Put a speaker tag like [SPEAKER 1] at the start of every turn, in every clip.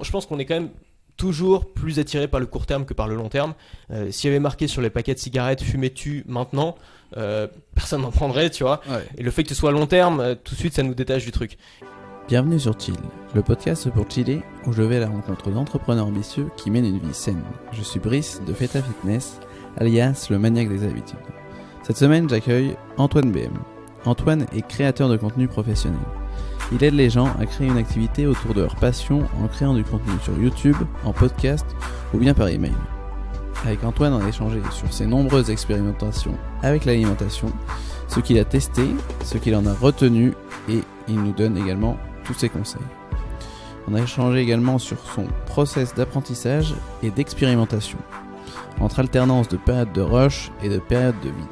[SPEAKER 1] Je pense qu'on est quand même toujours plus attiré par le court terme que par le long terme. S'il y avait marqué sur les paquets de cigarettes fumez-tu maintenant, personne n'en prendrait, tu vois.
[SPEAKER 2] Ouais.
[SPEAKER 1] Et le fait que ce soit long terme, tout de suite ça nous détache du truc.
[SPEAKER 2] Bienvenue sur Chill, le podcast pour chiller où je vais à la rencontre d'entrepreneurs ambitieux qui mènent une vie saine. Je suis Brice de Feta Fitness, alias le maniaque des habitudes. Cette semaine, j'accueille Antoine BM. Antoine est créateur de contenu professionnel. Il aide les gens à créer une activité autour de leur passion en créant du contenu sur YouTube, en podcast ou bien par email. Avec Antoine, on a échangé sur ses nombreuses expérimentations avec l'alimentation, ce qu'il a testé, ce qu'il en a retenu et il nous donne également tous ses conseils. On a échangé également sur son process d'apprentissage et d'expérimentation, entre alternance de périodes de rush et de périodes de vide.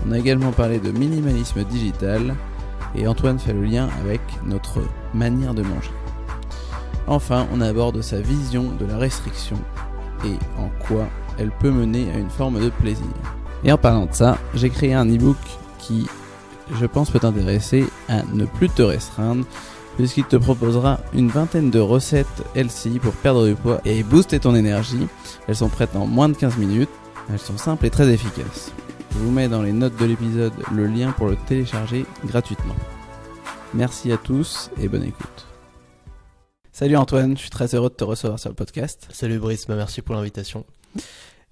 [SPEAKER 2] On a également parlé de minimalisme digital et Antoine fait le lien avec notre manière de manger. Enfin, on aborde sa vision de la restriction et en quoi elle peut mener à une forme de plaisir. Et en parlant de ça, j'ai créé un e-book qui, je pense, peut t'intéresser à ne plus te restreindre, puisqu'il te proposera une vingtaine de recettes healthy pour perdre du poids et booster ton énergie. Elles sont prêtes en moins de 15 minutes, elles sont simples et très efficaces. Je vous mets dans les notes de l'épisode le lien pour le télécharger gratuitement. Merci à tous et bonne écoute. Salut Antoine, je suis très heureux de te recevoir sur le podcast.
[SPEAKER 1] Salut Brice, merci pour l'invitation.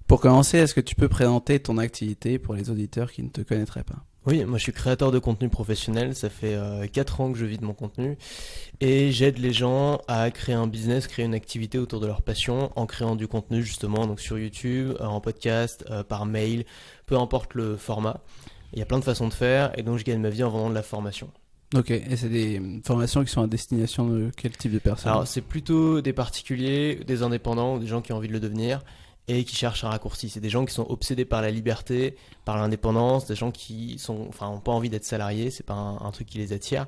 [SPEAKER 2] Pour commencer, est-ce que tu peux présenter ton activité pour les auditeurs qui ne te connaîtraient pas ?
[SPEAKER 1] Oui, moi je suis créateur de contenu professionnel, ça fait 4 ans que je vis de mon contenu et j'aide les gens à créer un business, créer une activité autour de leur passion en créant du contenu justement donc sur YouTube, en podcast, par mail, peu importe le format. Il y a plein de façons de faire et donc je gagne ma vie en vendant de la formation.
[SPEAKER 2] Ok, et c'est des formations qui sont à destination de quel type de personnes ?
[SPEAKER 1] Alors c'est plutôt des particuliers, des indépendants ou des gens qui ont envie de le devenir et qui cherchent un raccourci. C'est des gens qui sont obsédés par la liberté, par l'indépendance, des gens qui n'ont pas envie d'être salariés, c'est pas un truc qui les attire.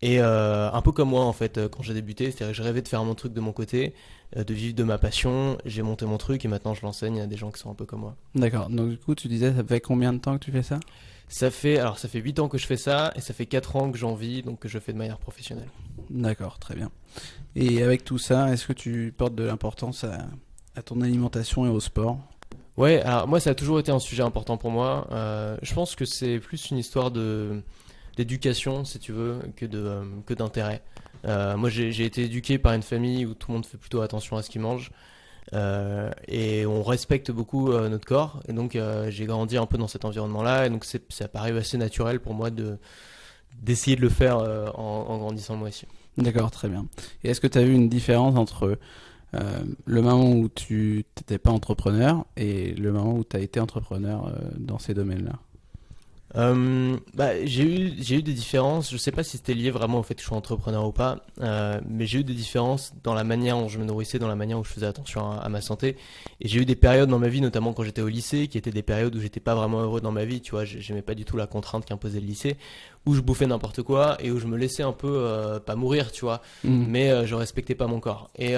[SPEAKER 1] Et un peu comme moi en fait, quand j'ai débuté, c'est-à-dire que je rêvais de faire mon truc de mon côté, de vivre de ma passion, j'ai monté mon truc et maintenant je l'enseigne à des gens qui sont un peu comme moi.
[SPEAKER 2] D'accord, donc du coup tu disais ça fait combien de temps que tu fais ça ?
[SPEAKER 1] Ça fait 8 ans que je fais ça et ça fait 4 ans que j'en vis, donc que je fais de manière professionnelle.
[SPEAKER 2] D'accord, très bien. Et avec tout ça, est-ce que tu portes de l'importance à ton alimentation et au sport ?
[SPEAKER 1] Ouais, alors moi ça a toujours été un sujet important pour moi. Je pense que c'est plus une histoire d'éducation, si tu veux, que d'intérêt. Moi j'ai été éduqué par une famille où tout le monde fait plutôt attention à ce qu'il mange. Et on respecte beaucoup notre corps. Et donc j'ai grandi un peu dans cet environnement-là. Et donc ça paraît assez naturel pour moi d'essayer de le faire en grandissant moi aussi.
[SPEAKER 2] D'accord, très bien. Et est-ce que tu as vu une différence entre le moment où tu n'étais pas entrepreneur et le moment où tu as été entrepreneur dans ces domaines-là ?
[SPEAKER 1] J'ai eu des différences. Je sais pas si c'était lié vraiment au fait que je sois entrepreneur ou pas, mais j'ai eu des différences dans la manière dont je me nourrissais, dans la manière où je faisais attention à ma santé. Et j'ai eu des périodes dans ma vie, notamment quand j'étais au lycée, qui étaient des périodes où j'étais pas vraiment heureux dans ma vie. Tu vois, j'aimais pas du tout la contrainte qu'imposait le lycée, où je bouffais n'importe quoi et où je me laissais un peu pas mourir, tu vois, mais je respectais pas mon corps. Et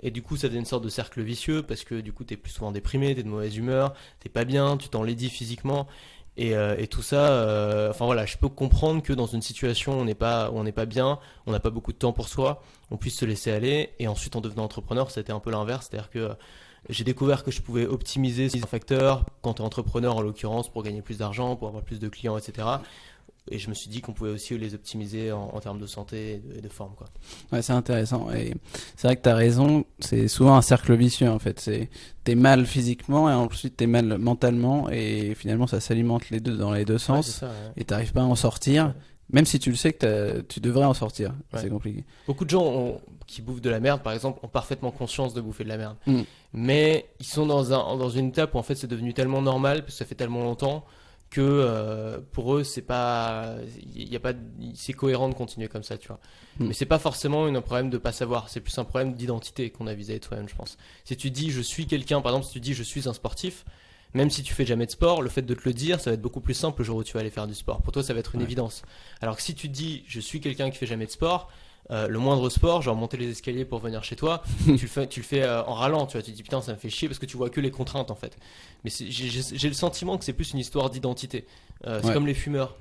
[SPEAKER 1] du coup, ça faisait une sorte de cercle vicieux parce que du coup, t'es plus souvent déprimé, t'es de mauvaise humeur, t'es pas bien, tu t'enlaidis physiquement. Et tout ça, enfin voilà, je peux comprendre que dans une situation où on n'est pas bien, on n'a pas beaucoup de temps pour soi, on puisse se laisser aller. Et ensuite, en devenant entrepreneur, c'était un peu l'inverse, c'est-à-dire que j'ai découvert que je pouvais optimiser ces facteurs quand tu es entrepreneur en l'occurrence pour gagner plus d'argent, pour avoir plus de clients, etc. Et je me suis dit qu'on pouvait aussi les optimiser en termes de santé et de forme, quoi.
[SPEAKER 2] Ouais, c'est intéressant. Et c'est vrai que tu as raison, c'est souvent un cercle vicieux en fait. T'es mal physiquement et ensuite t'es mal mentalement et finalement ça s'alimente les deux dans les deux sens.
[SPEAKER 1] Ouais, c'est ça, ouais.
[SPEAKER 2] Et t'arrives pas à en sortir, ouais. Même si tu le sais que tu devrais en sortir. Ouais. C'est compliqué.
[SPEAKER 1] Beaucoup de gens qui bouffent de la merde, par exemple, ont parfaitement conscience de bouffer de la merde. Mais ils sont dans une étape où en fait c'est devenu tellement normal, parce que ça fait tellement longtemps, que pour eux c'est cohérent de continuer comme ça, tu vois. Mais c'est pas forcément un problème de pas savoir, c'est plus un problème d'identité qu'on a vis-à-vis de soi-même, je pense. Si tu dis je suis quelqu'un, par exemple si tu dis je suis un sportif, même si tu fais jamais de sport, le fait de te le dire, ça va être beaucoup plus simple le jour où tu vas aller faire du sport. Pour toi ça va être une évidence. Alors que si tu dis je suis quelqu'un qui fait jamais de sport, le moindre sport, genre monter les escaliers pour venir chez toi, tu le fais en râlant, tu vois, tu te dis putain ça me fait chier parce que tu vois que les contraintes en fait. Mais j'ai le sentiment que c'est plus une histoire d'identité. C'est comme les fumeurs.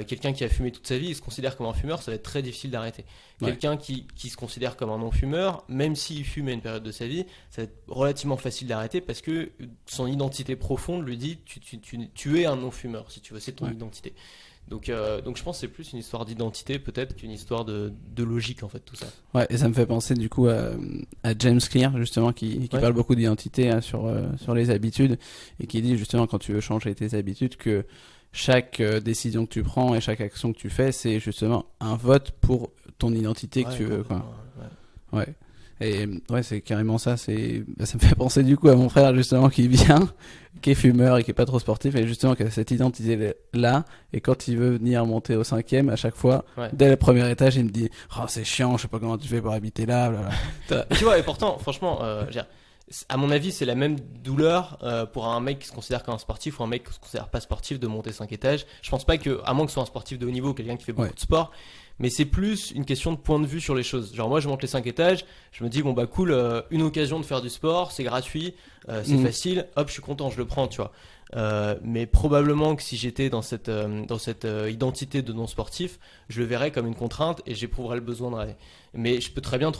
[SPEAKER 1] Quelqu'un qui a fumé toute sa vie, il se considère comme un fumeur, ça va être très difficile d'arrêter.
[SPEAKER 2] Ouais.
[SPEAKER 1] Quelqu'un qui se considère comme un non-fumeur, même s'il fume à une période de sa vie, ça va être relativement facile d'arrêter parce que son identité profonde lui dit tu es un non-fumeur, si tu veux, c'est ton identité. Donc je pense que c'est plus une histoire d'identité peut-être qu'une histoire de logique en fait tout ça.
[SPEAKER 2] Ouais, et ça me fait penser du coup à James Clear justement qui parle beaucoup d'identité hein, sur les habitudes et qui dit justement quand tu veux changer tes habitudes que chaque décision que tu prends et chaque action que tu fais c'est justement un vote pour ton identité que tu veux quoi. Ouais. Et ouais, c'est carrément ça. Ça me fait penser du coup à mon frère justement qui vient, qui est fumeur et qui est pas trop sportif et justement qui a cette identité là. Et quand il veut venir monter au 5e, à chaque fois, dès le premier étage, il me dit « Oh, c'est chiant, je sais pas comment tu fais pour habiter là. »
[SPEAKER 1] Tu vois, et pourtant, franchement, à mon avis, c'est la même douleur pour un mec qui se considère comme un sportif ou un mec qui se considère pas sportif de monter 5 étages. Je pense pas que, à moins que ce soit un sportif de haut niveau, quelqu'un qui fait beaucoup de sport. Mais c'est plus une question de point de vue sur les choses. Genre moi je monte les 5 étages, je me dis bon bah cool, une occasion de faire du sport, c'est gratuit, c'est facile, hop je suis content, je le prends, tu vois. Mais probablement que si j'étais dans cette identité de non sportif, je le verrais comme une contrainte et j'éprouverais le besoin de rêver. Mais je peux très bien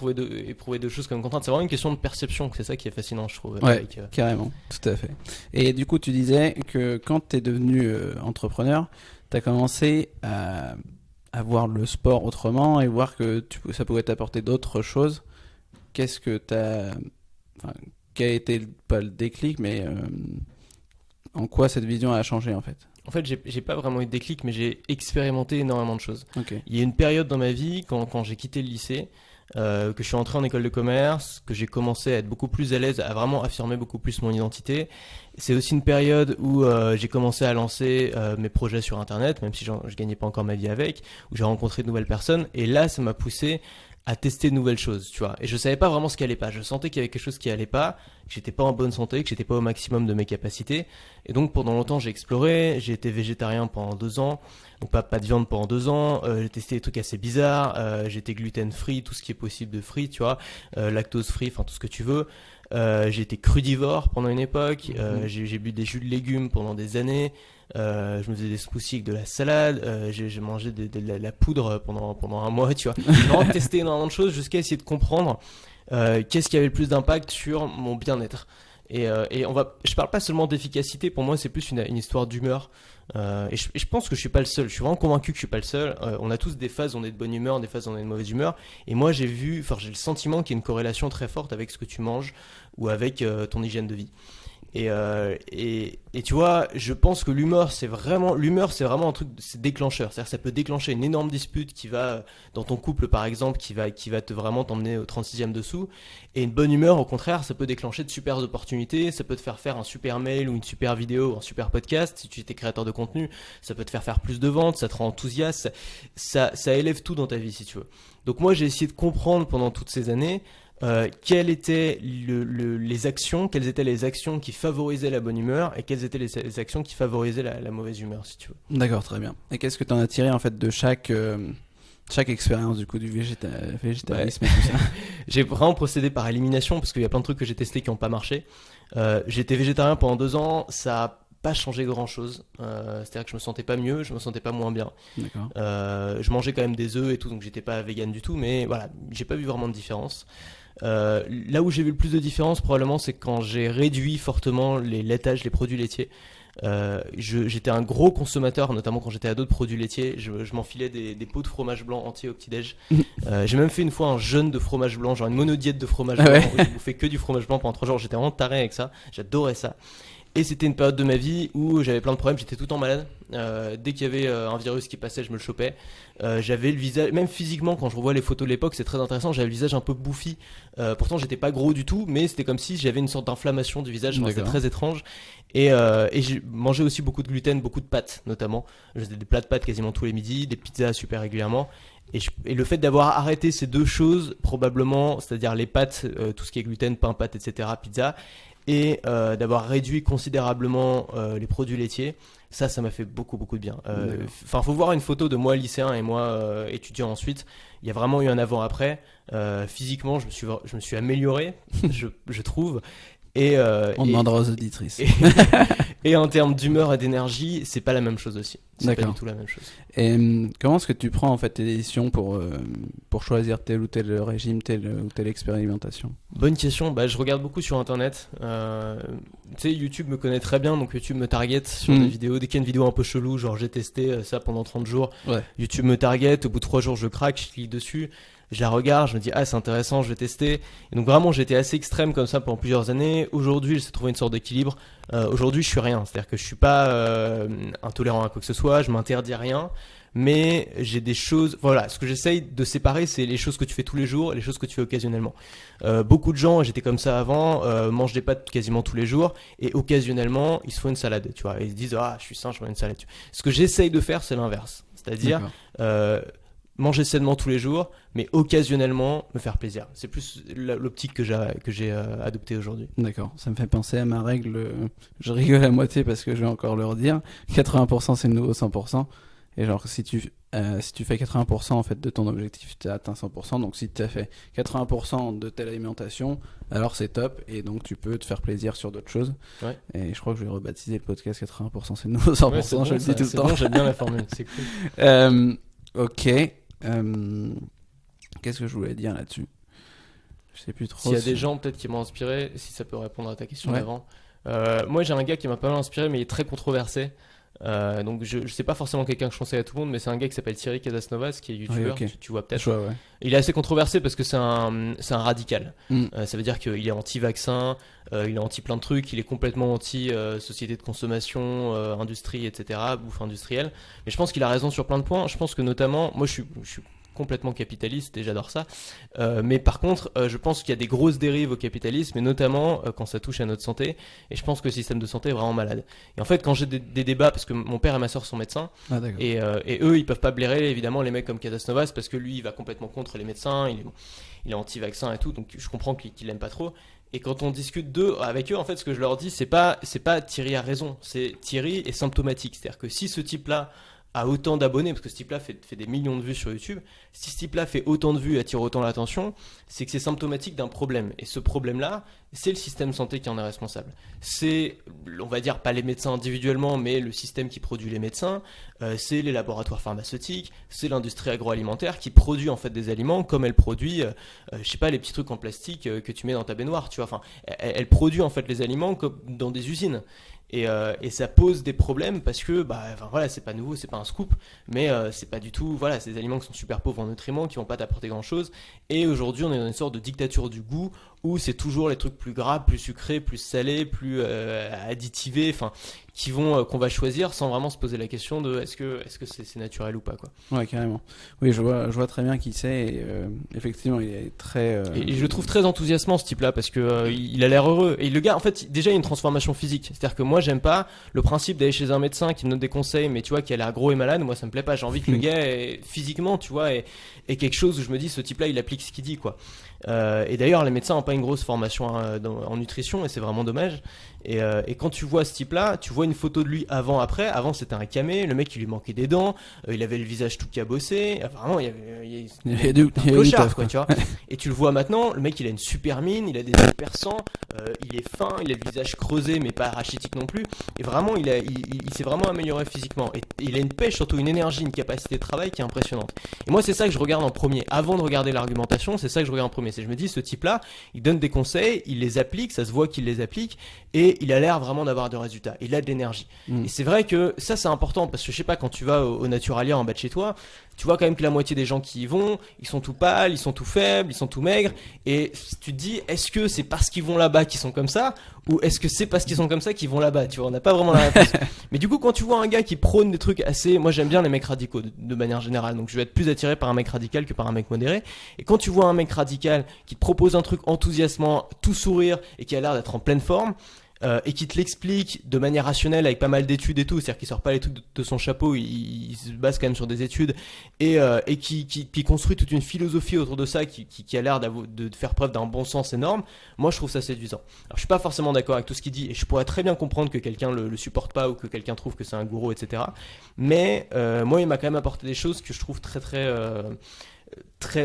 [SPEAKER 1] éprouver deux choses comme une contrainte. C'est vraiment une question de perception, c'est ça qui est fascinant je trouve.
[SPEAKER 2] Ouais, carrément, tout à fait. Et du coup tu disais que quand tu es devenu entrepreneur, tu as commencé à voir le sport autrement et voir que ça pouvait t'apporter d'autres choses. Qu'est-ce que quel a été pas le déclic, mais en quoi cette vision a changé en fait?
[SPEAKER 1] En fait, j'ai pas vraiment eu de déclic, mais j'ai expérimenté énormément de choses.
[SPEAKER 2] Okay.
[SPEAKER 1] Il y a une période dans ma vie quand j'ai quitté le lycée, que je suis entré en école de commerce, que j'ai commencé à être beaucoup plus à l'aise, à vraiment affirmer beaucoup plus mon identité. C'est aussi une période où j'ai commencé à lancer mes projets sur Internet, même si je gagnais pas encore ma vie avec, où j'ai rencontré de nouvelles personnes. Et là, ça m'a poussé à tester de nouvelles choses, tu vois. Et je savais pas vraiment ce qui allait pas. Je sentais qu'il y avait quelque chose qui allait pas, que j'étais pas en bonne santé, que j'étais pas au maximum de mes capacités. Et donc, pendant longtemps, j'ai exploré. J'ai été végétarien pendant 2 ans. Donc, pas de viande pendant 2 ans. J'ai testé des trucs assez bizarres. J'ai été gluten free, tout ce qui est possible de free, tu vois. Lactose free, enfin, tout ce que tu veux. J'ai été crudivore pendant une époque. J'ai bu des jus de légumes pendant des années. Je me faisais des smoothies avec de la salade, j'ai mangé de la poudre pendant un mois, tu vois. J'ai vraiment testé énormément de choses jusqu'à essayer de comprendre qu'est-ce qui avait le plus d'impact sur mon bien-être. Et je parle pas seulement d'efficacité, pour moi c'est plus une histoire d'humeur. Et je pense que je suis pas le seul, je suis vraiment convaincu que je suis pas le seul. On a tous des phases où on est de bonne humeur, des phases où on est de mauvaise humeur. Et moi j'ai le sentiment qu'il y a une corrélation très forte avec ce que tu manges ou avec ton hygiène de vie. Et tu vois, je pense que l'humeur c'est vraiment un truc, c'est déclencheur. C'est-à-dire que ça peut déclencher une énorme dispute qui va, dans ton couple par exemple, qui va vraiment t'emmener au 36e dessous. Et une bonne humeur, au contraire, ça peut déclencher de super opportunités. Ça peut te faire faire un super mail ou une super vidéo ou un super podcast. Si tu étais créateur de contenu, ça peut te faire plus de ventes, ça te rend enthousiaste. Ça élève tout dans ta vie si tu veux. Donc moi j'ai essayé de comprendre pendant toutes ces années quelles étaient les actions qui favorisaient la bonne humeur et quelles étaient les actions qui favorisaient la mauvaise humeur, si tu veux.
[SPEAKER 2] D'accord, très bien. Et qu'est-ce que tu en as tiré en fait de chaque expérience du coup du végétarisme et tout ça?
[SPEAKER 1] J'ai vraiment procédé par élimination parce qu'il y a plein de trucs que j'ai testés qui n'ont pas marché. J'ai été végétarien pendant 2 ans, ça a pas changé grand chose, c'est-à-dire que je me sentais pas mieux, je me sentais pas moins bien.
[SPEAKER 2] D'accord.
[SPEAKER 1] Je mangeais quand même des œufs et tout, donc j'étais pas vegan du tout, mais voilà, j'ai pas vu vraiment de différence. Là où j'ai vu le plus de différence probablement c'est quand j'ai réduit fortement les laitages, les produits laitiers. J'étais un gros consommateur, notamment quand j'étais ado de produits laitiers. Je m'enfilais des pots de fromage blanc entier au petit-déj. J'ai même fait une fois un jeûne de fromage blanc, genre une monodiète de fromage blanc. Où je bouffais que du fromage blanc pendant 3 jours. J'étais vraiment taré avec ça, j'adorais ça. Et c'était une période de ma vie où j'avais plein de problèmes, j'étais tout le temps malade. Dès qu'il y avait un virus qui passait, je me le chopais. J'avais le visage, même physiquement, quand je revois les photos de l'époque, c'est très intéressant, j'avais le visage un peu bouffi. Pourtant, j'étais pas gros du tout, mais c'était comme si j'avais une sorte d'inflammation du visage, c'était très étrange. Et j'ai mangé aussi beaucoup de gluten, beaucoup de pâtes notamment. Je faisais des plats de pâtes quasiment tous les midis, des pizzas super régulièrement. Et le fait d'avoir arrêté ces 2 choses, probablement, c'est-à-dire les pâtes, tout ce qui est gluten, pain, pâtes, etc., pizza, et d'avoir réduit considérablement les produits laitiers, ça m'a fait beaucoup de bien. Faut voir une photo de moi lycéen et moi étudiant ensuite. Il y a vraiment eu un avant-après. Physiquement, je me suis amélioré, je trouve.
[SPEAKER 2] On demandera aux auditrices.
[SPEAKER 1] Et en termes d'humeur et d'énergie, c'est pas la même chose aussi. C'est
[SPEAKER 2] D'accord.
[SPEAKER 1] pas du tout la même chose.
[SPEAKER 2] Et comment est-ce que tu prends en fait tes décisions pour choisir tel ou tel régime, telle ou telle expérimentation?
[SPEAKER 1] Bonne question. Je regarde beaucoup sur internet. Tu sais, YouTube me connaît très bien, donc YouTube me target sur des vidéos. Dès qu'il y a une vidéo un peu chelou, genre j'ai testé ça pendant 30 jours, YouTube me target. Au bout de 3 jours, je craque, je clique dessus. Je la regarde, je me dis c'est intéressant, je vais tester. Et donc vraiment j'ai été assez extrême comme ça pendant plusieurs années. Aujourd'hui j'essaie de trouver une sorte d'équilibre. Aujourd'hui je suis rien, c'est-à-dire que je suis pas intolérant à quoi que ce soit, je m'interdis rien. Mais j'ai des choses, voilà, ce que j'essaye de séparer, c'est les choses que tu fais tous les jours et les choses que tu fais occasionnellement. Beaucoup de gens, j'étais comme ça avant, mangent des pâtes quasiment tous les jours et occasionnellement ils se font une salade, tu vois. Et ils se disent je suis sain, je fais une salade. Ce que j'essaye de faire, c'est l'inverse, c'est-à-dire manger sainement tous les jours, mais occasionnellement me faire plaisir. C'est plus l'optique que j'ai adoptée aujourd'hui.
[SPEAKER 2] D'accord, ça me fait penser à ma règle, je rigole à moitié parce que je vais encore le redire, 80% c'est le nouveau 100%, et genre si tu fais 80% en fait de ton objectif, tu as atteint 100%, donc si tu as fait 80% de telle alimentation, alors c'est top, et donc tu peux te faire plaisir sur d'autres choses. Ouais. Et je crois que je vais rebaptiser le podcast 80% c'est le nouveau 100%, ouais, je le dis tout le temps.
[SPEAKER 1] Bon, j'aime bien la formule, c'est cool.
[SPEAKER 2] Ok. Qu'est-ce que je voulais dire là-dessus? Je sais plus trop.
[SPEAKER 1] S'il y a des gens peut-être qui m'ont inspiré, si ça peut répondre à ta question d'avant. Moi j'ai un gars qui m'a pas mal inspiré, mais il est très controversé. Donc je sais pas forcément quelqu'un que je conseille à tout le monde, mais c'est un gars qui s'appelle Thierry Casasnovas, qui est youtubeur, tu vois peut-être.
[SPEAKER 2] Ouais.
[SPEAKER 1] Il est assez controversé parce que c'est un radical. Ça veut dire qu'il est anti-vaccin, il est anti plein de trucs, il est complètement anti société de consommation, industrie, etc., bouffe industrielle. Mais je pense qu'il a raison sur plein de points. Je pense que notamment, moi je suis complètement capitaliste et j'adore ça, mais par contre je pense qu'il y a des grosses dérives au capitalisme, et notamment quand ça touche à notre santé, et je pense que le système de santé est vraiment malade. Et en fait quand j'ai des débats, parce que mon père et ma soeur sont médecins, et eux ils peuvent pas blairer évidemment les mecs comme Casasnovas, parce que lui il va complètement contre les médecins, il est anti-vaccin et tout, donc je comprends qu'il aime pas trop. Et quand on discute avec eux, en fait ce que je leur dis, c'est pas Thierry a raison, c'est Thierry est symptomatique, c'est-à-dire que si ce type là a autant d'abonnés, parce que ce type-là fait des millions de vues sur YouTube, si ce type-là fait autant de vues et attire autant l'attention, c'est que c'est symptomatique d'un problème. Et ce problème-là, c'est le système santé qui en est responsable. C'est, on va dire, pas les médecins individuellement, mais le système qui produit les médecins, c'est les laboratoires pharmaceutiques, c'est l'industrie agroalimentaire qui produit en fait des aliments comme elle produit, je sais pas, les petits trucs en plastique que tu mets dans ta baignoire, tu vois. Enfin, elle produit en fait les aliments comme dans des usines. Et ça pose des problèmes parce que voilà, c'est pas nouveau, c'est pas un scoop, mais c'est pas du tout, voilà, c'est des aliments qui sont super pauvres en nutriments, qui vont pas t'apporter grand chose. Et aujourd'hui on est dans une sorte de dictature du goût où c'est toujours les trucs plus gras, plus sucrés, plus salés, plus additivés, enfin qu'on va choisir sans vraiment se poser la question de est-ce que c'est naturel ou pas, quoi.
[SPEAKER 2] Ouais, carrément. Oui, je vois très bien qui c'est, et effectivement il est très
[SPEAKER 1] et je le trouve très enthousiasmant, ce type-là, parce que il a l'air heureux, et le gars en fait déjà il a une transformation physique, c'est-à-dire que moi j'aime pas le principe d'aller chez un médecin qui me donne des conseils mais tu vois qui a l'air gros et malade. Moi ça me plaît pas, j'ai envie que le gars physiquement, tu vois, ait quelque chose où je me dis ce type-là il applique ce qu'il dit, quoi. Et d'ailleurs les médecins n'ont pas une grosse formation en nutrition, et c'est vraiment dommage. Et quand tu vois ce type-là, tu vois une photo de lui avant c'était un camé, le mec il lui manquait des dents, il avait le visage tout cabossé, vraiment il y avait un clochard, quoi, tu vois. Et tu le vois maintenant, le mec il a une super mine, il a des yeux perçants, il est fin, il a le visage creusé mais pas rachitique non plus, et vraiment il s'est vraiment amélioré physiquement, et il a une pêche, surtout une énergie, une capacité de travail qui est impressionnante. Et moi c'est ça que je regarde en premier, avant de regarder l'argumentation, c'est ça que je regarde en premier. C'est, je me dis, ce type-là, il donne des conseils, il les applique, ça se voit qu'il les applique, et il a l'air vraiment d'avoir de résultats, il a de l'énergie. Et c'est vrai que ça c'est important, parce que je sais pas, quand tu vas au Naturalia en bas de chez toi, tu vois quand même que la moitié des gens qui y vont, ils sont tout pâles, ils sont tout faibles, ils sont tout maigres, et tu te dis, est-ce que c'est parce qu'ils vont là-bas qu'ils sont comme ça, ou est-ce que c'est parce qu'ils sont comme ça qu'ils vont là-bas, tu vois, on n'a pas vraiment la réponse. Mais du coup, quand tu vois un gars qui prône des trucs assez, moi j'aime bien les mecs radicaux de manière générale, donc je vais être plus attiré par un mec radical que par un mec modéré. Et quand tu vois un mec radical qui te propose un truc enthousiasmant, tout sourire, et qui a l'air d'être en pleine forme, et qui te l'explique de manière rationnelle avec pas mal d'études et tout, c'est-à-dire qu'il sort pas les trucs de son chapeau, il se base quand même sur des études, et qui construit toute une philosophie autour de ça, qui a l'air de faire preuve d'un bon sens énorme. Moi je trouve ça séduisant. Alors je suis pas forcément d'accord avec tout ce qu'il dit, et je pourrais très bien comprendre que quelqu'un le supporte pas, ou que quelqu'un trouve que c'est un gourou, etc. Mais moi il m'a quand même apporté des choses que je trouve très très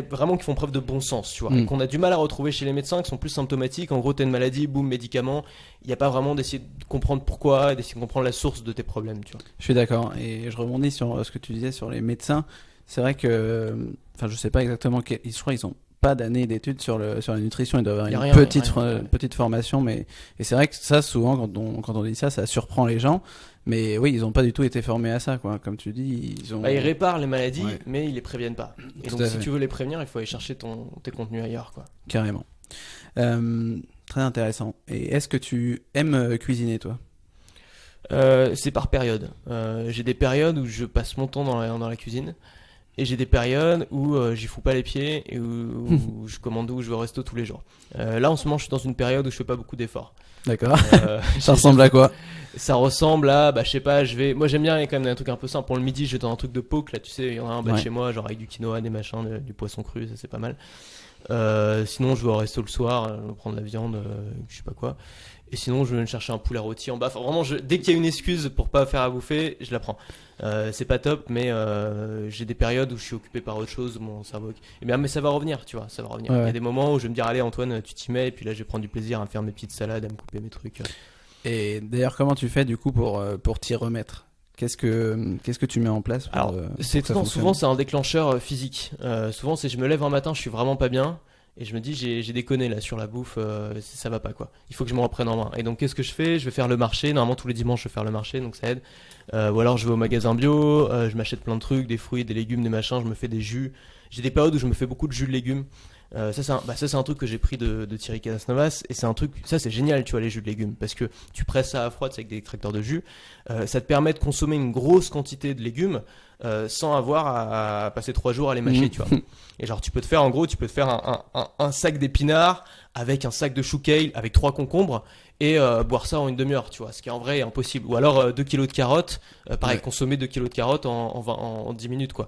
[SPEAKER 1] vraiment qui font preuve de bon sens, tu vois,
[SPEAKER 2] Mm.
[SPEAKER 1] et qu'on a du mal à retrouver chez les médecins, qui sont plus symptomatiques. En gros, t'as une maladie, boum, médicaments. Il n'y a pas vraiment d'essayer de comprendre pourquoi, d'essayer de comprendre la source de tes problèmes, tu vois.
[SPEAKER 2] Je suis d'accord. Et je rebondis sur ce que tu disais sur les médecins. C'est vrai que, enfin, je sais pas exactement, je crois qu'ils ont pas d'année d'études sur la nutrition. Ils doivent avoir
[SPEAKER 1] Y a
[SPEAKER 2] une
[SPEAKER 1] rien, rien.
[SPEAKER 2] petite formation, mais et c'est vrai que ça, souvent, quand on dit ça, ça surprend les gens. Mais oui, ils ont pas du tout été formés à ça, quoi. Comme tu dis, ils ont.
[SPEAKER 1] Bah, ils réparent les maladies,
[SPEAKER 2] Ouais.
[SPEAKER 1] mais ils les préviennent pas. Et
[SPEAKER 2] Tout
[SPEAKER 1] donc,
[SPEAKER 2] à
[SPEAKER 1] si
[SPEAKER 2] fait.
[SPEAKER 1] tu veux les prévenir, il faut aller chercher tes contenus ailleurs, quoi.
[SPEAKER 2] Carrément. Très intéressant. Et est-ce que tu aimes cuisiner, toi?
[SPEAKER 1] C'est par période. J'ai des périodes où je passe mon temps dans la cuisine. Et j'ai des périodes où j'y fous pas les pieds et où je commande où je vais au resto tous les jours. Là en ce moment je suis dans une période où je fais pas beaucoup d'efforts.
[SPEAKER 2] D'accord. Ça
[SPEAKER 1] j'ai-
[SPEAKER 2] ressemble à quoi?
[SPEAKER 1] Ça ressemble à, bah je sais pas, moi j'aime bien quand même un truc un peu simple. Pour le midi je vais dans un truc de poke, là tu sais, il y en a un
[SPEAKER 2] Ouais.
[SPEAKER 1] chez moi, genre avec du quinoa, des machins, du poisson cru, ça c'est pas mal. Sinon je vais au resto le soir, je vais prendre la viande, je sais pas quoi. Et sinon je vais me chercher un poulet rôti en bas. Enfin, vraiment, dès qu'il y a une excuse pour pas faire à bouffer, je la prends. C'est pas top, mais j'ai des périodes où je suis occupé par autre chose, où mon cerveau. Et bien, mais ça va revenir, tu vois, ça va revenir.
[SPEAKER 2] Ouais,
[SPEAKER 1] Il y
[SPEAKER 2] ouais.
[SPEAKER 1] a des moments où je vais me dire, allez Antoine, tu t'y mets, et puis là je vais prendre du plaisir à me faire mes petites salades, à me couper mes trucs.
[SPEAKER 2] Et d'ailleurs, comment tu fais du coup pour t'y remettre? Qu'est-ce que tu mets en place pour,
[SPEAKER 1] Alors,
[SPEAKER 2] pour
[SPEAKER 1] c'est
[SPEAKER 2] que ça
[SPEAKER 1] non,
[SPEAKER 2] fonctionne?
[SPEAKER 1] souvent c'est un déclencheur physique. Souvent c'est je me lève un matin, je suis vraiment pas bien. Et je me dis, j'ai déconné là sur la bouffe, ça va pas quoi. Il faut que je me reprenne en main. Et donc, qu'est-ce que je fais? Je vais faire le marché. Normalement, tous les dimanches, je vais faire le marché, donc ça aide. Ou alors, je vais au magasin bio, je m'achète plein de trucs, des fruits, des légumes, des machins, je me fais des jus. J'ai des périodes où je me fais beaucoup de jus de légumes. Ça, c'est un truc que j'ai pris de Thierry Casasnovas. Et c'est un truc, ça, c'est génial, tu vois, les jus de légumes. Parce que tu presses ça à froid, c'est avec des extracteurs de jus. Ça te permet de consommer une grosse quantité de légumes sans avoir à passer 3 jours à les mâcher, tu vois. Et genre, tu peux te faire un sac d'épinards avec un sac de chou kale, avec 3 concombres et boire ça en une demi-heure, tu vois. Ce qui est en vrai impossible. Ou alors 2 kilos de carottes, pareil,
[SPEAKER 2] Ouais.
[SPEAKER 1] consommer 2 kilos de carottes en 10 minutes, quoi.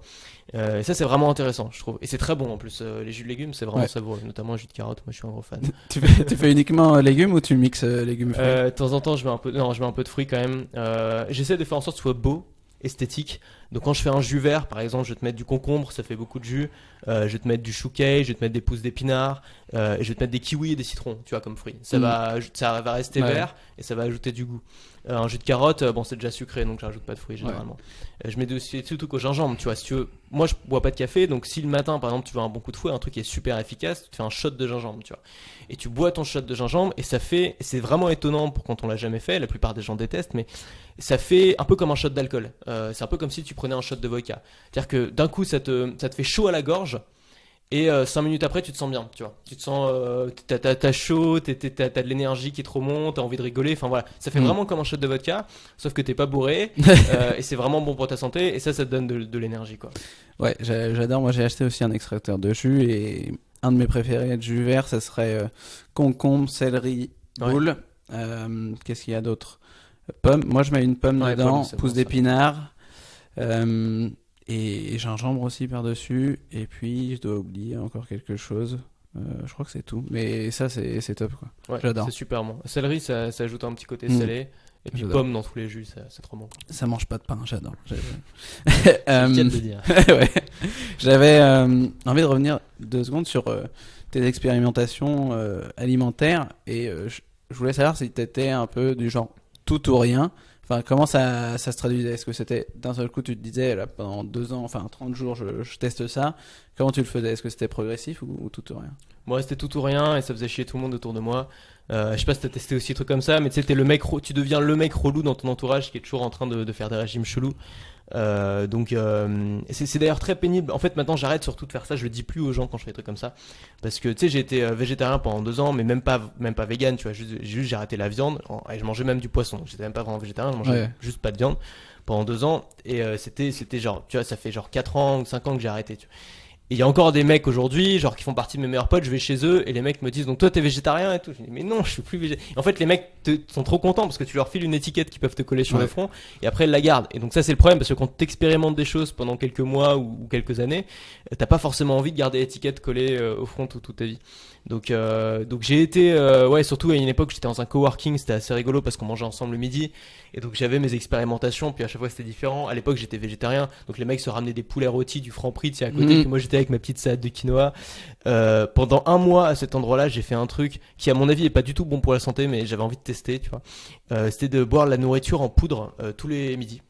[SPEAKER 1] Et ça, c'est vraiment intéressant, je trouve. Et c'est très bon en plus. Les jus de légumes, c'est vraiment
[SPEAKER 2] Ouais.
[SPEAKER 1] savoureux, notamment le jus de carotte. Moi, je suis un gros fan.
[SPEAKER 2] Tu fais uniquement légumes ou tu mixes légumes fruits?
[SPEAKER 1] De temps en temps, je mets un peu de fruits quand même. J'essaie de faire en sorte que ce soit beau, esthétique. Donc quand je fais un jus vert, par exemple, je vais te mettre du concombre, ça fait beaucoup de jus. Je vais te mettre du chou kale, je vais te mettre des pousses d'épinards, et je vais te mettre des kiwis et des citrons, tu vois, comme fruits. Ça va rester
[SPEAKER 2] Ouais.
[SPEAKER 1] vert et ça va ajouter du goût. Un jus de carotte, bon, c'est déjà sucré, donc j'ajoute pas de fruits généralement. Je mets aussi des trucs au gingembre, tu vois. Si tu veux, moi, je bois pas de café, donc si le matin, par exemple, tu veux un bon coup de fouet, un truc qui est super efficace, tu te fais un shot de gingembre, tu vois. Et tu bois ton shot de gingembre et c'est vraiment étonnant pour quand on l'a jamais fait. La plupart des gens détestent, mais ça fait un peu comme un shot d'alcool. C'est un peu comme si tu prenais un shot de vodka. C'est-à-dire que d'un coup, ça te fait chaud à la gorge. Et 5 minutes après, tu te sens bien, tu vois. Tu te sens, t'as chaud, t'as de l'énergie qui te remonte, t'as envie de rigoler. Enfin voilà, ça fait vraiment comme un shot de vodka, sauf que t'es pas bourré. Et c'est vraiment bon pour ta santé. Et ça te donne de l'énergie, quoi.
[SPEAKER 2] Ouais, j'adore. Moi, j'ai acheté aussi un extracteur de jus et un de mes préférés de jus vert, ça serait concombre, céleri,
[SPEAKER 1] Ouais.
[SPEAKER 2] boule. Qu'est-ce qu'il y a d'autre? Pomme. Moi, je mets une pomme
[SPEAKER 1] Ouais,
[SPEAKER 2] dedans,
[SPEAKER 1] pomme, c'est
[SPEAKER 2] pousse
[SPEAKER 1] bon, ça.
[SPEAKER 2] d'épinards et gingembre aussi par-dessus. Et puis, je dois oublier encore quelque chose. Je crois que c'est tout. Mais ça, c'est top, quoi.
[SPEAKER 1] Ouais,
[SPEAKER 2] J'adore.
[SPEAKER 1] c'est super bon. Céleri, ça ajoute un petit côté
[SPEAKER 2] Mm.
[SPEAKER 1] salé. Et puis
[SPEAKER 2] J'adore.
[SPEAKER 1] pomme dans tous les jus, c'est trop bon, quoi.
[SPEAKER 2] Ça mange pas de pain, j'adore.
[SPEAKER 1] C'est le cas de le dire.
[SPEAKER 2] Ouais. J'avais envie de revenir 2 secondes sur tes expérimentations alimentaires et je voulais savoir si tu étais un peu du genre tout ou rien. Enfin, comment ça se traduisait? Est-ce que c'était d'un seul coup, tu te disais là, pendant 2 ans, enfin 30 jours, je teste ça? Comment tu le faisais? Est-ce que c'était progressif ou tout ou rien?
[SPEAKER 1] Moi, c'était tout ou rien et ça faisait chier tout le monde autour de moi. Je sais pas si t'as testé aussi des trucs comme ça, mais tu sais, tu deviens le mec relou dans ton entourage qui est toujours en train de faire des régimes chelous. Donc c'est d'ailleurs très pénible. En fait, maintenant, j'arrête surtout de faire ça. Je le dis plus aux gens quand je fais des trucs comme ça, parce que tu sais, j'ai été végétarien pendant 2 ans, mais même pas vegan. Tu vois, juste j'ai arrêté la viande et je mangeais même du poisson. Donc, j'étais même pas vraiment végétarien. Je mangeais
[SPEAKER 2] Ouais.
[SPEAKER 1] juste pas de viande pendant 2 ans et c'était genre, tu vois, ça fait genre 4 ans ou 5 ans que j'ai arrêté. Tu vois. Et il y a encore des mecs aujourd'hui, genre qui font partie de mes meilleurs potes, je vais chez eux et les mecs me disent donc toi t'es végétarien et tout. Je dis mais non, je suis plus végétarien. En fait les mecs sont trop contents parce que tu leur files une étiquette qu'ils peuvent te coller sur
[SPEAKER 2] Ouais.
[SPEAKER 1] le front et après ils la gardent. Et donc ça c'est le problème parce que quand t'expérimentes des choses pendant quelques mois ou quelques années, t'as pas forcément envie de garder l'étiquette collée au front toute ta vie. Donc j'ai été, ouais, surtout à une époque, j'étais dans un coworking, c'était assez rigolo parce qu'on mangeait ensemble le midi. Et donc j'avais mes expérimentations, puis à chaque fois c'était différent. À l'époque j'étais végétarien, donc les mecs se ramenaient des poulets rôtis du Franprix, tu sais, à côté, puis moi j'étais avec ma petite salade de quinoa. Pendant un mois à cet endroit-là, j'ai fait un truc qui à mon avis est pas du tout bon pour la santé, mais j'avais envie de tester, tu vois. C'était de boire la nourriture en poudre tous les midis.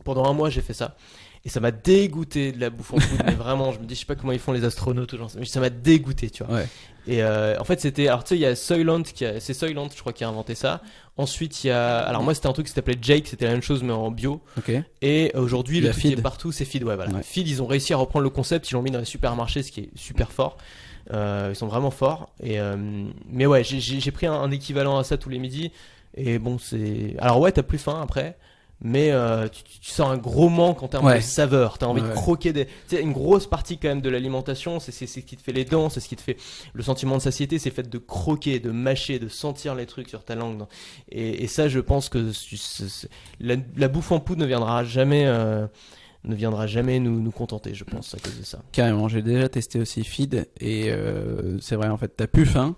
[SPEAKER 1] Pendant un mois j'ai fait ça. Et ça m'a dégoûté de la bouffe en poudre, mais vraiment, je me dis, je sais pas comment ils font les astronautes ou genre, mais ça m'a dégoûté, tu vois.
[SPEAKER 2] Ouais.
[SPEAKER 1] Et en fait, c'était, alors tu sais, il y a Soylent, c'est Soylent, je crois, qui a inventé ça. Ensuite, il y a, alors moi, c'était un truc qui s'appelait Jake, c'était la même chose, mais en bio.
[SPEAKER 2] Ok.
[SPEAKER 1] Et aujourd'hui,
[SPEAKER 2] Il y
[SPEAKER 1] le
[SPEAKER 2] a
[SPEAKER 1] truc qui
[SPEAKER 2] Feed.
[SPEAKER 1] est partout, c'est Feed, ouais, voilà.
[SPEAKER 2] Ouais.
[SPEAKER 1] Feed, ils ont réussi à reprendre le concept, ils l'ont mis dans les supermarchés, ce qui est super fort. Ils sont vraiment forts. Et, mais ouais, j'ai pris un équivalent à ça tous les midis. Et bon, c'est, alors ouais, t'as plus faim après. Mais tu sens un gros manque en termes
[SPEAKER 2] Ouais.
[SPEAKER 1] de saveur. T'as envie
[SPEAKER 2] Ouais.
[SPEAKER 1] de croquer des. Tu sais, une grosse partie quand même de l'alimentation, c'est ce qui te fait les dents, c'est ce qui te fait le sentiment de satiété, c'est le fait de croquer, de mâcher, de sentir les trucs sur ta langue. Et ça, je pense que la bouffe en poudre ne viendra jamais nous contenter, je pense, à cause de ça.
[SPEAKER 2] Carrément, j'ai déjà testé aussi Feed et c'est vrai en fait, t'as plus faim,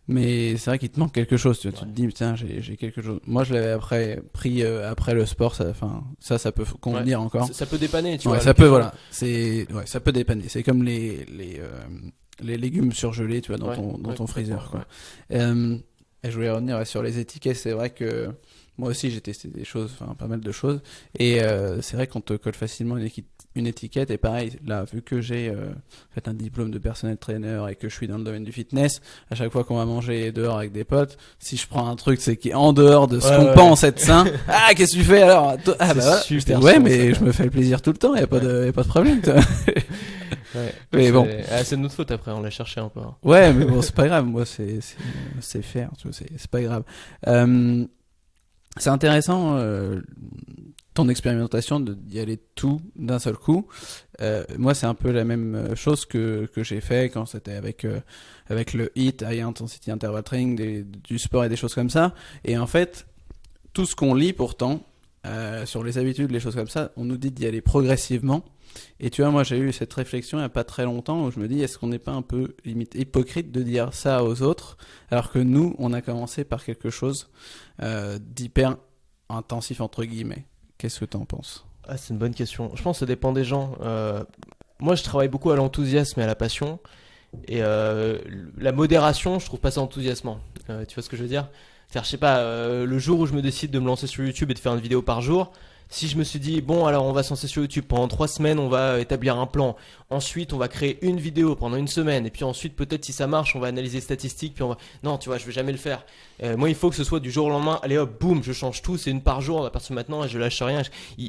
[SPEAKER 2] mais c'est vrai qu'il te manque quelque chose. Tu te dis putain, j'ai quelque chose. Moi, je l'avais pris après le sport, ça peut convenir encore.
[SPEAKER 1] Ça peut dépanner, tu
[SPEAKER 2] Ouais,
[SPEAKER 1] vois.
[SPEAKER 2] ça peut, voilà. Ça peut dépanner. C'est comme les légumes surgelés, tu vois, dans ton freezer, quoi. Et je voulais revenir sur les étiquettes. C'est vrai que moi aussi, j'ai testé des choses, enfin, pas mal de choses. Et c'est vrai qu'on te colle facilement une étiquette. Et pareil, là, vu que j'ai fait un diplôme de personnel trainer et que je suis dans le domaine du fitness, à chaque fois qu'on va manger dehors avec des potes, si je prends un truc, c'est qui est en dehors de ce qu'on pense être sain. Ah, qu'est-ce que tu fais alors? Ah, bah voilà.
[SPEAKER 1] Super
[SPEAKER 2] Ouais,
[SPEAKER 1] chiant,
[SPEAKER 2] mais
[SPEAKER 1] ça.
[SPEAKER 2] je me fais le plaisir tout le temps. Y a pas de problème, toi.
[SPEAKER 1] Ouais.
[SPEAKER 2] Mais bon.
[SPEAKER 1] C'est de notre faute après, on l'a cherché un peu. Hein.
[SPEAKER 2] Ouais, mais bon, c'est pas grave. Moi, c'est faire, tu vois, c'est pas grave. C'est intéressant ton expérimentation d'y aller tout d'un seul coup. Moi, c'est un peu la même chose que j'ai fait quand c'était avec le HIIT, High Intensity Interval Training, du sport et des choses comme ça. Et en fait, tout ce qu'on lit pourtant sur les habitudes, les choses comme ça, on nous dit d'y aller progressivement. Et tu vois, moi j'ai eu cette réflexion il n'y a pas très longtemps où je me dis, est-ce qu'on n'est pas un peu limite hypocrite de dire ça aux autres alors que nous, on a commencé par quelque chose d'hyper intensif entre guillemets. Qu'est-ce que tu en penses?
[SPEAKER 1] Ah, c'est une bonne question. Je pense que ça dépend des gens. Moi, je travaille beaucoup à l'enthousiasme et à la passion. Et la modération, je trouve pas ça enthousiasmant. Tu vois ce que je veux dire? C'est-à-dire, je sais pas, le jour où je me décide de me lancer sur YouTube et de faire une vidéo par jour, si je me suis dit, bon, alors on va se lancer sur YouTube pendant 3 semaines, on va établir un plan. Ensuite, on va créer une vidéo pendant une semaine. Et puis ensuite, peut-être si ça marche, on va analyser les statistiques. Puis on va. Non, tu vois, je vais jamais le faire. Moi, il faut que ce soit du jour au lendemain. Allez hop, boum, je change tout. C'est une par jour à partir de maintenant et je lâche rien.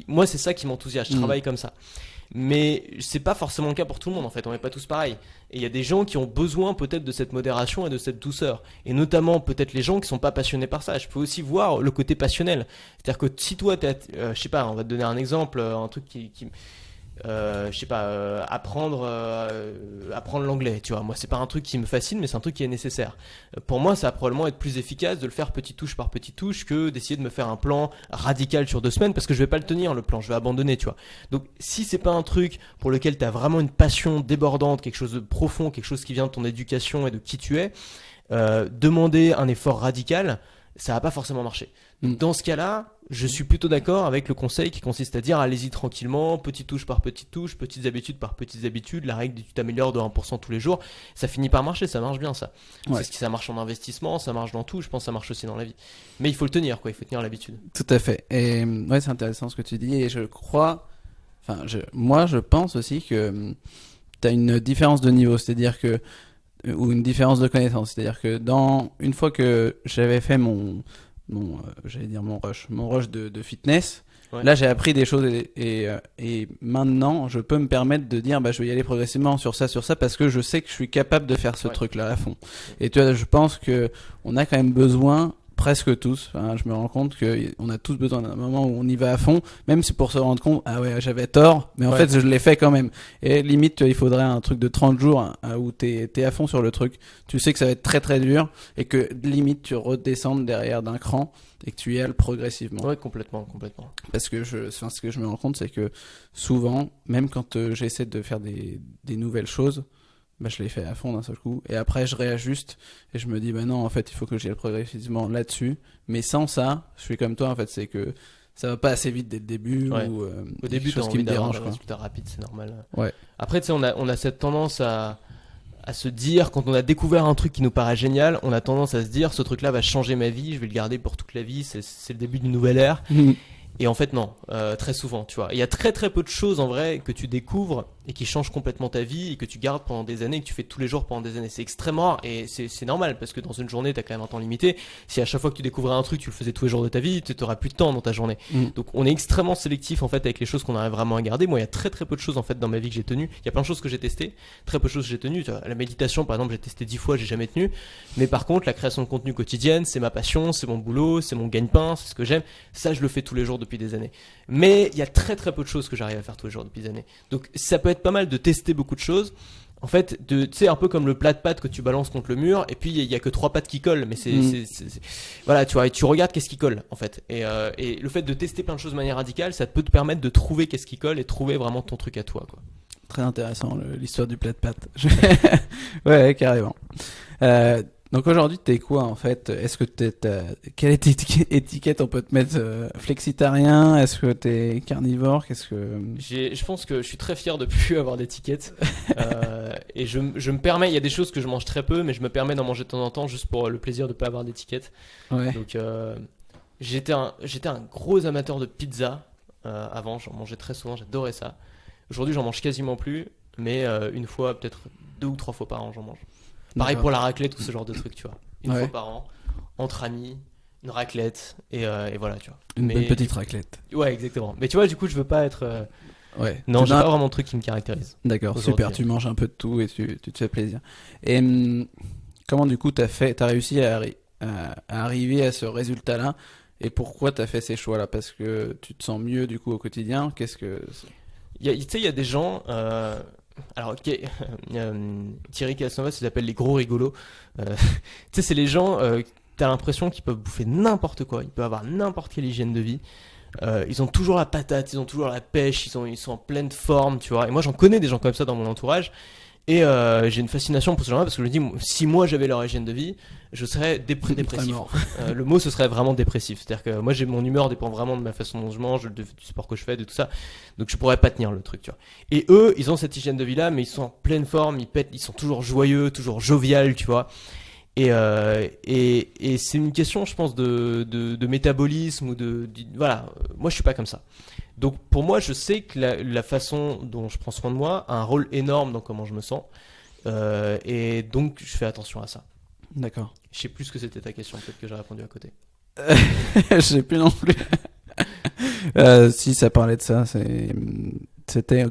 [SPEAKER 1] Moi, c'est ça qui m'enthousiasme. Je travaille comme ça. Mais c'est pas forcément le cas pour tout le monde en fait, on n'est pas tous pareils. Et il y a des gens qui ont besoin peut-être de cette modération et de cette douceur. Et notamment peut-être les gens qui sont pas passionnés par ça. Je peux aussi voir le côté passionnel. C'est-à-dire que si toi, je sais pas, on va te donner un exemple, un truc qui je sais pas, apprendre l'anglais, tu vois. Moi, c'est pas un truc qui me fascine, mais c'est un truc qui est nécessaire. Pour moi, ça va probablement être plus efficace de le faire petite touche par petite touche que d'essayer de me faire un plan radical sur 2 semaines parce que je vais pas le tenir, le plan, je vais abandonner, tu vois. Donc, si c'est pas un truc pour lequel tu as vraiment une passion débordante, quelque chose de profond, quelque chose qui vient de ton éducation et de qui tu es, demander un effort radical, ça va pas forcément marcher. Donc, dans ce cas-là, je suis plutôt d'accord avec le conseil qui consiste à dire allez-y tranquillement, petite touche par petite touche, petites habitudes par petites habitudes, la règle du tu t'améliores de 1% tous les jours, ça finit par marcher, ça marche bien ça.
[SPEAKER 2] Ouais.
[SPEAKER 1] C'est ce qui ça marche en investissement, ça marche dans tout, je pense que ça marche aussi dans la vie. Mais il faut le tenir quoi, il faut tenir l'habitude.
[SPEAKER 2] Tout à fait. Et ouais, c'est intéressant ce que tu dis et je crois, moi je pense aussi que tu as une différence de niveau, c'est-à-dire que ou une différence de connaissance, c'est-à-dire que une fois que j'avais fait j'allais dire mon rush de fitness,
[SPEAKER 1] Ouais.
[SPEAKER 2] là j'ai appris des choses et maintenant je peux me permettre de dire je vais y aller progressivement sur ça parce que je sais que je suis capable de faire ce truc-là à fond. Et tu vois, je pense que on a quand même besoin, presque tous, je me rends compte qu'on a tous besoin d'un moment où on y va à fond, même si pour se rendre compte, ah ouais, j'avais tort, mais en fait, je l'ai fait quand même. Et limite, il faudrait un truc de 30 jours où t'es à fond sur le truc. Tu sais que ça va être très très dur et que limite, tu redescendes derrière d'un cran et que tu y ailles progressivement.
[SPEAKER 1] Ouais, complètement.
[SPEAKER 2] Parce que ce que je me rends compte, c'est que souvent, même quand j'essaie de faire des nouvelles choses, bah, je l'ai fait à fond d'un seul coup. Et après, je réajuste et je me dis, bah non, en fait, il faut que j'aille progressivement là-dessus. Mais sans ça, je suis comme toi, en fait, c'est que ça va pas assez vite dès le début
[SPEAKER 1] Ouais.
[SPEAKER 2] ou
[SPEAKER 1] Au début,
[SPEAKER 2] quelque
[SPEAKER 1] t'as
[SPEAKER 2] chose qui
[SPEAKER 1] envie
[SPEAKER 2] me
[SPEAKER 1] d'avoir
[SPEAKER 2] dérange,
[SPEAKER 1] un
[SPEAKER 2] quoi.
[SPEAKER 1] résultat rapide, c'est normal.
[SPEAKER 2] Ouais.
[SPEAKER 1] Après, tu sais, on a cette tendance à se dire, quand on a découvert un truc qui nous paraît génial, on a tendance à se dire, ce truc-là va changer ma vie, je vais le garder pour toute la vie, c'est le début d'une nouvelle ère. Et en fait, non, très souvent, tu vois. Il y a très très peu de choses en vrai que tu découvres et qui changent complètement ta vie et que tu gardes pendant des années, que tu fais tous les jours pendant des années. C'est extrêmement rare et c'est normal parce que dans une journée, t'as quand même un temps limité. Si à chaque fois que tu découvrais un truc, tu le faisais tous les jours de ta vie, tu n'auras plus de temps dans ta journée. Donc on est extrêmement sélectif en fait avec les choses qu'on arrive vraiment à garder. Moi, il y a très très peu de choses en fait dans ma vie que j'ai tenues. Il y a plein de choses que j'ai testées, très peu de choses que j'ai tenues. Tu vois, la méditation, par exemple, j'ai testé 10 fois, j'ai jamais tenu. Mais par contre, la création de contenu quotidienne, c'est ma passion, c'est mon boulot, c'est mon gagne-pain, c'est ce que j'aime. Ça, je le fais tous les jours depuis des années. Mais il y a très très peu de choses que j'arrive à faire tous les jours depuis des années. Donc ça peut être pas mal de tester beaucoup de choses. En fait, tu sais, un peu comme le plat de pâtes que tu balances contre le mur, et puis il y a que 3 pâtes qui collent, mais voilà, tu vois, et tu regardes qu'est-ce qui colle en fait. Et le fait de tester plein de choses de manière radicale, ça peut te permettre de trouver qu'est-ce qui colle et trouver vraiment ton truc à toi, quoi.
[SPEAKER 2] Très intéressant, l'histoire du plat de pâtes. Ouais, carrément. Donc aujourd'hui, t'es quoi en fait? Est-ce que quelle étiquette on peut te mettre? Flexitarien? Est-ce que t'es carnivore?
[SPEAKER 1] Je pense que je suis très fier de plus avoir d'étiquette. Et je me permets, il y a des choses que je mange très peu, mais je me permets d'en manger de temps en temps juste pour le plaisir de pas avoir d'étiquette.
[SPEAKER 2] Ouais.
[SPEAKER 1] Donc j'étais un gros amateur de pizza avant, j'en mangeais très souvent, j'adorais ça. Aujourd'hui, j'en mange quasiment plus, mais une fois, peut-être 2 ou 3 fois par an, j'en mange. Pareil pour la raclette ou ce genre de truc, tu vois. Une fois par an, entre amis, une raclette, et voilà, tu vois.
[SPEAKER 2] Une bonne petite raclette.
[SPEAKER 1] Ouais, exactement. Mais tu vois, du coup, je veux pas être.
[SPEAKER 2] Ouais.
[SPEAKER 1] Non, j'ai pas vraiment de truc qui me caractérise.
[SPEAKER 2] D'accord, super. Tu manges un peu de tout et tu te fais plaisir. Et comment du coup t'as réussi à arriver à ce résultat-là? Et pourquoi t'as fait ces choix-là? Parce que tu te sens mieux du coup au quotidien? Tu sais,
[SPEAKER 1] il y a des gens. Alors, Thierry Casanova, ça s'appelle les gros rigolos. Tu sais, c'est les gens, t'as l'impression qu'ils peuvent bouffer n'importe quoi, ils peuvent avoir n'importe quelle hygiène de vie. Ils ont toujours la patate, ils ont toujours la pêche, ils sont en pleine forme, tu vois. Et moi, j'en connais des gens comme ça dans mon entourage. Et j'ai une fascination pour ce genre-là parce que je me dis, si moi j'avais leur hygiène de vie, je serais dépressif. Le mot, ce serait vraiment dépressif. C'est-à-dire que moi, mon humeur dépend vraiment de ma façon dont je mange, du sport que je fais, de tout ça. Donc je pourrais pas tenir le truc, tu vois. Et eux, ils ont cette hygiène de vie-là, mais ils sont en pleine forme, ils pètent, ils sont toujours joyeux, toujours jovial, tu vois. Et c'est une question, je pense, de métabolisme ou voilà. Moi, je suis pas comme ça. Donc, pour moi, je sais que la façon dont je prends soin de moi a un rôle énorme dans comment je me sens. Et donc, je fais attention à ça.
[SPEAKER 2] D'accord.
[SPEAKER 1] Je sais plus ce que c'était ta question. Peut-être que j'ai répondu à côté.
[SPEAKER 2] Je sais plus non plus. Si ça parlait de ça, c'était.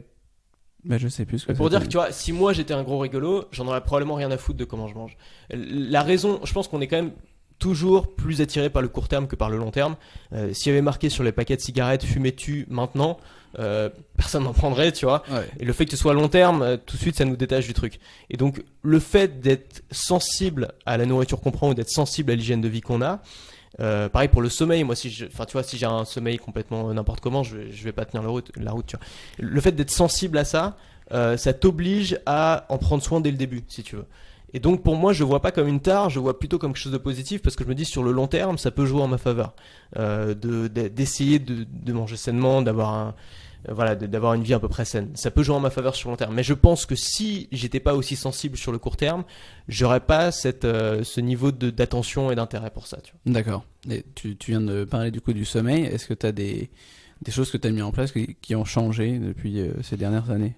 [SPEAKER 2] Bah, je sais plus ce que
[SPEAKER 1] pour dire que tu vois, si moi j'étais un gros rigolo, j'en aurais probablement rien à foutre de comment je mange. La raison, je pense qu'on est quand même toujours plus attiré par le court terme que par le long terme. S'il y avait marqué sur les paquets de cigarettes fumez-tu maintenant, personne n'en prendrait, tu vois.
[SPEAKER 2] Ouais.
[SPEAKER 1] Et le fait que ce soit long terme, tout de suite ça nous détache du truc. Et donc le fait d'être sensible à la nourriture qu'on prend ou d'être sensible à l'hygiène de vie qu'on a. Pareil pour le sommeil, moi si tu vois, si j'ai un sommeil complètement n'importe comment, je vais pas tenir la route, tu vois. Le fait d'être sensible à ça, ça t'oblige à en prendre soin dès le début, si tu veux. Et donc pour moi, je vois pas comme une tare, je vois plutôt comme quelque chose de positif parce que je me dis sur le long terme, ça peut jouer en ma faveur, d'essayer de manger sainement, d'avoir une vie à peu près saine. Ça peut jouer en ma faveur sur le long terme. Mais je pense que si j'étais pas aussi sensible sur le court terme, j'aurais pas ce niveau d'attention et d'intérêt pour ça. Tu vois.
[SPEAKER 2] D'accord. Et tu viens de parler du coup du sommeil. Est-ce que tu as des choses que tu as mis en place qui ont changé depuis ces dernières années?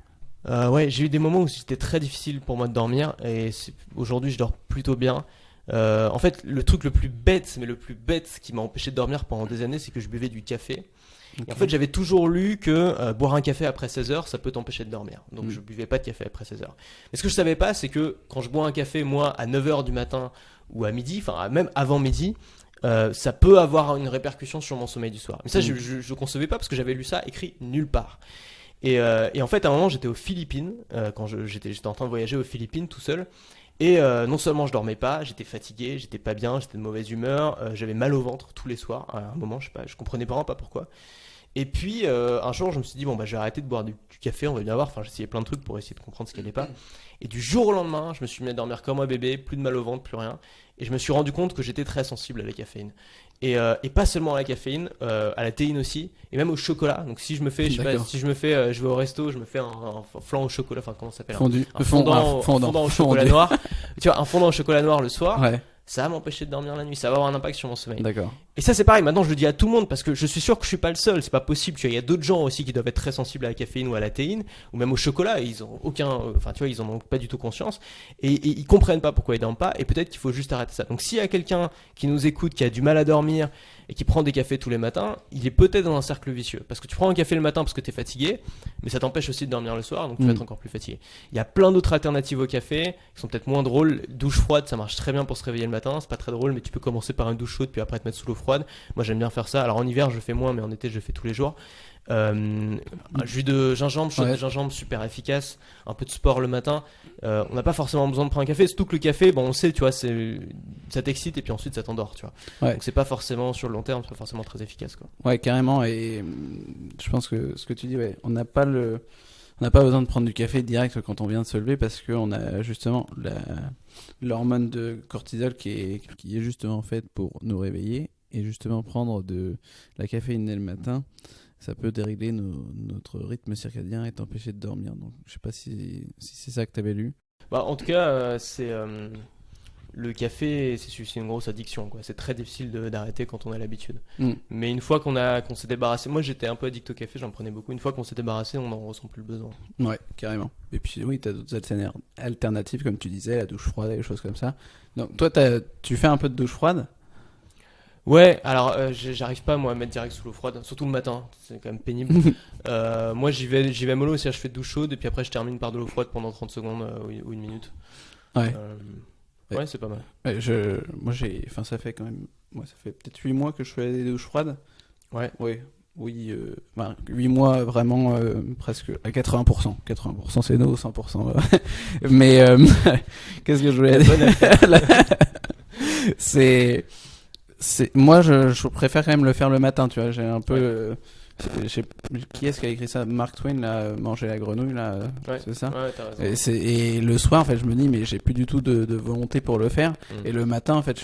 [SPEAKER 1] Ouais, j'ai eu des moments où c'était très difficile pour moi de dormir et aujourd'hui je dors plutôt bien. En fait, le truc le plus bête qui m'a empêché de dormir pendant des années, c'est que je buvais du café. Okay. Et en fait, j'avais toujours lu que boire un café après 16h, ça peut t'empêcher de dormir. Donc, je buvais pas de café après 16h. Mais ce que je savais pas, c'est que quand je bois un café, moi, à 9h du matin ou à midi, enfin, même avant midi, ça peut avoir une répercussion sur mon sommeil du soir. Mais ça, je concevais pas parce que j'avais lu ça écrit nulle part. Et en fait, à un moment, j'étais aux Philippines, quand j'étais en train de voyager aux Philippines tout seul. Et non seulement je dormais pas, j'étais fatigué, j'étais pas bien, j'étais de mauvaise humeur, j'avais mal au ventre tous les soirs. À un moment, je sais pas, je comprenais vraiment pas pourquoi. Et puis un jour, je me suis dit bon bah je vais arrêter de boire du café, on va bien voir. Enfin, j'ai essayé plein de trucs pour essayer de comprendre ce qui allait pas. Et du jour au lendemain, je me suis mis à dormir comme un bébé, plus de mal au ventre, plus rien. Et je me suis rendu compte que j'étais très sensible à la caféine. Et pas seulement à la caféine, à la théine aussi, et même au chocolat. Donc si je me fais, je sais pas, si je me fais, je vais au resto, je me fais un flan au chocolat, enfin comment ça s'appelle, un fondant au chocolat noir. Tu vois, un fondant au chocolat noir le soir.
[SPEAKER 2] Ouais.
[SPEAKER 1] Ça va m'empêcher de dormir la nuit, ça va avoir un impact sur mon sommeil.
[SPEAKER 2] D'accord.
[SPEAKER 1] Et ça c'est pareil, maintenant je le dis à tout le monde parce que je suis sûr que je suis pas le seul, c'est pas possible, tu vois, il y a d'autres gens aussi qui doivent être très sensibles à la caféine ou à la théine ou même au chocolat, et ils ont aucun enfin tu vois, ils en ont pas du tout conscience et ils comprennent pas pourquoi ils dorment pas et peut-être qu'il faut juste arrêter ça. Donc s'il y a quelqu'un qui nous écoute qui a du mal à dormir et qui prend des cafés tous les matins, il est peut-être dans un cercle vicieux parce que tu prends un café le matin parce que tu es fatigué, mais ça t'empêche aussi de dormir le soir, donc tu vas être encore plus fatigué. Il y a plein d'autres alternatives au café qui sont peut-être moins drôles. Douche froide, ça marche très bien pour se réveiller le matin, c'est pas très drôle mais tu peux commencer par une douche chaude puis après te mettre sous l'eau froide. Moi j'aime bien faire ça. Alors en hiver je le fais moins mais en été je le fais tous les jours. Un jus de gingembre, chaud de gingembre, super efficace. Un peu de sport le matin. On n'a pas forcément besoin de prendre un café. Surtout que le café, bon, on sait, tu vois, ça t'excite et puis ensuite ça t'endort, tu vois. Donc c'est pas forcément sur le long terme, c'est pas forcément très efficace, quoi.
[SPEAKER 2] Ouais, carrément. Et je pense que ce que tu dis, on n'a pas besoin de prendre du café direct quand on vient de se lever parce qu'on a justement l'hormone de cortisol qui est justement faite pour nous réveiller. Et justement, prendre de la caféine dès le matin, ça peut dérégler notre rythme circadien et t'empêcher de dormir. Donc, je sais pas si c'est ça que tu avais lu.
[SPEAKER 1] Bah, en tout cas, le café, c'est une grosse addiction, quoi. C'est très difficile d'arrêter quand on a l'habitude. Mais une fois qu'on s'est débarrassé, moi j'étais un peu addict au café, j'en prenais beaucoup. Une fois qu'on s'est débarrassé, on n'en ressent plus le besoin.
[SPEAKER 2] Ouais, carrément. Et puis oui, tu as d'autres alternatives, comme tu disais, la douche froide et des choses comme ça. Donc toi, tu fais un peu de douche froide?
[SPEAKER 1] Ouais, alors j'arrive pas moi à mettre direct sous l'eau froide, surtout le matin, c'est quand même pénible. Moi j'y vais mollo, c'est-à-dire je fais de douche chaude et puis après je termine par de l'eau froide pendant 30 secondes ou une minute.
[SPEAKER 2] Ouais.
[SPEAKER 1] Ouais, c'est pas mal.
[SPEAKER 2] Ouais, ça fait quand même, ça fait peut-être 8 mois que je fais des douches froides.
[SPEAKER 1] Ouais.
[SPEAKER 2] Oui, 8 mois vraiment presque à 80%. 80% c'est no, 100%. Mais qu'est-ce que je voulais dire? Moi je préfère quand même le faire le matin, tu vois. J'ai un peu qui est-ce qui a écrit ça? Mark Twain, là, manger la grenouille, là, c'est ça?
[SPEAKER 1] Ouais, t'as raison.
[SPEAKER 2] Et le soir, en fait, je me dis, mais j'ai plus du tout de volonté pour le faire. Et le matin, en fait,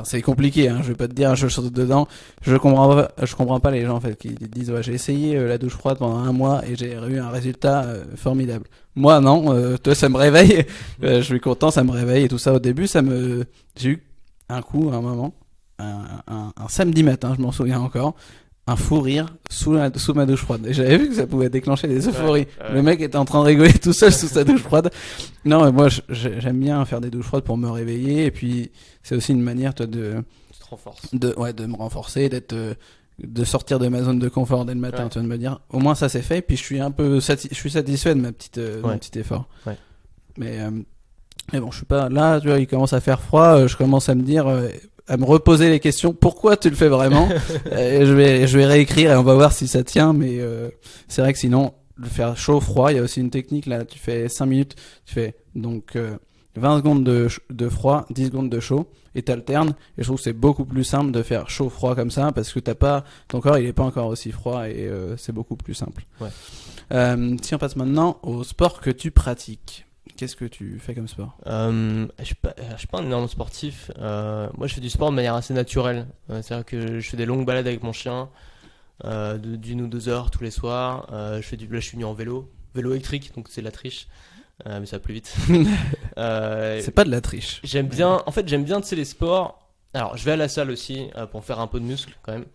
[SPEAKER 2] c'est compliqué, hein, je vais pas te dire, je saute dedans. Je comprends pas les gens, en fait, qui disent, ouais, j'ai essayé la douche froide pendant 1 mois et j'ai eu un résultat formidable. Moi, non, toi, ça me réveille, je suis content, ça me réveille et tout ça. Au début, j'ai eu un moment, un samedi matin, je m'en souviens encore, un fou rire sous ma douche froide. Et j'avais vu que ça pouvait déclencher des euphories. Le mec était en train de rigoler tout seul sous sa douche froide. Non, mais moi, j'aime bien faire des douches froides pour me réveiller. Et puis, c'est aussi une manière, toi,
[SPEAKER 1] Tu te renforces.
[SPEAKER 2] de me renforcer, de sortir de ma zone de confort dès le matin. Tu vas de me dire, au moins ça c'est fait. Puis je suis un peu satisfait de mon petit effort. Ouais. Mais bon, je suis pas là, tu vois, il commence à faire froid. Je commence à me dire, à me reposer les questions, pourquoi tu le fais vraiment? Et je vais réécrire et on va voir si ça tient, mais c'est vrai que sinon le faire chaud froid, il y a aussi une technique là, tu fais 5 minutes, tu fais donc 20 secondes de froid, 10 secondes de chaud et t'alternes, et je trouve que c'est beaucoup plus simple de faire chaud froid comme ça parce que ton corps il est pas encore aussi froid et c'est beaucoup plus simple. Si on passe maintenant au sport que tu pratiques. Qu'est-ce que tu fais comme sport?
[SPEAKER 1] Je suis pas un énorme sportif. Moi, je fais du sport de manière assez naturelle. C'est-à-dire que je fais des longues balades avec mon chien, d'1 ou 2 heures tous les soirs. Là, je suis venu en vélo électrique, donc c'est de la triche, mais ça va plus vite.
[SPEAKER 2] C'est pas de la triche.
[SPEAKER 1] J'aime bien, tu sais, les sports. Alors, je vais à la salle aussi pour faire un peu de muscle quand même.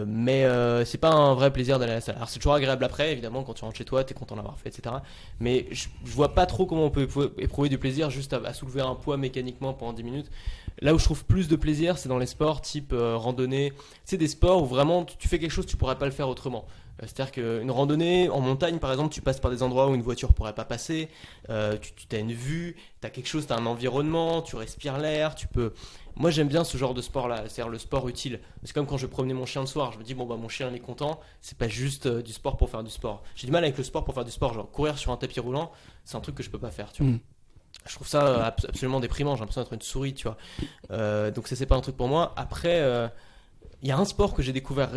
[SPEAKER 1] Mais c'est pas un vrai plaisir d'aller à la salle. Alors c'est toujours agréable après, évidemment, quand tu rentres chez toi, t'es content d'avoir fait, etc. Mais je vois pas trop comment on peut éprouver du plaisir juste à soulever un poids mécaniquement pendant 10 minutes. Là où je trouve plus de plaisir, c'est dans les sports type randonnée. C'est des sports où vraiment tu fais quelque chose, tu pourrais pas le faire autrement. C'est-à-dire qu'une randonnée en montagne, par exemple, tu passes par des endroits où une voiture pourrait pas passer, tu as une vue, tu as quelque chose, tu as un environnement, tu respires l'air, tu peux... Moi j'aime bien ce genre de sport-là, c'est-à-dire le sport utile. C'est comme quand je promenais mon chien le soir, je me dis bon bah mon chien il est content, c'est pas juste du sport pour faire du sport. J'ai du mal avec le sport pour faire du sport, genre courir sur un tapis roulant, c'est un truc que je peux pas faire, tu vois. Je trouve ça absolument déprimant, j'ai l'impression d'être une souris, tu vois. Donc ça c'est pas un truc pour moi. Après... Il y a un sport que j'ai découvert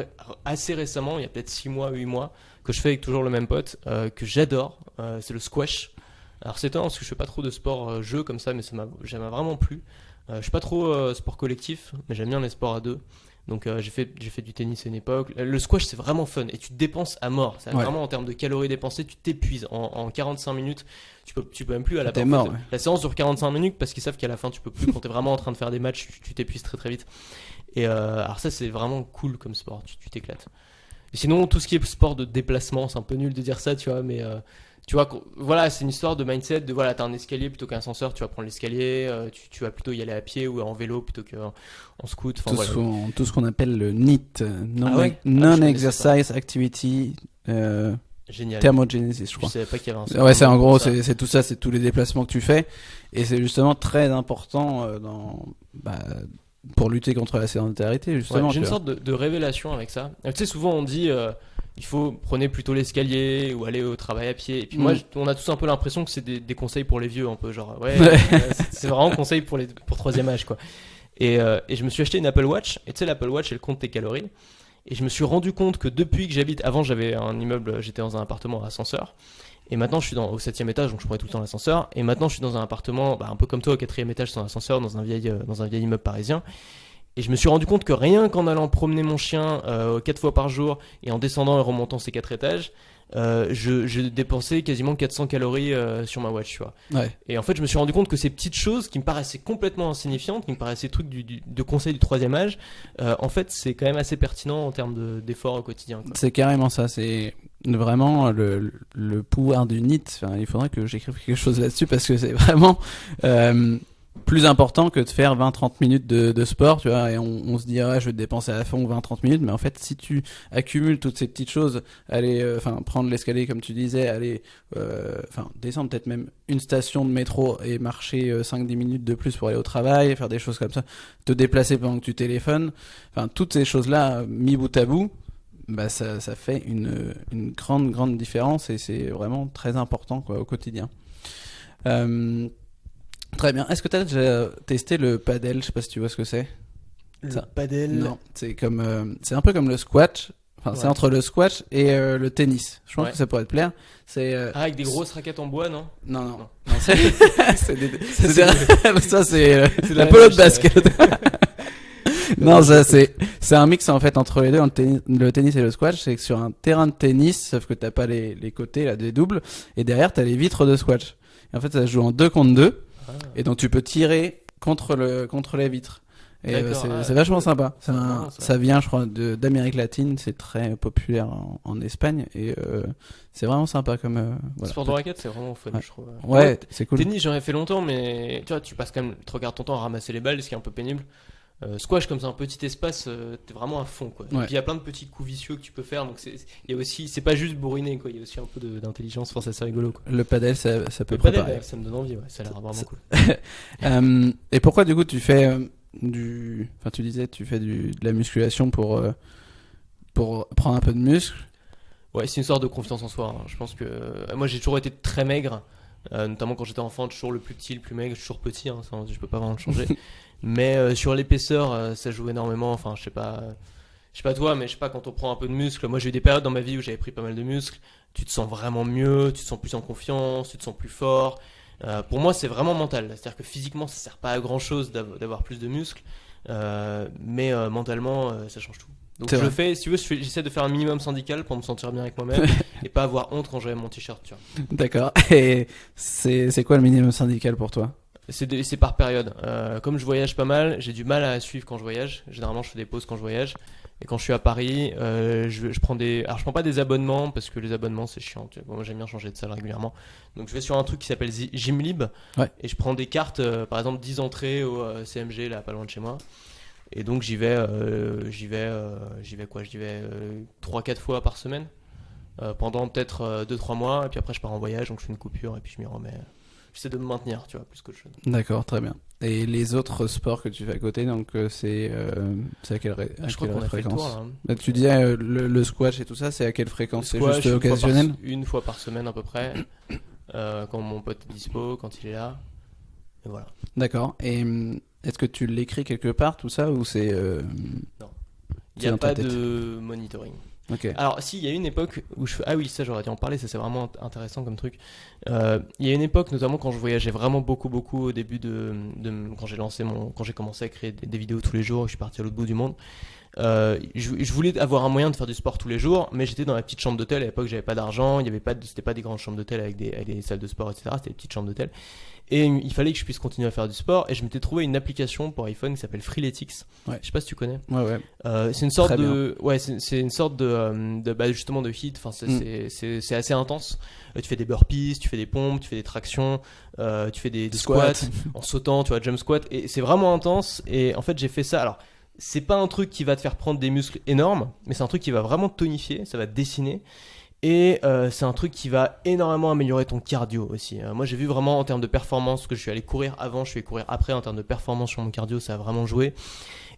[SPEAKER 1] assez récemment, il y a peut-être 6 mois, 8 mois, que je fais avec toujours le même pote, que j'adore, c'est le squash. Alors c'est étonnant parce que je fais pas trop de sport jeu comme ça, mais ça m'a vraiment plu. Je suis pas trop sport collectif, mais j'aime bien les sports à deux. Donc j'ai fait du tennis à une époque. Le squash c'est vraiment fun et tu te dépenses à mort. C'est vraiment en termes de calories dépensées, tu t'épuises en 45 minutes. Tu peux même plus à la fin.
[SPEAKER 2] Mort, ouais.
[SPEAKER 1] La séance dure 45 minutes parce qu'ils savent qu'à la fin tu peux plus. Quand t'es vraiment en train de faire des matchs, tu t'épuises très très vite. Et alors ça c'est vraiment cool comme sport. Tu t'éclates. Et sinon tout ce qui est sport de déplacement, c'est un peu nul de dire ça, tu vois, mais tu vois, voilà, c'est une histoire de mindset. De voilà, t'as un escalier plutôt qu'un ascenseur, tu vas prendre l'escalier. Tu vas plutôt y aller à pied ou en vélo plutôt qu'en scoot.
[SPEAKER 2] Tout, voilà. Tout ce qu'on appelle le NEAT, Non-Exercise Activity
[SPEAKER 1] Génial.
[SPEAKER 2] Thermogenesis, je crois.
[SPEAKER 1] Je savais pas qu'il y avait un
[SPEAKER 2] ouais, c'est en gros, c'est tout ça, c'est tous les déplacements que tu fais, et c'est justement très important pour lutter contre la sédentarité, justement.
[SPEAKER 1] Ouais, j'ai une sorte de révélation avec ça. Tu sais, souvent on dit il faut prenez plutôt l'escalier ou aller au travail à pied. Et puis moi, on a tous un peu l'impression que c'est des conseils pour les vieux, un peu genre c'est vraiment conseil pour troisième âge, quoi. Et je me suis acheté une Apple Watch, et tu sais, l'Apple Watch elle compte tes calories. Et je me suis rendu compte que depuis que j'habite, avant j'avais un immeuble, j'étais dans un appartement à ascenseur. Et maintenant je suis au 7e étage, donc je prenais tout le temps l'ascenseur. Et maintenant je suis dans un appartement, un peu comme toi, au 4e étage sans ascenseur, dans un vieil immeuble parisien. Et je me suis rendu compte que rien qu'en allant promener mon chien 4 fois par jour et en descendant et remontant ces 4 étages, je dépensais quasiment 400 calories sur ma watch, tu vois.
[SPEAKER 2] Ouais.
[SPEAKER 1] Et en fait, je me suis rendu compte que ces petites choses qui me paraissaient complètement insignifiantes, qui me paraissaient trucs de conseils du 3e âge, en fait, c'est quand même assez pertinent en termes d'efforts au quotidien, quoi.
[SPEAKER 2] C'est carrément ça, c'est vraiment le pouvoir du NEAT. Enfin, il faudrait que j'écrive quelque chose là-dessus parce que c'est vraiment plus important que de faire 20-30 minutes de sport, tu vois, et on se dit je vais te dépenser à fond 20-30 minutes, mais en fait si tu accumules toutes ces petites choses, aller prendre l'escalier comme tu disais, aller descendre peut-être même une station de métro et marcher 5-10 minutes de plus pour aller au travail, faire des choses comme ça, te déplacer pendant que tu téléphones, toutes ces choses-là mis bout à bout, ça fait une grande différence, et c'est vraiment très important, quoi, au quotidien. Très bien. Est-ce que tu as déjà testé le padel? Je sais pas si tu vois ce que c'est.
[SPEAKER 1] Le padel?
[SPEAKER 2] Non, c'est c'est un peu comme le squash. Enfin, c'est entre le squash et le tennis. Je pense que ça pourrait te plaire. C'est
[SPEAKER 1] avec des grosses raquettes en bois, non?
[SPEAKER 2] Non. Ça c'est la polo de basket. Non, ça c'est un mix en fait entre les deux, le tennis et le squash. C'est que sur un terrain de tennis, sauf que t'as pas les côtés là des doubles, et derrière t'as les vitres de squash. Et en fait, ça se joue en 2 contre 2. Et donc tu peux tirer contre les vitres. Et c'est vachement sympa. Ça vient, je crois, d'Amérique latine. C'est très populaire en Espagne, et c'est vraiment sympa comme.
[SPEAKER 1] Voilà. Sport de raquette, c'est vraiment fun, je trouve.
[SPEAKER 2] Ouais, c'est cool.
[SPEAKER 1] Tennis, j'en ai fait longtemps, mais tu vois, tu passes quand même, tu regardes ton temps à ramasser les balles, ce qui est un peu pénible. Squash, comme c'est un petit espace, t'es vraiment à fond, quoi. Ouais. Et puis il y a plein de petits coups vicieux que tu peux faire, donc il y a aussi, c'est pas juste bourriner, quoi. Il y a aussi un peu d'intelligence, c'est assez rigolo, quoi.
[SPEAKER 2] Le padel, ça peut
[SPEAKER 1] préparer. Le padel, ça me donne envie, ouais. Ça a l'air vraiment cool.
[SPEAKER 2] Et pourquoi du coup tu fais tu disais tu fais de la musculation pour prendre un peu de muscle?
[SPEAKER 1] Ouais, c'est une sorte de confiance en soi, hein. Je pense que moi j'ai toujours été très maigre, notamment quand j'étais enfant, toujours le plus petit, le plus maigre. Je suis toujours petit, hein, ça, je peux pas vraiment le changer. Mais sur l'épaisseur, ça joue énormément. Enfin, je sais pas toi, mais je sais pas, quand on prend un peu de muscle. Moi, j'ai eu des périodes dans ma vie où j'avais pris pas mal de muscles. Tu te sens vraiment mieux, tu te sens plus en confiance, tu te sens plus fort. Pour moi, c'est vraiment mental. C'est-à-dire que physiquement, ça sert pas à grand chose d'avoir plus de muscles, mais mentalement, ça change tout. Donc je fais, si tu veux, j'essaie de faire un minimum syndical pour me sentir bien avec moi-même et pas avoir honte quand j'avais mon t-shirt, tu vois.
[SPEAKER 2] D'accord. Et c'est quoi le minimum syndical pour toi?
[SPEAKER 1] C'est par période. Comme je voyage pas mal, j'ai du mal à suivre quand je voyage. Généralement, je fais des pauses quand je voyage. Et quand je suis à Paris, je prends alors je prends pas des abonnements parce que les abonnements c'est chiant. Bon, moi j'aime bien changer de salle régulièrement. Donc je vais sur un truc qui s'appelle Gymlib. Ouais. Et je prends des cartes, par exemple 10 entrées au CMG là, pas loin de chez moi. Et donc j'y vais 3-4 fois par semaine pendant peut-être 2-3 mois. Et puis après je pars en voyage, donc je fais une coupure et puis je m'y remets. J'essaie de me maintenir, tu vois, plus qu'autre chose.
[SPEAKER 2] D'accord, très bien. Et les autres sports que tu fais à côté, donc c'est à quelle
[SPEAKER 1] je crois qu'on a fait le tour, là.
[SPEAKER 2] Tu disais le squash et tout ça, c'est à quelle fréquence? C'est juste occasionnel?
[SPEAKER 1] Une fois par semaine à peu près, quand mon pote est dispo, quand il est là, et voilà.
[SPEAKER 2] D'accord. Et est-ce que tu l'écris quelque part tout ça, ou c'est
[SPEAKER 1] Non. Il n'y a pas de monitoring.
[SPEAKER 2] Ok.
[SPEAKER 1] Alors, si, il y a une époque où ah oui, ça j'aurais dû en parler, ça c'est vraiment intéressant comme truc. Il y a une époque, notamment quand je voyageais vraiment beaucoup au début quand j'ai commencé à créer des vidéos tous les jours, je suis parti à l'autre bout du monde. Je voulais avoir un moyen de faire du sport tous les jours, mais j'étais dans la petite chambre d'hôtel. À l'époque, j'avais pas d'argent, c'était pas des grandes chambres d'hôtel avec des salles de sport, etc. C'était des petites chambres d'hôtel. Et il fallait que je puisse continuer à faire du sport. Et je m'étais trouvé une application pour iPhone qui s'appelle Freeletics.
[SPEAKER 2] Ouais.
[SPEAKER 1] Je sais pas si tu connais.
[SPEAKER 2] Ouais.
[SPEAKER 1] C'est une sorte c'est une sorte de justement de HIIT. Enfin, c'est assez intense. Tu fais des burpees, tu fais des pompes, tu fais des tractions, tu fais des squats en sautant, tu vois, jump squat. Et c'est vraiment intense. Et en fait, j'ai fait ça. Alors, c'est pas un truc qui va te faire prendre des muscles énormes, mais c'est un truc qui va vraiment te tonifier, ça va te dessiner. Et c'est un truc qui va énormément améliorer ton cardio aussi. Moi, j'ai vu vraiment en termes de performance, parce que je suis allé courir avant, je suis allé courir après, en termes de performance sur mon cardio, ça a vraiment joué.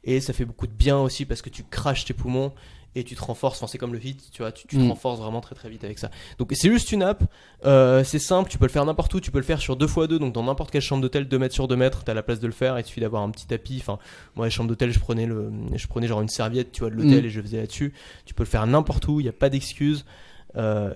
[SPEAKER 1] Et ça fait beaucoup de bien aussi parce que tu craches tes poumons et tu te renforces. Enfin, c'est comme le HIIT, tu vois, tu te renforces vraiment très très vite avec ça. Donc c'est juste une app, c'est simple, tu peux le faire n'importe où, tu peux le faire sur 2x2, donc dans n'importe quelle chambre d'hôtel, 2 mètres sur 2 mètres, t'as la place de le faire, il suffit d'avoir un petit tapis. Enfin, moi, les chambres d'hôtel, je prenais genre une serviette, tu vois, de l'hôtel et je faisais là-dessus. Tu peux le faire n'importe où, il n'y a pas d'excuse.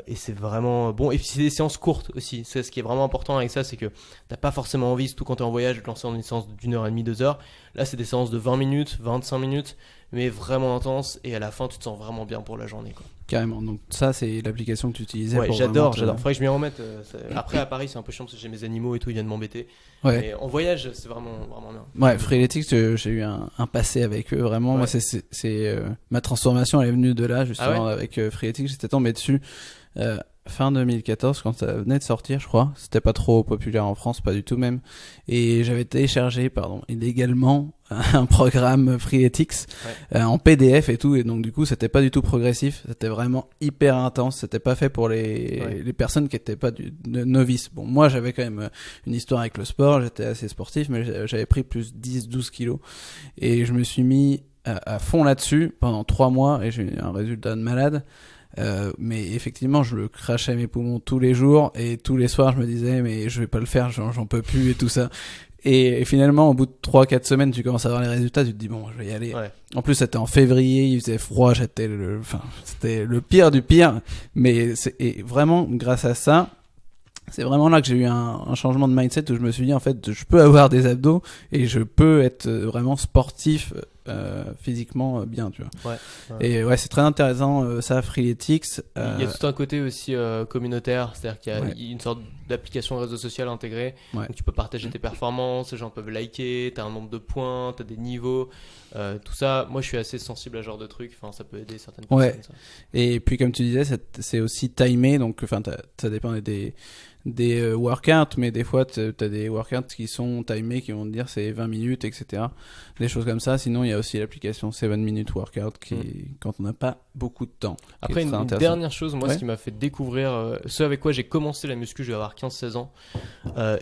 [SPEAKER 1] Et c'est vraiment bon. Et puis c'est des séances courtes aussi. C'est ce qui est vraiment important avec ça, c'est que t'as pas forcément envie, surtout quand t'es en voyage, de te lancer dans une séance d'1h30, 2h. Là, c'est des séances de 20 minutes, 25 minutes, mais vraiment intenses. Et à la fin, tu te sens vraiment bien pour la journée, quoi.
[SPEAKER 2] Carrément. Donc ça, c'est l'application que tu utilisais.
[SPEAKER 1] Ouais,
[SPEAKER 2] pour
[SPEAKER 1] j'adore. Faudrait que je m'y remette. Après, à Paris, c'est un peu chiant parce que j'ai mes animaux et tout, ils viennent m'embêter.
[SPEAKER 2] Ouais.
[SPEAKER 1] Mais en voyage, c'est vraiment bien.
[SPEAKER 2] Ouais, Freeletics, j'ai eu un passé avec eux. Vraiment, moi, c'est ma transformation, elle est venue de là, justement, avec Freeletics. J'étais tombé dessus. Fin 2014, quand ça venait de sortir, je crois. C'était pas trop populaire en France, pas du tout même. Et j'avais téléchargé, illégalement un programme Freeletics en PDF et tout. Et donc du coup, c'était pas du tout progressif. C'était vraiment hyper intense. C'était pas fait pour les personnes qui étaient pas novices. Bon, moi, j'avais quand même une histoire avec le sport. J'étais assez sportif, mais j'avais pris plus 10-12 kilos. Et je me suis mis à fond là-dessus pendant 3 mois et j'ai eu un résultat de malade. Mais effectivement, je le crachais mes poumons tous les jours et tous les soirs, je me disais mais je vais pas le faire, j'en peux plus et tout ça. Et finalement, au bout de 3-4 semaines, tu commences à voir les résultats, tu te dis bon, je vais y aller. Ouais. En plus, c'était en février, il faisait froid, c'était le pire du pire. Mais et vraiment, grâce à ça, c'est vraiment là que j'ai eu un changement de mindset où je me suis dit en fait, je peux avoir des abdos et je peux être vraiment sportif. Physiquement bien, tu vois. Et c'est très intéressant ça, Freeletics.
[SPEAKER 1] Il y a tout un côté aussi communautaire, c'est-à-dire qu'il y a une sorte d'application réseau social intégrée, donc tu peux partager tes performances, les gens peuvent liker, t'as un nombre de points, t'as des niveaux, tout ça. Moi, je suis assez sensible à ce genre de trucs. Enfin, ça peut aider certaines personnes. Ça.
[SPEAKER 2] Et puis, comme tu disais, c'est aussi timé, donc enfin, ça dépend des workouts, mais des fois t'as des workouts qui sont timés, qui vont te dire c'est 20 minutes, etc. Des choses comme ça. Sinon, il y a aussi l'application 7 Minute Workout quand on n'a pas beaucoup de temps.
[SPEAKER 1] Après, une dernière chose, moi, ce qui m'a fait découvrir ce avec quoi j'ai commencé la muscu, je vais avoir 15-16 ans,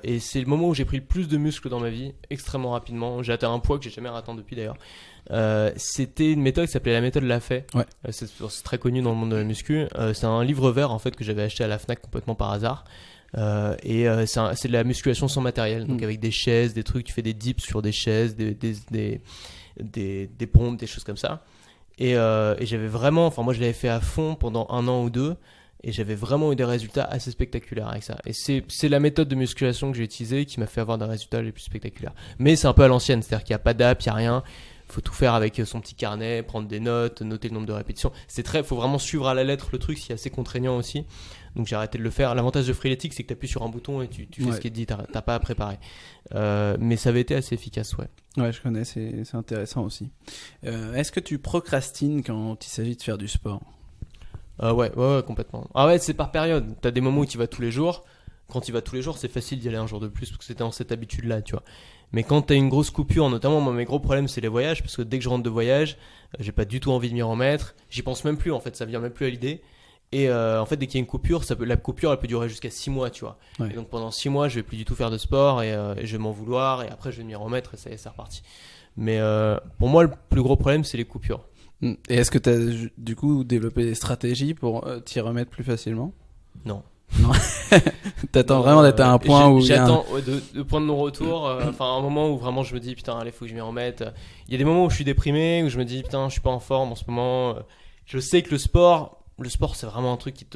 [SPEAKER 1] et c'est le moment où j'ai pris le plus de muscles dans ma vie, extrêmement rapidement. J'ai atteint un poids que j'ai jamais atteint depuis d'ailleurs. C'était une méthode qui s'appelait la méthode Lafay. C'est très connu dans le monde de la muscu. C'est un livre vert en fait que j'avais acheté à la Fnac complètement par hasard. C'est de la musculation sans matériel, donc avec des chaises, des trucs, tu fais des dips sur des chaises, des pompes, des choses comme ça. Et j'avais vraiment, enfin moi je l'avais fait à fond pendant 1 an ou 2, et j'avais vraiment eu des résultats assez spectaculaires avec ça. Et c'est la méthode de musculation que j'ai utilisée qui m'a fait avoir des résultats les plus spectaculaires. Mais c'est un peu à l'ancienne, c'est-à-dire qu'il n'y a pas d'app, il n'y a rien. Faut tout faire avec son petit carnet, prendre des notes, noter le nombre de répétitions. Faut vraiment suivre à la lettre le truc, c'est assez contraignant aussi. Donc j'ai arrêté de le faire. L'avantage de Freeletics, c'est que tu appuies sur un bouton et tu fais ce qui est dit, t'as pas à préparer. Mais ça avait été assez efficace,
[SPEAKER 2] Ouais, je connais, c'est intéressant aussi. Est-ce que tu procrastines quand il s'agit de faire du sport ?
[SPEAKER 1] Ouais, complètement. Ah ouais, c'est par période. T'as des moments où tu vas tous les jours. Quand tu vas tous les jours, c'est facile d'y aller un jour de plus parce que c'était dans cette habitude-là, tu vois. Mais quand t'as une grosse coupure, notamment moi mes gros problèmes c'est les voyages, parce que dès que je rentre de voyage, j'ai pas du tout envie de m'y remettre, j'y pense même plus en fait, ça vient même plus à l'idée. Et en fait dès qu'il y a une coupure, la coupure elle peut durer jusqu'à 6 mois, tu vois. Et donc pendant 6 mois je vais plus du tout faire de sport et je vais m'en vouloir et après je vais m'y remettre et ça y est, c'est reparti. Mais pour moi le plus gros problème c'est les coupures.
[SPEAKER 2] Et est-ce que t'as du coup développé des stratégies pour t'y remettre plus facilement ?
[SPEAKER 1] Non.
[SPEAKER 2] Non. T'attends vraiment d'être à un point où
[SPEAKER 1] j'attends de point de non-retour, enfin un moment où vraiment je me dis putain allez faut que je m'y remette. Il y a des moments où je suis déprimé, où je me dis putain je suis pas en forme en ce moment. Je sais que le sport c'est vraiment un truc qui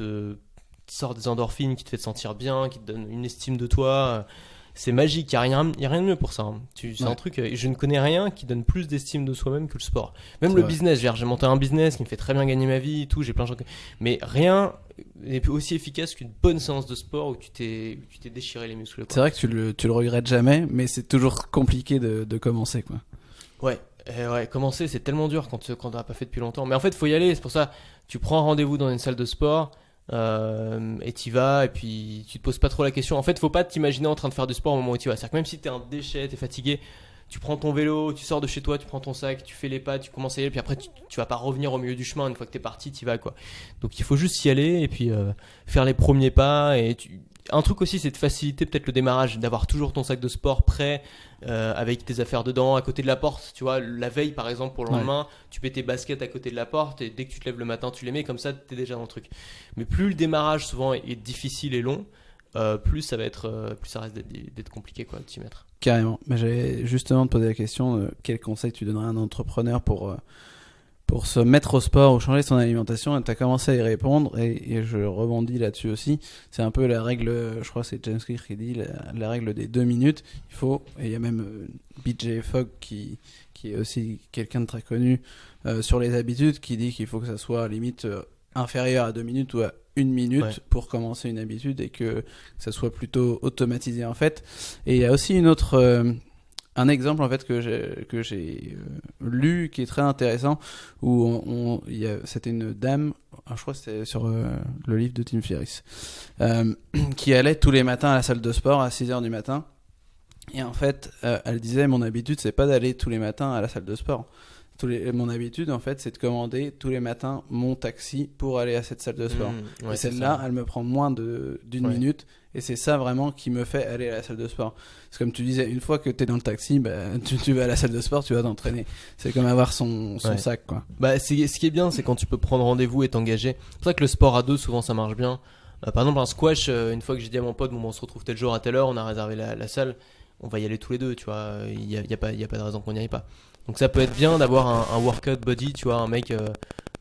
[SPEAKER 1] sort des endorphines, qui te fait te sentir bien, qui te donne une estime de toi. C'est magique, il y a rien de mieux pour ça. Hein. C'est un truc, je ne connais rien qui donne plus d'estime de soi-même que le sport. Même c'est le vrai. Business, j'ai monté un business qui me fait très bien gagner ma vie et tout, j'ai plein de gens. Mais rien n'est aussi efficace qu'une bonne séance de sport où tu t'es déchiré les muscles. Quoi.
[SPEAKER 2] C'est vrai que tu le regrettes jamais, mais c'est toujours compliqué de commencer, quoi.
[SPEAKER 1] Ouais. Commencer c'est tellement dur quand t'as pas fait depuis longtemps. Mais en fait, il faut y aller. C'est pour ça, tu prends rendez-vous dans une salle de sport. Et t'y vas et puis tu te poses pas trop la question. En fait, faut pas t'imaginer en train de faire du sport au moment où tu vas. C'est-à-dire que même si t'es un déchet, t'es fatigué, tu prends ton vélo, tu sors de chez toi, tu prends ton sac, tu fais les pas, tu commences à y aller, puis après tu vas pas revenir au milieu du chemin une fois que t'es parti, t'y vas quoi. Donc il faut juste y aller et puis faire les premiers pas. Un truc aussi, c'est de faciliter peut-être le démarrage, d'avoir toujours ton sac de sport prêt avec tes affaires dedans, à côté de la porte. Tu vois, la veille par exemple pour le lendemain, tu mets tes baskets à côté de la porte et dès que tu te lèves le matin, tu les mets comme ça, t'es déjà dans le truc. Mais plus le démarrage souvent est difficile et long, plus ça reste d'être compliqué quoi, de s'y mettre.
[SPEAKER 2] Carrément. Mais j'allais justement te poser la question quel conseil tu donnerais à un entrepreneur pour se mettre au sport ou changer son alimentation. Tu as commencé à y répondre et je rebondis là-dessus aussi. C'est un peu la règle, je crois que c'est James Clear qui dit la règle des 2 minutes. Et il y a même BJ Fogg qui est aussi quelqu'un de très connu sur les habitudes, qui dit qu'il faut que ça soit limite inférieur à 2 minutes ou à 1 minute pour commencer une habitude et que ça soit plutôt automatisé en fait. Et il y a aussi un exemple en fait que j'ai lu qui est très intéressant où c'était une dame, je crois que c'était sur le livre de Tim Ferriss, qui allait tous les matins à la salle de sport à 6h du matin et en fait elle disait mon habitude c'est pas d'aller tous les matins à la salle de sport. Mon habitude en fait c'est de commander tous les matins mon taxi pour aller à cette salle de sport et celle-là elle me prend moins d'une minute et c'est ça vraiment qui me fait aller à la salle de sport. C'est comme tu disais, une fois que t'es dans le taxi tu vas à la salle de sport, tu vas t'entraîner, c'est comme avoir son sac quoi.
[SPEAKER 1] Ce qui est bien c'est quand tu peux prendre rendez-vous et t'engager. C'est pour ça que le sport à deux souvent ça marche bien. Par exemple un squash, une fois que j'ai dit à mon pote on se retrouve tel jour à telle heure, on a réservé la salle, on va y aller tous les deux, tu vois, il y a pas de raison qu'on n'y aille pas. Donc ça peut être bien d'avoir un workout buddy, tu vois, un mec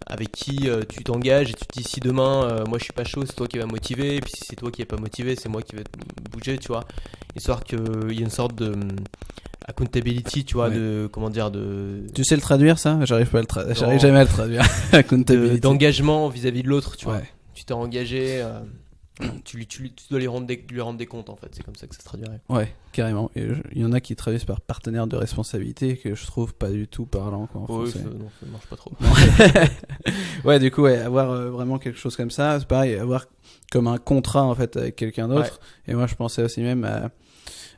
[SPEAKER 1] avec qui tu t'engages et tu te dis si demain moi je suis pas chaud, c'est toi qui vas me motiver, et puis si c'est toi qui est pas motivé, c'est moi qui vais bouger, tu vois, histoire qu'il y ait une sorte de accountability, tu vois, de comment dire, de.
[SPEAKER 2] Tu sais le traduire ça ? J'arrive jamais à le traduire. Accountability.
[SPEAKER 1] D'engagement vis-à-vis de l'autre, tu vois. Tu t'es engagé. Tu dois lui rendre des comptes en fait, c'est comme ça que ça se traduirait.
[SPEAKER 2] Ouais, carrément. Et il y en a qui traduisent par partenaire de responsabilité que je trouve pas du tout parlant quoi, en français.
[SPEAKER 1] Non, ça marche pas trop.
[SPEAKER 2] Ouais, du coup, avoir vraiment quelque chose comme ça, c'est pareil, avoir comme un contrat en fait avec quelqu'un d'autre. Ouais. Et moi, je pensais aussi même à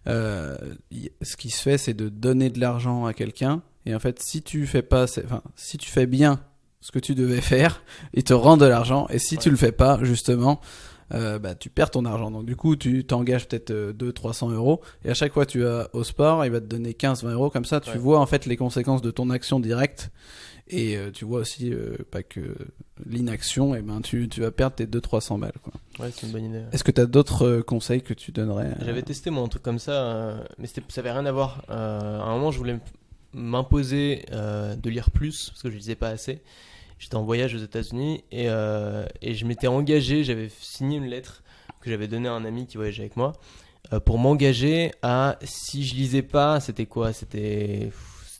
[SPEAKER 2] ce qui se fait, c'est de donner de l'argent à quelqu'un. Et en fait, si tu fais bien ce que tu devais faire, il te rend de l'argent. Et si tu le fais pas, justement. Tu perds ton argent. Donc du coup tu t'engages peut-être 200-300 euros et à chaque fois tu vas au sport il va te donner 15-20 euros comme ça tu vois en fait les conséquences de ton action directe et tu vois aussi pas que l'inaction et tu vas perdre tes 200-300 balles quoi.
[SPEAKER 1] Ouais, c'est une bonne idée.
[SPEAKER 2] Est-ce que tu as d'autres conseils que tu donnerais
[SPEAKER 1] J'avais testé moi un truc comme ça mais ça avait rien à voir. À un moment je voulais m'imposer de lire plus parce que je lisais pas assez. J'étais en voyage aux États-Unis et je m'étais engagé, j'avais signé une lettre que j'avais donnée à un ami qui voyageait avec moi pour m'engager à, si je lisais pas, c'était quoi ? C'était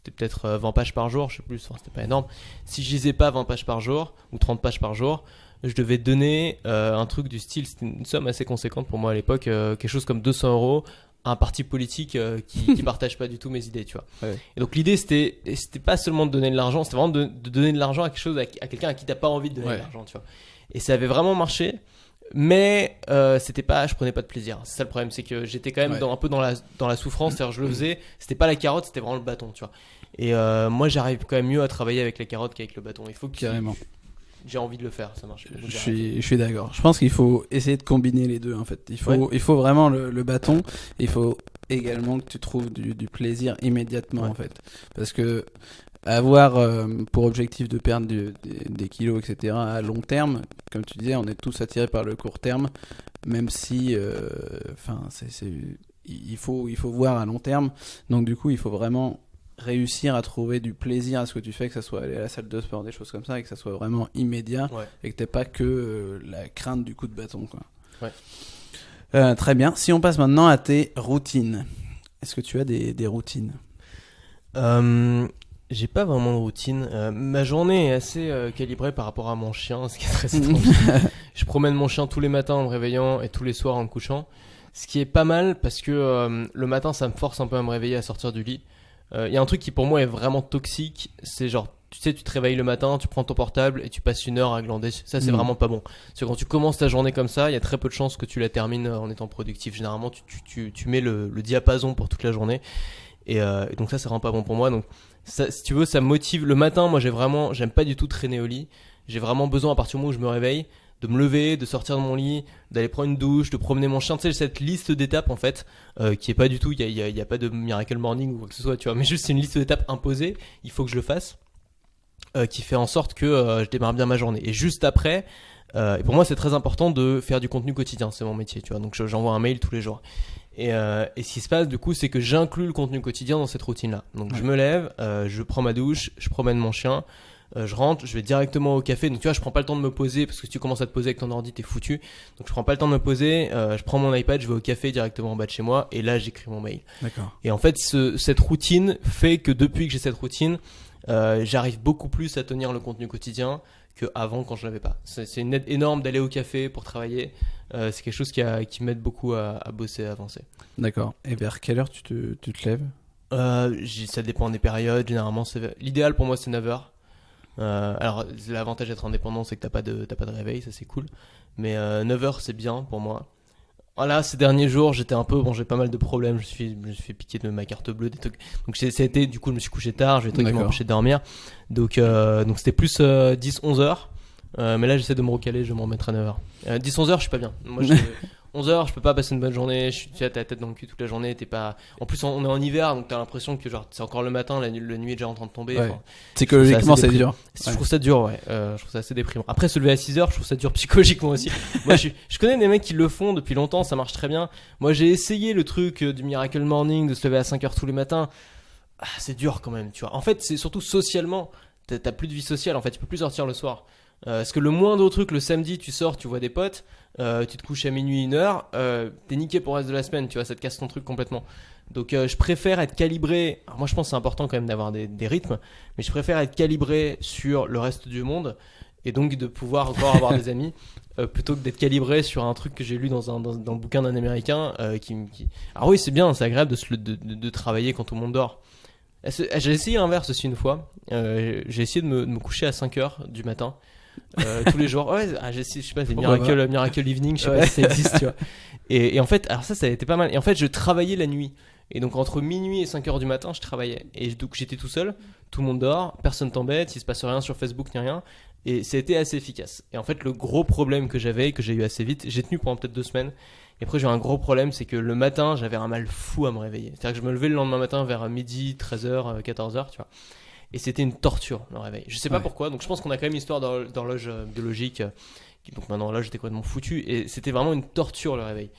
[SPEAKER 1] peut-être 20 pages par jour, je sais plus, enfin, c'était pas énorme. Si je lisais pas 20 pages par jour ou 30 pages par jour, je devais donner un truc du style, c'était une somme assez conséquente pour moi à l'époque, quelque chose comme 200 euros. Un parti politique qui partage pas du tout mes idées, tu vois. Ouais. Et donc l'idée c'était pas seulement de donner de l'argent, c'était vraiment de donner de l'argent à quelque chose, à quelqu'un à qui t'as pas envie de donner de l'argent, tu vois. Et ça avait vraiment marché, mais je prenais pas de plaisir. C'est ça le problème, c'est que j'étais quand même un peu dans la souffrance, c'est-à-dire je le faisais, c'était pas la carotte, c'était vraiment le bâton, tu vois. Et moi j'arrive quand même mieux à travailler avec la carotte qu'avec le bâton. Il faut que
[SPEAKER 2] carrément.
[SPEAKER 1] J'ai envie de le faire, ça marche.
[SPEAKER 2] Je suis d'accord. Je pense qu'il faut essayer de combiner les deux en fait. Il faut vraiment le bâton. Il faut également que tu trouves du plaisir immédiatement en fait. Parce que avoir pour objectif de perdre des kilos, etc. à long terme, comme tu disais, on est tous attirés par le court terme, même si, il faut voir à long terme. Donc du coup, il faut vraiment réussir à trouver du plaisir à ce que tu fais, que ça soit aller à la salle de sport, des choses comme ça, et que ça soit vraiment immédiat, et que t'aies pas que la crainte du coup de bâton, quoi. Très bien. Si on passe maintenant à tes routines, est-ce que tu as des routines?
[SPEAKER 1] J'ai pas vraiment de routine. Ma journée est assez calibrée par rapport à mon chien, ce qui est très étrange. Je promène mon chien tous les matins en me réveillant et tous les soirs en me couchant. Ce qui est pas mal parce que le matin, ça me force un peu à me réveiller, à sortir du lit. Y a un truc qui pour moi est vraiment toxique, c'est genre, tu sais, tu te réveilles le matin, tu prends ton portable et tu passes 1 heure à glander. Ça, c'est vraiment pas bon. Parce que quand tu commences ta journée comme ça, il y a très peu de chances que tu la termines en étant productif. Généralement, tu mets le diapason pour toute la journée. Et donc ça, c'est vraiment pas bon pour moi. Donc ça, si tu veux, ça me motive. Le matin, moi, j'aime pas du tout traîner au lit. J'ai vraiment besoin, à partir du moment où je me réveille, de me lever, de sortir de mon lit, d'aller prendre une douche, de promener mon chien. Tu sais, cette liste d'étapes en fait, qui est pas du tout, il y a pas de miracle morning ou quoi que ce soit, tu vois, mais juste c'est une liste d'étapes imposée. Il faut que je le fasse, qui fait en sorte que je démarre bien ma journée. Et juste après, et pour moi c'est très important de faire du contenu quotidien, c'est mon métier, tu vois. Donc j'envoie un mail tous les jours. Et ce qui se passe du coup, c'est que j'inclus le contenu quotidien dans cette routine-là. Donc je me lève, je prends ma douche, je promène mon chien. Je rentre, je vais directement au café. Donc tu vois, je prends pas le temps de me poser parce que si tu commences à te poser avec ton ordi, t'es foutu. Donc je prends pas le temps de me poser. Je prends mon iPad, je vais au café directement en bas de chez moi et là j'écris mon mail.
[SPEAKER 2] D'accord.
[SPEAKER 1] Et en fait, cette routine fait que depuis que j'ai cette routine, j'arrive beaucoup plus à tenir le contenu quotidien qu'avant quand je l'avais pas. C'est une aide énorme d'aller au café pour travailler. C'est quelque chose qui m'aide beaucoup à bosser, à avancer.
[SPEAKER 2] D'accord. Et vers quelle heure tu te lèves?
[SPEAKER 1] Ça dépend des périodes. Généralement, l'idéal pour moi c'est 9h. Alors l'avantage d'être indépendant, c'est que t'as pas de réveil, ça c'est cool, mais 9h c'est bien pour moi. Voilà, ces derniers jours j'ai pas mal de problèmes, je me suis fait piquer de ma carte bleue, des trucs, donc ça a été, du coup je me suis couché tard, j'ai des trucs qui m'ont empêché de dormir, donc c'était plus 10-11h, mais là j'essaie de me recaler, je vais me remettre à 9h. 10-11h je suis pas bien, moi 11h, je peux pas passer une bonne journée, tu as ta tête dans le cul toute la journée, t'es pas. En plus, on est en hiver, donc t'as l'impression que genre c'est encore le matin, la nuit est déjà en train de tomber.
[SPEAKER 2] Ouais. Psychologiquement, c'est dur.
[SPEAKER 1] Je trouve ça dur, ouais. Je trouve ça assez déprimant. Après, se lever à 6h, je trouve ça dur psychologiquement aussi. Moi, je connais des mecs qui le font depuis longtemps, ça marche très bien. Moi, j'ai essayé le truc du Miracle Morning, de se lever à 5h tous les matins. C'est dur quand même, tu vois. En fait, c'est surtout socialement. T'as plus de vie sociale, en fait, tu peux plus sortir le soir. Parce que le moindre truc, le samedi, tu sors, tu vois des potes, tu te couches à minuit, 1h, t'es niqué pour le reste de la semaine, tu vois, ça te casse ton truc complètement. Donc je préfère être calibré, alors moi je pense que c'est important quand même d'avoir des rythmes, mais je préfère être calibré sur le reste du monde, et donc de pouvoir encore avoir des amis, plutôt que d'être calibré sur un truc que j'ai lu dans le bouquin d'un américain, Alors oui, c'est bien, c'est agréable de travailler quand tout le monde dort. J'ai essayé l'inverse aussi une fois, j'ai essayé de me coucher à 5h du matin, tous les jours. Ouais, j'ai essayé, je sais pas, c'est Miracle Evening, je sais pas si ça existe, tu vois. Et en fait, alors ça a été pas mal. Et en fait, je travaillais la nuit. Et donc entre minuit et 5h du matin, je travaillais. Et donc j'étais tout seul, tout le monde dort, personne t'embête, il se passe rien sur Facebook ni rien. Et c'était assez efficace. Et en fait, le gros problème que j'avais, que j'ai eu assez vite, j'ai tenu pendant peut-être 2 semaines. Et après, j'ai eu un gros problème, c'est que le matin, j'avais un mal fou à me réveiller. C'est-à-dire que je me levais le lendemain matin vers midi, 13h, 14h, tu vois. Et c'était une torture, le réveil. Je sais pas pourquoi, donc je pense qu'on a quand même une histoire d'horloge biologique. Donc maintenant, là, j'étais complètement foutu. Et c'était vraiment une torture, le réveil.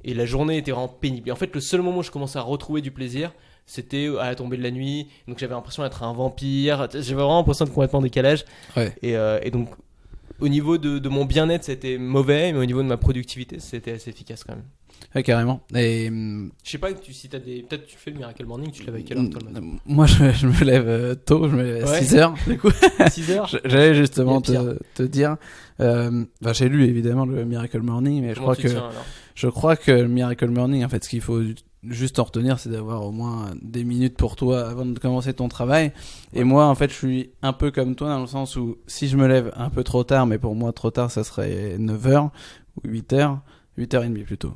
[SPEAKER 1] Et la journée était vraiment pénible. Et en fait, le seul moment où je commençais à retrouver du plaisir, c'était à la tombée de la nuit. Donc j'avais l'impression d'être un vampire. J'avais vraiment l'impression de complètement décalage. Ouais. Et donc, au niveau de mon bien-être, c'était mauvais. Mais au niveau de ma productivité, c'était assez efficace quand même.
[SPEAKER 2] Ouais, carrément. Et
[SPEAKER 1] je sais pas si t'as peut-être tu fais le Miracle Morning, tu te lèves à quelle heure toi le matin?
[SPEAKER 2] Moi je me lève tôt, je me lève à 6h du coup.
[SPEAKER 1] 6h.
[SPEAKER 2] J'allais justement te dire j'ai lu évidemment le Miracle Morning, mais je crois que le Miracle Morning, en fait, ce qu'il faut juste en retenir, c'est d'avoir au moins des minutes pour toi avant de commencer ton travail. Et moi, en fait, je suis un peu comme toi dans le sens où si je me lève un peu trop tard, mais pour moi trop tard, ça serait 9h ou 8h, 8h30 plutôt.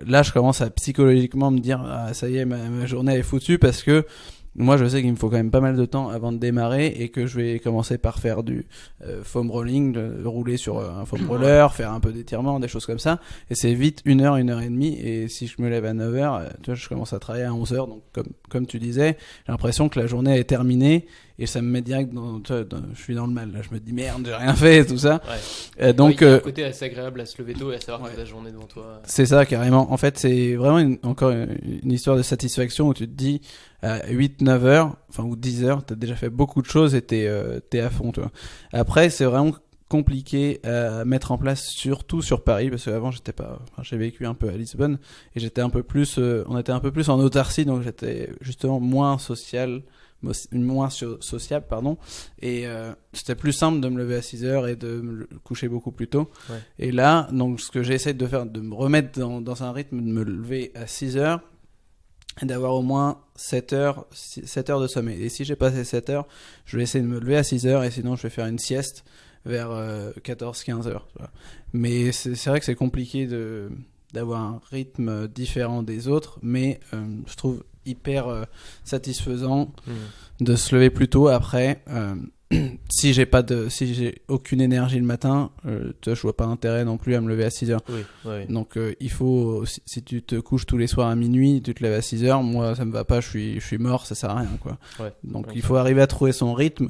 [SPEAKER 2] Là je commence à psychologiquement me dire ça y est, ma journée est foutue, parce que moi je sais qu'il me faut quand même pas mal de temps avant de démarrer et que je vais commencer par faire du foam rolling, de rouler sur un foam roller, faire un peu d'étirement, des choses comme ça, et c'est vite 1h, 1h30, et si je me lève à 9h, tu vois, je commence à travailler à 11h, donc comme tu disais, j'ai l'impression que la journée est terminée et ça me met direct je suis dans le mal là, je me dis merde, j'ai rien fait, tout ça.
[SPEAKER 1] Donc il y a un côté assez agréable à se lever tôt et à savoir que ta journée devant toi.
[SPEAKER 2] C'est ça, carrément. En fait, c'est vraiment encore une histoire de satisfaction où tu te dis à 8-9 heures, enfin ou 10 heures, t'as déjà fait beaucoup de choses et t'es à fond, tu vois. Après, c'est vraiment compliqué à mettre en place, surtout sur Paris, parce qu'avant j'ai vécu un peu à Lisbonne et j'étais un peu plus, on était un peu plus en autarcie, donc j'étais justement moins sociable, pardon, et c'était plus simple de me lever à 6 heures et de me coucher beaucoup plus tôt. Et là, donc ce que j'essaie de faire, de me remettre dans un rythme, de me lever à 6 heures et d'avoir au moins 7 heures de sommeil. Et si j'ai passé 7 heures, je vais essayer de me lever à 6 heures et sinon je vais faire une sieste vers 14-15 heures. Mais c'est vrai que c'est compliqué d'avoir un rythme différent des autres, mais je trouve hyper satisfaisant de se lever plus tôt. Après, si j'ai aucune énergie le matin, je vois pas intérêt non plus à me lever à 6 heures. Donc il faut, si tu te couches tous les soirs à minuit, tu te lèves à 6 heures, moi ça me va pas, je suis mort, ça sert à rien, quoi. Donc il faut arriver à trouver son rythme.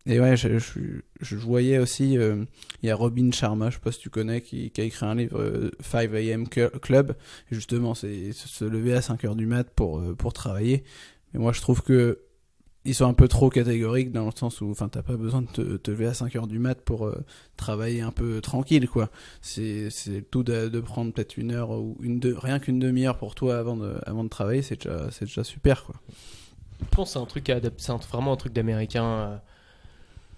[SPEAKER 2] Et ouais, je voyais aussi, il y a Robin Sharma, je sais pas si tu connais, qui a écrit un livre 5 AM Club. Et justement, c'est se lever à 5 heures du mat pour travailler. Mais moi, je trouve que ils sont un peu trop catégoriques dans le sens où, enfin, t'as pas besoin de te lever à 5 heures du mat pour travailler un peu tranquille, quoi. C'est tout de prendre peut-être une heure ou rien qu'une demi-heure pour toi avant de travailler, c'est déjà super, quoi.
[SPEAKER 1] Je pense que c'est un truc vraiment un truc d'américain.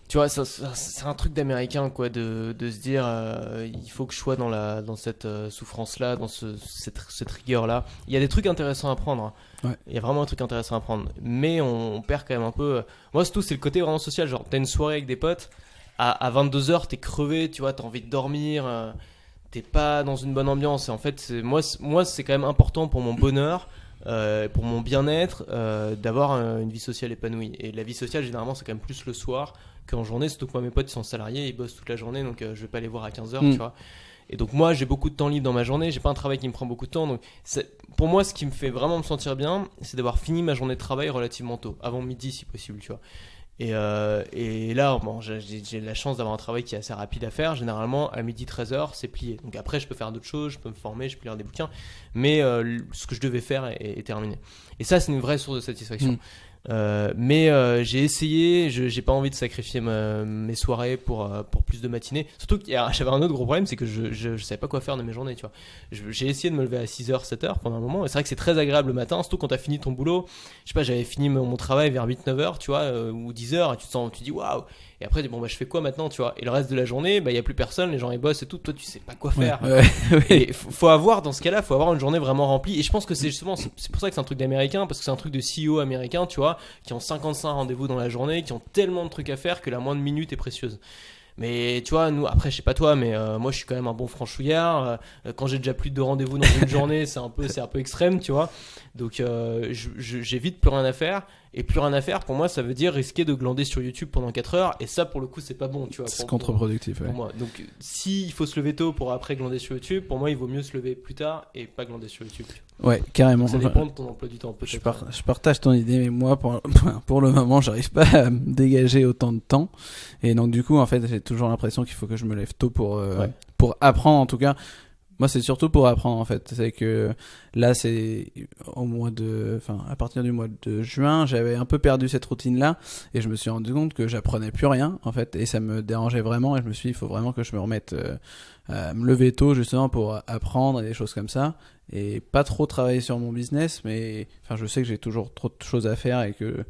[SPEAKER 1] Tu vois, c'est un truc d'américain, quoi, de se dire il faut que je sois dans cette souffrance-là, dans cette rigueur-là. Il y a des trucs intéressants à prendre. Il y a vraiment un truc intéressant à prendre. Mais on perd quand même un peu. Moi, c'est le côté vraiment social. Genre, t'as une soirée avec des potes, à 22h, t'es crevé, tu vois, t'as envie de dormir, t'es pas dans une bonne ambiance. Et en fait, moi, c'est quand même important pour mon bonheur. Pour mon bien-être, d'avoir une vie sociale épanouie. Et la vie sociale, généralement, c'est quand même plus le soir qu'en journée. Surtout que moi, mes potes, ils sont salariés, ils bossent toute la journée, donc je vais pas les voir à 15h, tu vois. Et donc moi, j'ai beaucoup de temps libre dans ma journée, j'ai pas un travail qui me prend beaucoup de temps. Donc pour moi, ce qui me fait vraiment me sentir bien, c'est d'avoir fini ma journée de travail relativement tôt, avant midi si possible, tu vois. Et là, bon, j'ai la chance d'avoir un travail qui est assez rapide à faire. Généralement, à midi 13h, c'est plié. Donc après, je peux faire d'autres choses, je peux me former, je peux lire des bouquins. Mais ce que je devais faire est terminé. Et ça, c'est une vraie source de satisfaction. Mais j'ai essayé, j'ai pas envie de sacrifier mes soirées pour plus de matinées. Surtout que j'avais un autre gros problème, c'est que je savais pas quoi faire de mes journées, tu vois. J'ai essayé de me lever à 6h, 7h pendant un moment, et c'est vrai que c'est très agréable le matin, surtout quand t'as fini ton boulot. Je sais pas, j'avais fini mon travail vers 8-9h, tu vois, ou 10h, et tu dis waouh. Et après, bon, bah, je fais quoi maintenant, tu vois. Et le reste de la journée, bah, y a plus personne, les gens ils bossent et tout. Toi, tu sais pas quoi faire. Et faut avoir, dans ce cas-là, faut avoir une journée vraiment remplie. Et je pense que c'est justement, c'est pour ça que c'est un truc d'américain, parce que c'est un truc de CEO américain, tu vois, qui ont 55 rendez-vous dans la journée, qui ont tellement de trucs à faire que la moindre minute est précieuse. Mais tu vois, nous, après, je sais pas toi, mais moi, je suis quand même un bon franchouillard. Quand j'ai déjà plus de 2 rendez-vous dans une journée, c'est un peu extrême, tu vois. Donc, j'évite plus rien à faire. Et plus rien à faire, pour moi, ça veut dire risquer de glander sur YouTube pendant 4 heures. Et ça, pour le coup, c'est pas bon, tu vois.
[SPEAKER 2] C'est contre-productif,
[SPEAKER 1] pour moi. Donc, s'il faut se lever tôt pour après glander sur YouTube, pour moi, il vaut mieux se lever plus tard et pas glander sur YouTube.
[SPEAKER 2] Ouais, carrément.
[SPEAKER 1] Donc, ça dépend de ton emploi du temps, peut-être.
[SPEAKER 2] Je partage ton idée, mais moi, pour le moment, j'arrive pas à me dégager autant de temps. Et donc, du coup, en fait, j'ai toujours l'impression qu'il faut que je me lève tôt pour apprendre, en tout cas. Moi, c'est surtout pour apprendre, en fait. C'est que là, c'est à partir du mois de juin, j'avais un peu perdu cette routine-là et je me suis rendu compte que j'apprenais plus rien, en fait, et ça me dérangeait vraiment. Et je me suis dit, il faut vraiment que je me remette à me lever tôt, justement, pour apprendre et des choses comme ça. Et pas trop travailler sur mon business, mais enfin, je sais que j'ai toujours trop de choses à faire et que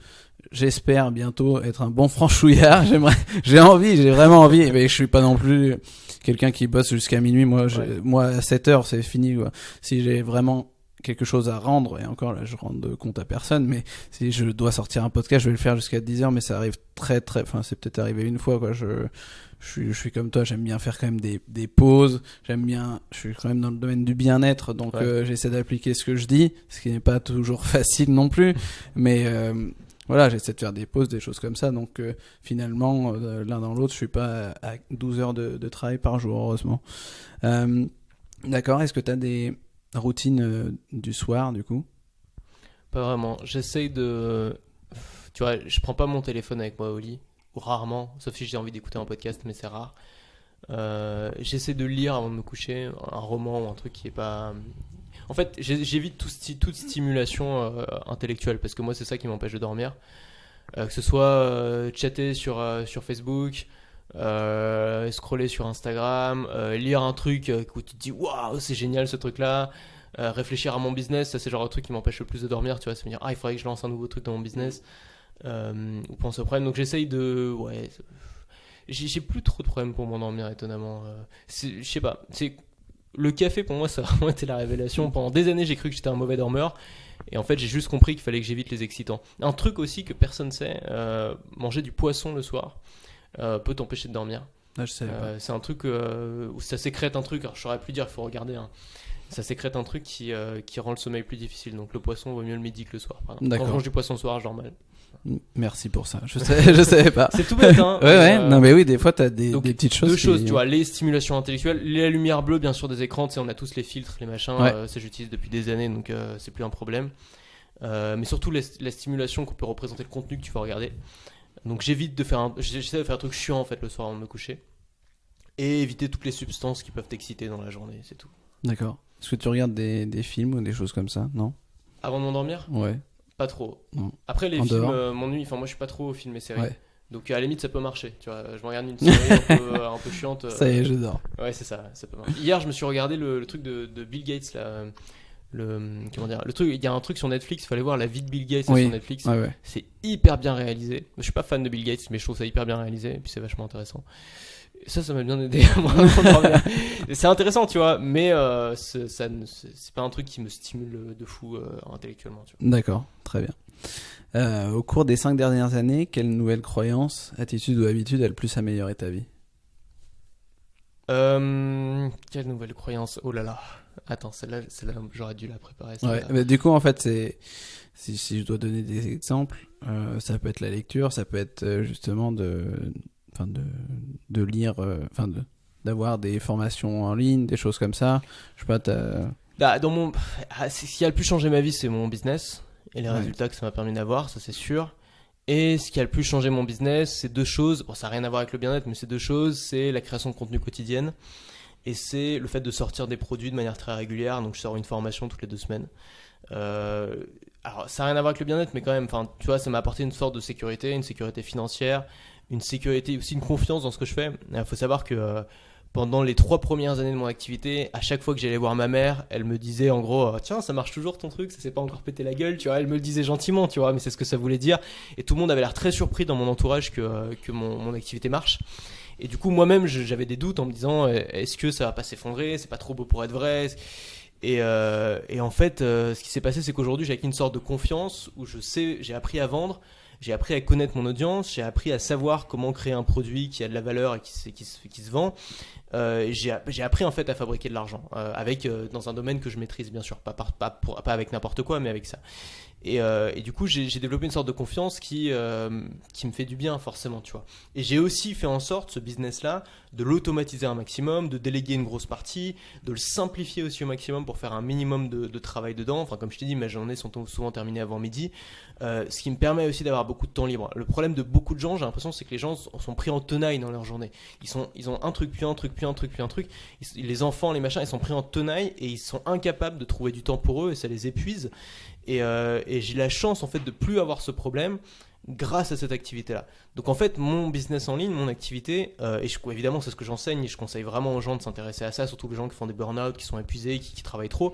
[SPEAKER 2] j'espère bientôt être un bon franchouillard. J'ai vraiment envie, mais je suis pas non plus quelqu'un qui bosse jusqu'à minuit. Moi, à 7h, c'est fini, quoi. Si j'ai vraiment quelque chose à rendre, et encore là, je rends de compte à personne, mais si je dois sortir un podcast, je vais le faire jusqu'à 10h, mais ça arrive enfin, c'est peut-être arrivé une fois, quoi. Je suis comme toi, j'aime bien faire quand même des pauses, je suis quand même dans le domaine du bien-être, donc j'essaie d'appliquer ce que je dis, ce qui n'est pas toujours facile non plus, mais voilà, j'essaie de faire des pauses, des choses comme ça, donc finalement, l'un dans l'autre, je suis pas à 12 heures de travail par jour, heureusement. D'accord, est-ce que tu as des routines du soir, du coup ?
[SPEAKER 1] Pas vraiment, j'essaye de... Tu vois, je prends pas mon téléphone avec moi au lit, ou rarement, sauf si j'ai envie d'écouter un podcast, mais c'est rare. J'essaie de lire avant de me coucher, un roman ou un truc qui est pas... En fait, j'évite toute stimulation intellectuelle, parce que moi, c'est ça qui m'empêche de dormir. Que ce soit chatter sur Facebook, scroller sur Instagram, lire un truc où tu te dis waouh, c'est génial ce truc-là, réfléchir à mon business, ça c'est genre le truc qui m'empêche le plus de dormir, tu vois, c'est me dire il faudrait que je lance un nouveau truc dans mon business, ou penser au problème. Donc j'essaye de... Ouais, j'ai plus trop de problèmes pour m'endormir, étonnamment. Je sais pas, le café pour moi ça a vraiment été la révélation. Pendant des années j'ai cru que j'étais un mauvais dormeur, et en fait j'ai juste compris qu'il fallait que j'évite les excitants. Un truc aussi que personne sait, manger du poisson le soir peut t'empêcher de dormir.
[SPEAKER 2] Ah, je savais pas.
[SPEAKER 1] C'est un truc où ça sécrète un truc, alors je saurais plus dire, il faut regarder, hein. Ça sécrète un truc qui rend le sommeil plus difficile. Donc le poisson vaut mieux le midi que le soir. Quand je mange du poisson le soir, je dors mal.
[SPEAKER 2] Merci pour ça. Je savais pas.
[SPEAKER 1] C'est tout bête, hein.
[SPEAKER 2] Ouais. Non, mais oui, des fois, t'as des petites choses.
[SPEAKER 1] Deux choses, tu vois, les stimulations intellectuelles, la lumière bleue, bien sûr, des écrans. Tu sais, on a tous les filtres, les machins. Ça, j'utilise depuis des années, donc c'est plus un problème. Mais surtout, la stimulation qu'on peut représenter le contenu que tu vas regarder. Donc, j'essaie de faire un truc chiant en fait le soir avant de me coucher, et éviter toutes les substances qui peuvent t'exciter dans la journée, c'est tout.
[SPEAKER 2] D'accord. Est-ce que tu regardes des films ou des choses comme ça? Non.
[SPEAKER 1] Avant de m'endormir?
[SPEAKER 2] Ouais.
[SPEAKER 1] Pas trop.
[SPEAKER 2] Non.
[SPEAKER 1] Après les films m'ennuient, enfin moi je suis pas trop films et séries.
[SPEAKER 2] Ouais.
[SPEAKER 1] Donc à la limite ça peut marcher, tu vois, je me regarde une série un peu chiante.
[SPEAKER 2] Ça y est, je dors.
[SPEAKER 1] Ouais, c'est ça peut marcher. Hier je me suis regardé le truc de Bill Gates là, le truc, il y a un truc sur Netflix, il fallait voir la vie de Bill Gates sur Netflix.
[SPEAKER 2] Ouais.
[SPEAKER 1] C'est hyper bien réalisé. Je suis pas fan de Bill Gates, mais je trouve ça hyper bien réalisé et puis c'est vachement intéressant. Ça m'a bien aidé à m'endormir. C'est intéressant, tu vois, mais c'est pas un truc qui me stimule de fou intellectuellement, tu vois.
[SPEAKER 2] D'accord, très bien. Au cours des 5 dernières années, quelle nouvelle croyance, attitude ou habitude a le plus amélioré ta vie?
[SPEAKER 1] Quelle nouvelle croyance? Oh là là. Attends, celle-là j'aurais dû la préparer.
[SPEAKER 2] Ouais, mais du coup, en fait, si je dois donner des exemples, ça peut être la lecture, ça peut être justement de lire, d'avoir des formations en ligne, des choses comme ça. Je sais pas,
[SPEAKER 1] ce qui a le plus changé ma vie, c'est mon business et les résultats que ça m'a permis d'avoir, ça c'est sûr. Et ce qui a le plus changé mon business, c'est deux choses. Bon, ça n'a rien à voir avec le bien-être, mais c'est deux choses. C'est la création de contenu quotidienne et c'est le fait de sortir des produits de manière très régulière. Donc je sors une formation toutes les 2 semaines. Alors ça n'a rien à voir avec le bien-être, mais quand même, tu vois, ça m'a apporté une sorte de sécurité, une sécurité financière, une sécurité, aussi une confiance dans ce que je fais. Il faut savoir que pendant les 3 premières années de mon activité, à chaque fois que j'allais voir ma mère, elle me disait en gros tiens, ça marche toujours ton truc, ça s'est pas encore pété la gueule, tu vois. Elle me le disait gentiment, tu vois, mais c'est ce que ça voulait dire. Et tout le monde avait l'air très surpris dans mon entourage que mon activité marche. Et du coup, moi-même, j'avais des doutes en me disant est-ce que ça va pas s'effondrer, c'est pas trop beau pour être vrai. Et en fait, ce qui s'est passé, c'est qu'aujourd'hui, j'ai acquis une sorte de confiance où j'ai appris à vendre. J'ai appris à connaître mon audience, j'ai appris à savoir comment créer un produit qui a de la valeur et qui se vend. J'ai appris en fait à fabriquer de l'argent dans un domaine que je maîtrise, bien sûr, pas avec n'importe quoi, mais avec ça. Et du coup, j'ai développé une sorte de confiance qui me fait du bien forcément, tu vois. Et j'ai aussi fait en sorte, ce business-là, de l'automatiser un maximum, de déléguer une grosse partie, de le simplifier aussi au maximum pour faire un minimum de travail dedans. Enfin, comme je t'ai dit, mes journées sont souvent terminées avant midi, ce qui me permet aussi d'avoir beaucoup de temps libre. Le problème de beaucoup de gens, j'ai l'impression, c'est que les gens sont pris en tenaille dans leur journée. Ils ont un truc, puis un truc, puis un truc, puis un truc. Les enfants, les machins, ils sont pris en tenaille et ils sont incapables de trouver du temps pour eux et ça les épuise. Et j'ai la chance en fait de plus avoir ce problème grâce à cette activité-là. Donc en fait, mon business en ligne, mon activité, évidemment c'est ce que j'enseigne et je conseille vraiment aux gens de s'intéresser à ça, surtout les gens qui font des burn-out, qui sont épuisés, qui travaillent trop.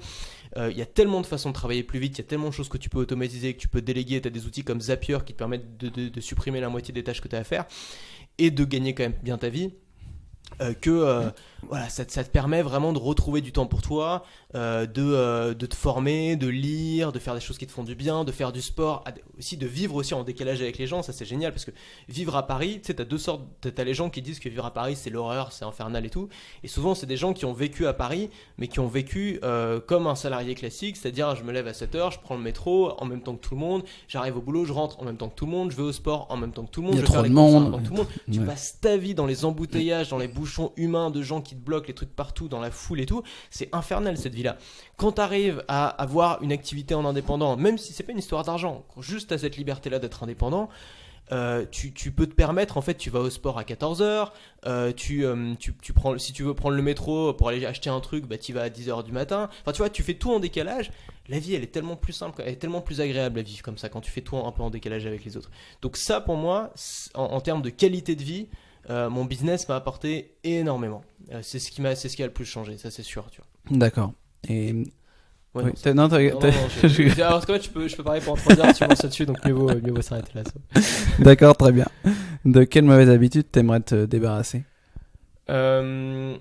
[SPEAKER 1] Il y a tellement de façons de travailler plus vite, il y a tellement de choses que tu peux automatiser, que tu peux déléguer. Tu as des outils comme Zapier qui te permettent de supprimer la moitié des tâches que tu as à faire et de gagner quand même bien ta vie. Voilà, ça te permet vraiment de retrouver du temps pour toi, de te former, de lire, de faire des choses qui te font du bien, de faire du sport, aussi de vivre aussi en décalage avec les gens. Ça c'est génial parce que vivre à Paris, tu sais, t'as 2 sortes, t'as les gens qui disent que vivre à Paris c'est l'horreur, c'est infernal et tout, et souvent c'est des gens qui ont vécu à Paris mais qui ont vécu comme un salarié classique, c'est-à-dire je me lève à 7h, je prends le métro en même temps que tout le monde, j'arrive au boulot, je rentre en même temps que tout le monde, je vais au sport en même temps que tout le monde, je vais faire les courses en même temps que tout le monde. Tu passes ta vie dans les embouteillages, dans les bouchons humains de gens qui qui te bloquent, les trucs partout, dans la foule et tout, c'est infernal cette vie-là. Quand t'arrives à avoir une activité en indépendant, même si c'est pas une histoire d'argent, juste t'as cette liberté-là d'être indépendant, tu peux te permettre, en fait, tu vas au sport à 14h, tu prends, si tu veux prendre le métro pour aller acheter un truc, bah tu vas à 10h du matin. Enfin, tu vois, tu fais tout en décalage. La vie, elle est tellement plus simple, elle est tellement plus agréable à vivre comme ça quand tu fais tout un peu en décalage avec les autres. Donc ça, pour moi, en termes de qualité de vie, mon business m'a apporté énormément. C'est ce qui a le plus changé, ça c'est sûr, tu vois.
[SPEAKER 2] D'accord. Et
[SPEAKER 1] Ouais,
[SPEAKER 2] oui.
[SPEAKER 1] non,
[SPEAKER 2] Non,
[SPEAKER 1] alors, parce que je peux parler pendant 3 heures si tu lances là-dessus, donc mieux vaut s'arrêter là. Ça.
[SPEAKER 2] D'accord, très bien. De quelle mauvaise habitude t'aimerais te débarrasser?
[SPEAKER 1] La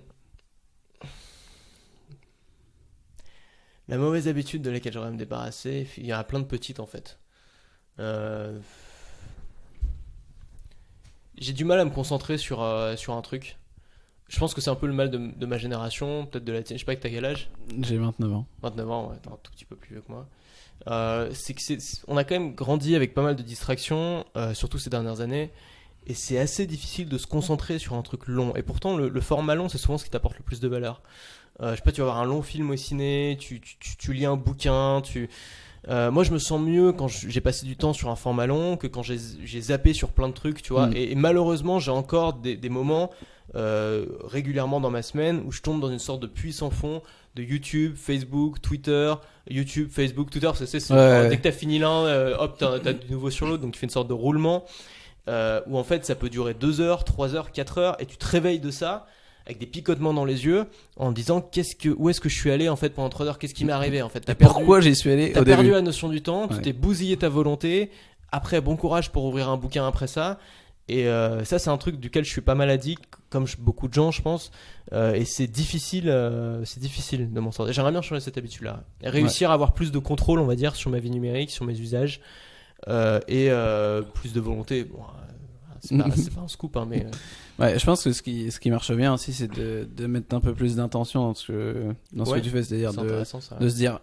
[SPEAKER 1] mauvaise habitude de laquelle j'aurais à me débarrasser, il y en a plein de petites en fait. J'ai du mal à me concentrer sur un truc. Je pense que c'est un peu le mal de ma génération, peut-être de la tienne. Je sais pas que t'as quel âge.
[SPEAKER 2] J'ai 29 ans.
[SPEAKER 1] 29 ans, ouais, t'es un tout petit peu plus vieux que moi. On a quand même grandi avec pas mal de distractions, surtout ces dernières années. Et c'est assez difficile de se concentrer sur un truc long. Et pourtant, le format long, c'est souvent ce qui t'apporte le plus de valeur. Je sais pas, tu vas voir un long film au ciné, tu lis un bouquin, moi, je me sens mieux quand j'ai passé du temps sur un format long que quand j'ai zappé sur plein de trucs, tu vois. Et malheureusement, j'ai encore des moments régulièrement dans ma semaine où je tombe dans une sorte de puits sans fond de YouTube, Facebook, Twitter, YouTube, Facebook, Twitter. Dès que t'as fini l'un, hop, t'as du nouveau sur l'autre, donc tu fais une sorte de roulement où en fait ça peut durer 2 heures, 3 heures, 4 heures et tu te réveilles de ça avec des picotements dans les yeux en te disant où est-ce que je suis allé en fait pendant 3 heures, qu'est-ce qui m'est arrivé en fait.
[SPEAKER 2] Pourquoi j'y suis allé au début?
[SPEAKER 1] T'as perdu la notion du temps, tu t'es bousillé ta volonté. Après, bon courage pour ouvrir un bouquin après ça. Et ça, c'est un truc duquel je suis pas mal addict, comme beaucoup de gens, je pense. Et c'est difficile de m'en sortir. J'aimerais bien changer cette habitude-là, et réussir à avoir plus de contrôle, on va dire, sur ma vie numérique, sur mes usages, et plus de volonté. Bon, c'est pas un scoop, hein, mais.
[SPEAKER 2] Ouais, je pense que ce qui marche bien aussi, c'est de mettre un peu plus d'intention dans ce que tu fais, c'est-à-dire de se dire,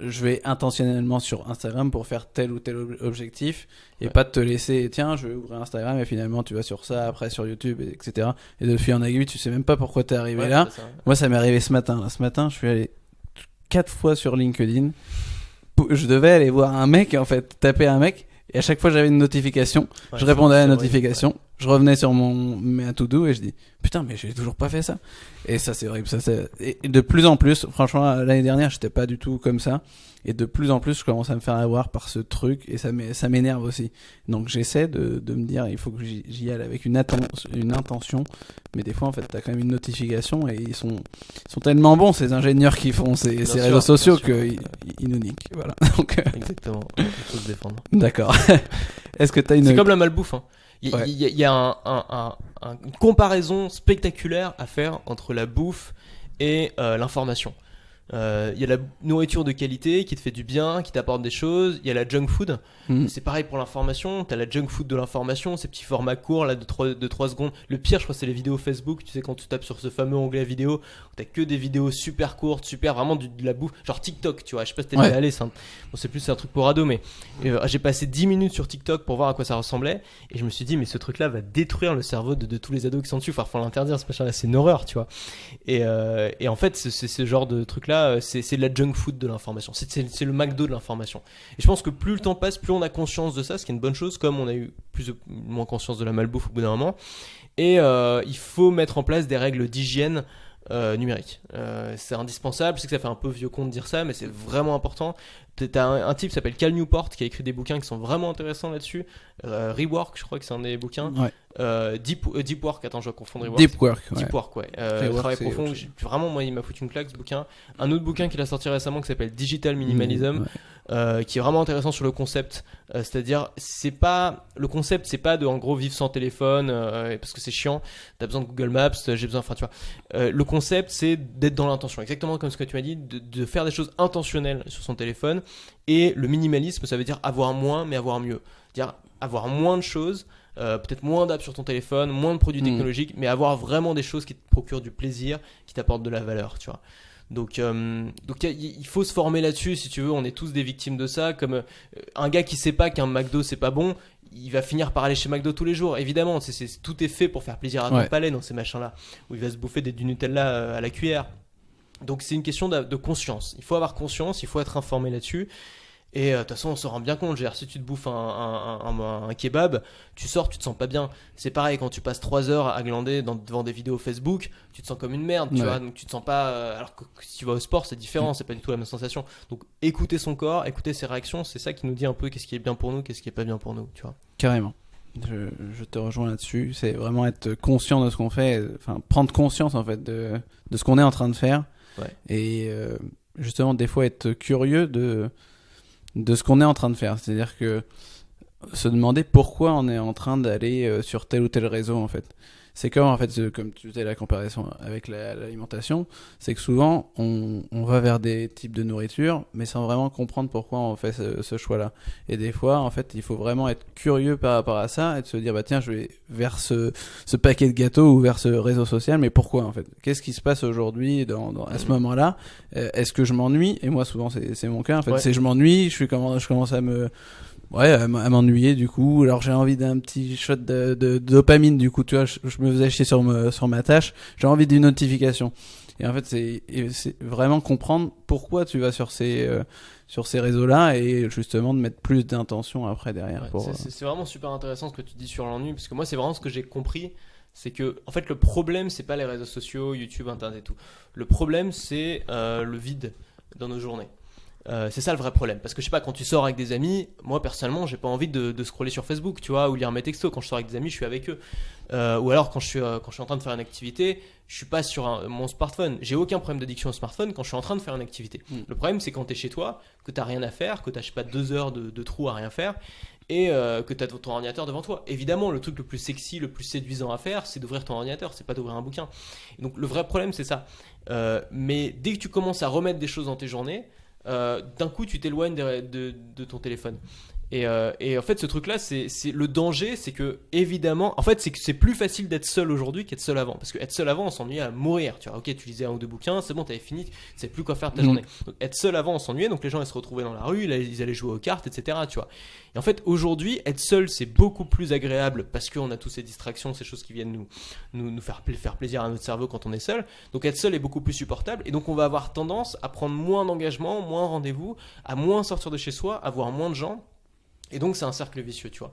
[SPEAKER 2] je vais intentionnellement sur Instagram pour faire tel ou tel objectif, et pas de te laisser, tiens, je vais ouvrir Instagram et finalement tu vas sur ça, après sur YouTube, etc. Et de fil en aiguille, tu sais même pas pourquoi t'es arrivé là. Ça, Moi, ça m'est arrivé ce matin. Là, ce matin, je suis allé 4 fois sur LinkedIn. Je devais aller voir un mec, en fait, taper un mec. Et à chaque fois, j'avais une notification. Je répondais à la notification. Je revenais sur mes to-do et je dis putain, mais j'ai toujours pas fait ça. Et ça, c'est horrible. Et de plus en plus, franchement, l'année dernière, j'étais pas du tout comme ça. Et de plus en plus, je commence à me faire avoir par ce truc et ça m'énerve aussi. Donc, j'essaie de me dire, il faut que j'y aille avec une intention. Mais des fois, en fait, t'as quand même une notification et ils sont tellement bons, ces ingénieurs qui font ces réseaux sociaux qu'ils nous niquent. Voilà. Donc,
[SPEAKER 1] exactement. Il faut se défendre.
[SPEAKER 2] D'accord. Est-ce que t'as
[SPEAKER 1] C'est comme la malbouffe, hein. Il y a une comparaison spectaculaire à faire entre la bouffe et l'information. Il y a la nourriture de qualité qui te fait du bien, qui t'apporte des choses. Il y a la junk food. C'est pareil pour l'information. T'as la junk food de l'information, ces petits formats courts là, de 3 secondes. Le pire, je crois, c'est les vidéos Facebook. Tu sais, quand tu tapes sur ce fameux onglet vidéo, t'as que des vidéos super courtes, vraiment de la bouffe. Genre TikTok, tu vois. Je sais pas si t'es déjà allé, ça. Bon, c'est plus un truc pour ado, mais j'ai passé 10 minutes sur TikTok pour voir à quoi ça ressemblait. Et je me suis dit, mais ce truc-là va détruire le cerveau de tous les ados qui sont dessus. Enfin, faut l'interdire, ce machin-là. C'est une horreur, tu vois. Et en fait, c'est ce genre de truc-là. C'est de la junk food de l'information. C'est le McDo de l'information. Et je pense que plus le temps passe, plus on a conscience de ça, ce qui est une bonne chose, comme on a eu plus ou moins conscience de la malbouffe au bout d'un moment. Et il faut mettre en place des règles d'hygiène numérique. C'est indispensable. Je sais que ça fait un peu vieux con de dire ça, mais c'est vraiment important. T'as un type qui s'appelle Cal Newport qui a écrit des bouquins qui sont vraiment intéressants là-dessus. Rework, je crois que c'est un des bouquins. Deep Work, attends, je vais confondre Rework. Deep Work, ouais. Travail profond. Vraiment, moi, il m'a foutu une claque ce bouquin. Un autre bouquin qu'il a sorti récemment qui s'appelle Digital Minimalism, qui est vraiment intéressant sur le concept. C'est-à-dire, le concept, c'est pas de en gros vivre sans téléphone parce que c'est chiant. T'as besoin de Google Maps, j'ai besoin, enfin, tu vois. Le concept, c'est d'être dans l'intention, exactement comme ce que tu m'as dit, de faire des choses intentionnelles sur son téléphone. Et le minimalisme, ça veut dire avoir moins, mais avoir mieux. Dire avoir moins de choses. Peut-être moins d'apps sur ton téléphone, moins de produits technologiques, mais avoir vraiment des choses qui te procurent du plaisir, qui t'apportent de la valeur, tu vois. Donc il faut se former là-dessus, si tu veux. On est tous des victimes de ça. Comme un gars qui sait pas qu'un McDo c'est pas bon, il va finir par aller chez McDo tous les jours. Évidemment, tout est fait pour faire plaisir à ton palais dans ces machins-là, où il va se bouffer du Nutella à la cuillère. Donc c'est une question de conscience. Il faut avoir conscience, il faut être informé là-dessus. Et de toute façon, on se rend bien compte. Si tu te bouffes un kebab, tu sors, tu te sens pas bien. C'est pareil quand tu passes 3 heures à glander devant des vidéos Facebook, tu te sens comme une merde, tu vois. Donc tu te sens pas. Alors que si tu vas au sport, c'est différent, c'est pas du tout la même sensation. Donc écouter son corps, écouter ses réactions, c'est ça qui nous dit un peu qu'est-ce qui est bien pour nous, qu'est-ce qui est pas bien pour nous, tu vois.
[SPEAKER 2] Carrément. Je te rejoins là-dessus. C'est vraiment être conscient de ce qu'on fait, enfin prendre conscience en fait de ce qu'on est en train de faire.
[SPEAKER 1] Ouais.
[SPEAKER 2] Et justement, des fois, être curieux de ce qu'on est en train de faire. C'est-à-dire que se demander pourquoi on est en train d'aller sur tel ou tel réseau, en fait. C'est comme, en fait, comme tu disais, la comparaison avec l'alimentation, c'est que souvent, on va vers des types de nourriture, mais sans vraiment comprendre pourquoi on fait ce choix-là. Et des fois, en fait, il faut vraiment être curieux par rapport à ça et de se dire, bah tiens, je vais vers ce paquet de gâteaux ou vers ce réseau social, mais pourquoi, en fait? Qu'est-ce qui se passe aujourd'hui à ce moment-là? Est-ce que je m'ennuie? Et moi, souvent, c'est mon cas, en fait. C'est je m'ennuie, je commence à m'ennuyer du coup. Alors j'ai envie d'un petit shot de dopamine du coup, tu vois, je me faisais chier sur ma tâche, j'ai envie d'une notification. Et en fait c'est vraiment comprendre pourquoi tu vas sur ces réseaux-là et justement de mettre plus d'intention après derrière.
[SPEAKER 1] C'est vraiment super intéressant ce que tu dis sur l'ennui, parce que moi c'est vraiment ce que j'ai compris. C'est que, en fait, le problème, c'est pas les réseaux sociaux, YouTube, Internet et tout. Le problème, c'est le vide dans nos journées. C'est ça le vrai problème, parce que je sais pas, quand tu sors avec des amis, moi personnellement j'ai pas envie de scroller sur Facebook, tu vois, ou lire mes textos. Quand je sors avec des amis, je suis avec eux, ou alors quand je suis en train de faire une activité, je suis pas sur mon smartphone. J'ai aucun problème d'addiction au smartphone quand je suis en train de faire une activité. Le problème, c'est quand t'es chez toi, que t'as rien à faire, que t'as, je sais pas, 2 heures de trou à rien faire, et que tu as ton ordinateur devant toi. Évidemment, le truc le plus sexy, le plus séduisant à faire, c'est d'ouvrir ton ordinateur, c'est pas d'ouvrir un bouquin. Et donc le vrai problème, c'est ça. Mais dès que tu commences à remettre des choses dans tes journées, d'un coup tu t'éloignes de ton téléphone. Et en fait ce truc là, c'est le danger, c'est que évidemment, en fait c'est que c'est plus facile d'être seul aujourd'hui qu'être seul avant, parce que être seul avant on s'ennuyait à mourir, tu vois. Ok, tu lisais 1 ou 2 bouquins, c'est bon, t'avais fini, tu savais plus quoi faire de ta journée. Donc être seul avant on s'ennuyait, donc les gens ils se retrouvaient dans la rue, ils allaient jouer aux cartes, etc., tu vois. Et en fait aujourd'hui être seul c'est beaucoup plus agréable, parce qu'on a toutes ces distractions, ces choses qui viennent nous faire plaisir à notre cerveau quand on est seul. Donc être seul est beaucoup plus supportable, et donc on va avoir tendance à prendre moins d'engagement, moins rendez-vous, à moins sortir de chez soi, à voir moins de gens. Et donc c'est un cercle vicieux, tu vois.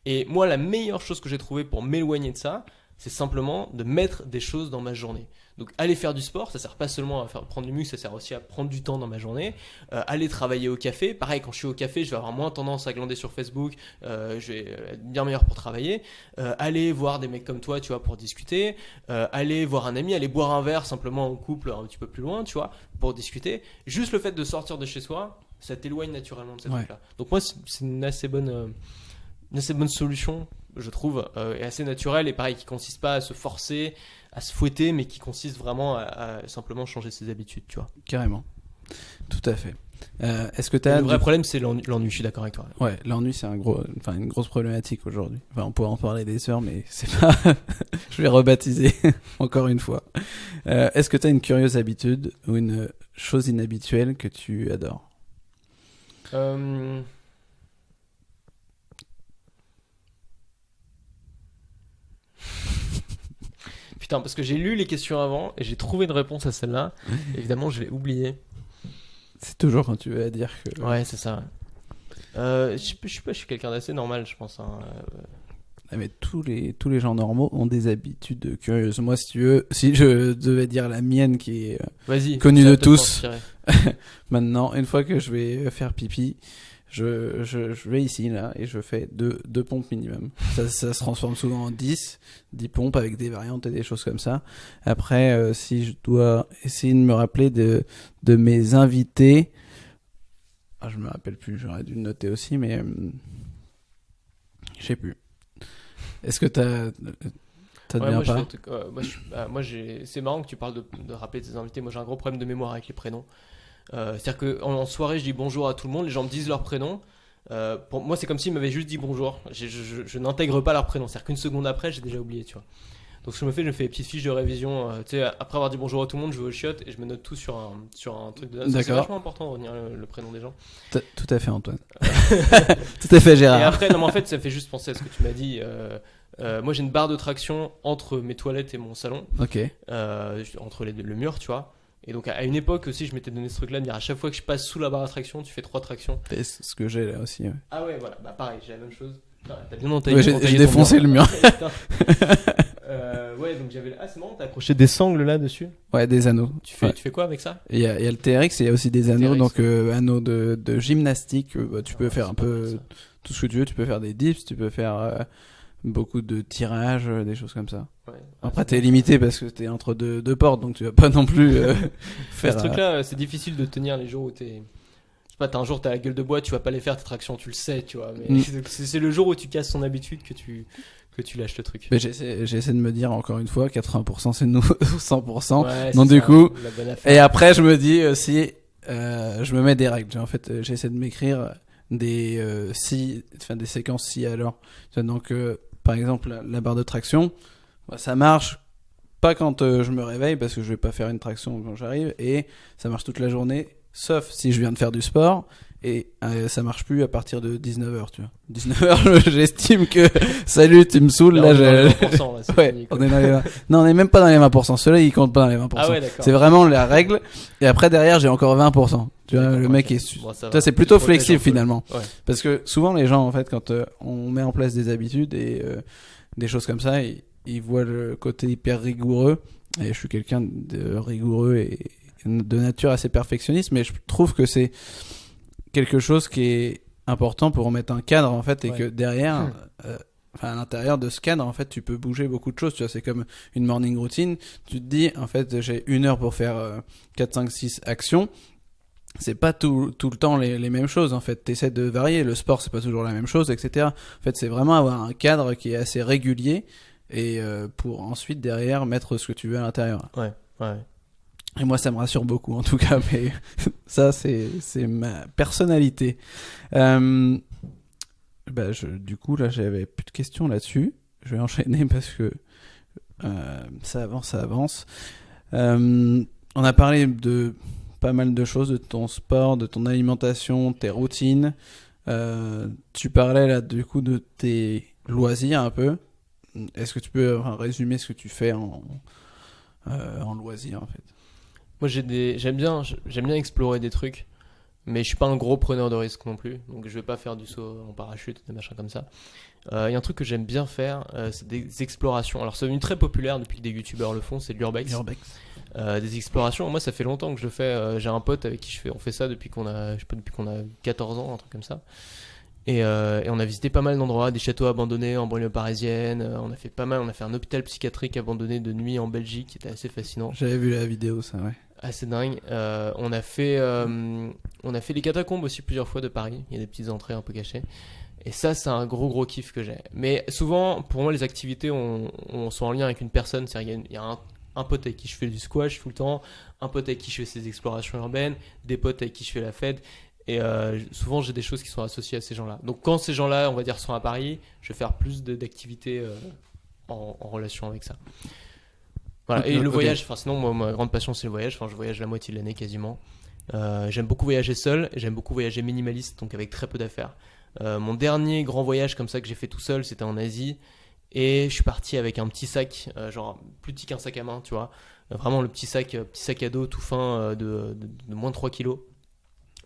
[SPEAKER 1] Et moi la meilleure chose que j'ai trouvée pour m'éloigner de ça, c'est simplement de mettre des choses dans ma journée. Donc aller faire du sport, ça sert pas seulement à prendre du muscle, ça sert aussi à prendre du temps dans ma journée. Aller travailler au café, pareil, quand je suis au café, je vais avoir moins tendance à glander sur Facebook, je vais être bien meilleur pour travailler. Aller voir des mecs comme toi, tu vois, pour discuter. Aller voir un ami, aller boire un verre simplement en couple un petit peu plus loin, tu vois, pour discuter. Juste le fait de sortir de chez soi, ça t'éloigne naturellement de ces trucs-là. Donc moi, c'est une assez bonne solution, je trouve, et assez naturelle, et pareil, qui consiste pas à se forcer, à se fouetter, mais qui consiste vraiment à simplement changer ses habitudes, tu vois.
[SPEAKER 2] Carrément, tout à fait. Est-ce que
[SPEAKER 1] le vrai problème, c'est l'ennui, je suis d'accord avec toi.
[SPEAKER 2] Ouais, l'ennui, c'est une grosse problématique aujourd'hui. Enfin, on pourrait en parler des heures, mais c'est pas... Je vais rebaptiser encore une fois. Est-ce que tu as une curieuse habitude ou une chose inhabituelle que tu adores ?
[SPEAKER 1] Putain, parce que j'ai lu les questions avant et j'ai trouvé une réponse à celle-là. Évidemment, je l'ai oubliée.
[SPEAKER 2] C'est toujours quand tu veux à dire que...
[SPEAKER 1] Ouais, c'est ça. Je sais pas, je suis quelqu'un d'assez normal, je pense.
[SPEAKER 2] Mais tous les gens normaux ont des habitudes curieuses. Moi, si tu veux, si je devais dire la mienne qui est connue de tous, maintenant, une fois que je vais faire pipi, je vais ici, là, et je fais deux pompes minimum. Ça se transforme souvent en 10 pompes avec des variantes et des choses comme ça. Après, si je dois essayer de me rappeler de mes invités, je me rappelle plus, j'aurais dû le noter aussi, mais je sais plus. Est-ce que t'as bien pas
[SPEAKER 1] c'est marrant que tu parles de rappeler tes invités. Moi, j'ai un gros problème de mémoire avec les prénoms. C'est-à-dire qu'en soirée, je dis bonjour à tout le monde, les gens me disent leur prénom. Pour moi, c'est comme s'ils m'avaient juste dit bonjour. Je n'intègre pas leur prénom. C'est-à-dire qu'une seconde après, j'ai déjà oublié, tu vois. Donc ce que je me fais des petites fiches de révision. Tu sais, après avoir dit bonjour à tout le monde, je vais aux chiottes et je me note tout sur un truc de notes. C'est vachement important de retenir le prénom des gens.
[SPEAKER 2] Tout à fait, Antoine. Tout à fait, Gérard.
[SPEAKER 1] Et après, non, mais en fait, ça fait juste penser à ce que tu m'as dit. Moi, j'ai une barre de traction entre mes toilettes et mon salon,
[SPEAKER 2] Ok.
[SPEAKER 1] entre le mur, tu vois. Et donc, à une époque aussi, je m'étais donné ce truc-là de dire à chaque fois que je passe sous la barre de traction, tu fais 3 tractions.
[SPEAKER 2] C'est ce que j'ai là aussi. Ouais.
[SPEAKER 1] Ah ouais, voilà, bah pareil, j'ai la même chose. T'as bien
[SPEAKER 2] Ouais, j'ai défoncé le mur.
[SPEAKER 1] Ouais, donc j'avais. Ah, c'est marrant, t'as accroché des sangles là dessus.
[SPEAKER 2] Ouais, des anneaux.
[SPEAKER 1] Tu fais quoi avec ça?
[SPEAKER 2] Il y a le TRX et il y a aussi des anneaux,
[SPEAKER 1] TRX,
[SPEAKER 2] donc anneaux de gymnastique. Tu peux faire un peu tout ce que tu veux. Tu peux faire des dips, tu peux faire beaucoup de tirages, des choses comme ça.
[SPEAKER 1] Ouais.
[SPEAKER 2] Après, t'es limité parce que t'es entre deux portes, donc tu vas pas non plus faire.
[SPEAKER 1] Ce truc-là, c'est difficile de tenir les jours où t'es. Je sais pas, t'as un jour t'as la gueule de bois, tu vas pas les faire tes tractions, tu le sais, tu vois. Mais c'est le jour où tu casses ton habitude que tu lâches le truc.
[SPEAKER 2] Mais j'essaie de me dire encore une fois, 80% c'est nous, 100%.
[SPEAKER 1] Ouais,
[SPEAKER 2] Donc
[SPEAKER 1] c'est
[SPEAKER 2] du
[SPEAKER 1] ça,
[SPEAKER 2] coup,
[SPEAKER 1] la bonne affaire.
[SPEAKER 2] et après je me dis aussi, je me mets des règles. En fait, j'essaie de m'écrire des séquences si à l'heure. Donc par exemple la barre de traction, ça marche pas quand je me réveille parce que je vais pas faire une traction quand j'arrive, et ça marche toute la journée sauf si je viens de faire du sport, et ça marche plus à partir de 19h, tu vois. 19h, j'estime que salut, tu me saoules là,
[SPEAKER 1] on est dans les 20%, là, c'est
[SPEAKER 2] ouais,
[SPEAKER 1] fini, quoi.
[SPEAKER 2] on est dans les 20. Non, on est même pas dans les 20%. Ceux-là, ils comptent pas dans les 20%.
[SPEAKER 1] Ah ouais, d'accord.
[SPEAKER 2] C'est vraiment la règle. Et après, derrière, j'ai encore 20%. Tu vois,
[SPEAKER 1] D'accord,
[SPEAKER 2] le mec
[SPEAKER 1] ok.
[SPEAKER 2] est.
[SPEAKER 1] Bon, ça
[SPEAKER 2] Ça,
[SPEAKER 1] va.
[SPEAKER 2] c'est plutôt
[SPEAKER 1] Tu te protèges
[SPEAKER 2] flexible
[SPEAKER 1] un peu.
[SPEAKER 2] finalement.
[SPEAKER 1] Ouais.
[SPEAKER 2] Parce que souvent, les gens, en fait, quand on met en place des habitudes et des choses comme ça, ils voient le côté hyper rigoureux. Et je suis quelqu'un de rigoureux et de nature assez perfectionniste, mais je trouve que c'est quelque chose qui est important pour remettre un cadre, en fait, et que derrière. À l'intérieur de ce cadre, en fait, tu peux bouger beaucoup de choses. Tu vois, c'est comme une morning routine. Tu te dis, en fait, j'ai 1 heure pour faire 4, 5, 6 actions. C'est pas tout le temps les mêmes choses, en fait. T'essaies de varier. Le sport, c'est pas toujours la même chose, etc. En fait, c'est vraiment avoir un cadre qui est assez régulier, et pour ensuite, derrière, mettre ce que tu veux à l'intérieur.
[SPEAKER 1] Ouais.
[SPEAKER 2] Et moi, ça me rassure beaucoup, en tout cas. Mais ça, c'est ma personnalité. Du coup, là, j'avais plus de questions là-dessus. Je vais enchaîner parce que ça avance. On a parlé de pas mal de choses, de ton sport, de ton alimentation, tes routines. Tu parlais là, du coup, de tes loisirs un peu. Est-ce que tu peux résumer ce que tu fais en loisirs, en fait?
[SPEAKER 1] Moi, j'aime bien explorer des trucs. Mais je suis pas un gros preneur de risques non plus, donc je vais pas faire du saut en parachute, des machins comme ça. Il y a un truc que j'aime bien faire, c'est des explorations. Alors c'est devenu très populaire depuis que des youtubeurs le font, c'est de l'urbex. Des explorations, moi ça fait longtemps que je le fais. J'ai un pote avec qui on fait ça depuis qu'on a 14 ans, un truc comme ça. Et on a visité pas mal d'endroits, des châteaux abandonnés en banlieue parisienne. On a fait un hôpital psychiatrique abandonné de nuit en Belgique qui était assez fascinant.
[SPEAKER 2] J'avais vu la vidéo, ça, ouais.
[SPEAKER 1] Assez dingue. On a fait les catacombes aussi plusieurs fois de Paris. Il y a des petites entrées un peu cachées. Et ça, c'est un gros kiff que j'ai. Mais souvent, pour moi, les activités sont en lien avec une personne. C'est-à-dire, il y a un pote avec qui je fais du squash tout le temps, un pote avec qui je fais ces explorations urbaines, des potes avec qui je fais la fête. Et souvent, j'ai des choses qui sont associées à ces gens-là. Donc, quand ces gens-là, on va dire, sont à Paris, je vais faire plus d'activités en relation avec ça. Voilà. Et le voyage, sinon moi, ma grande passion c'est le voyage, je voyage la moitié de l'année quasiment. J'aime beaucoup voyager seul, et j'aime beaucoup voyager minimaliste, donc avec très peu d'affaires. Mon dernier grand voyage comme ça que j'ai fait tout seul, c'était en Asie, et je suis parti avec un petit sac, genre plus petit qu'un sac à main, tu vois. Vraiment le petit sac à dos tout fin de moins de 3 kilos.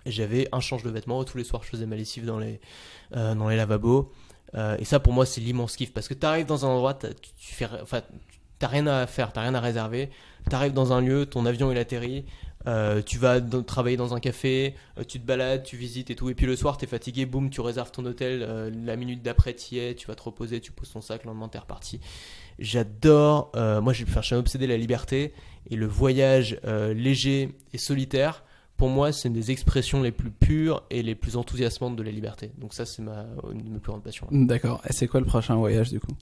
[SPEAKER 1] Et j'avais un change de vêtements, tous les soirs je faisais ma lessive dans les lavabos. Et ça pour moi c'est l'immense kiff, parce que t'arrives dans un endroit, t'as rien à faire, t'as rien à réserver. T'arrives dans un lieu, ton avion il atterrit, tu vas travailler dans un café, tu te balades, tu visites et tout. Et puis le soir, t'es fatigué, boum, tu réserves ton hôtel. La minute d'après, t'y es, tu vas te reposer, tu poses ton sac, le lendemain t'es reparti. J'adore. Moi, je suis un obsédé de la liberté, et le voyage léger et solitaire. Pour moi, c'est une des expressions les plus pures et les plus enthousiasmantes de la liberté. Donc ça, c'est une de mes plus grandes passions.
[SPEAKER 2] D'accord. Et c'est quoi le prochain voyage du coup?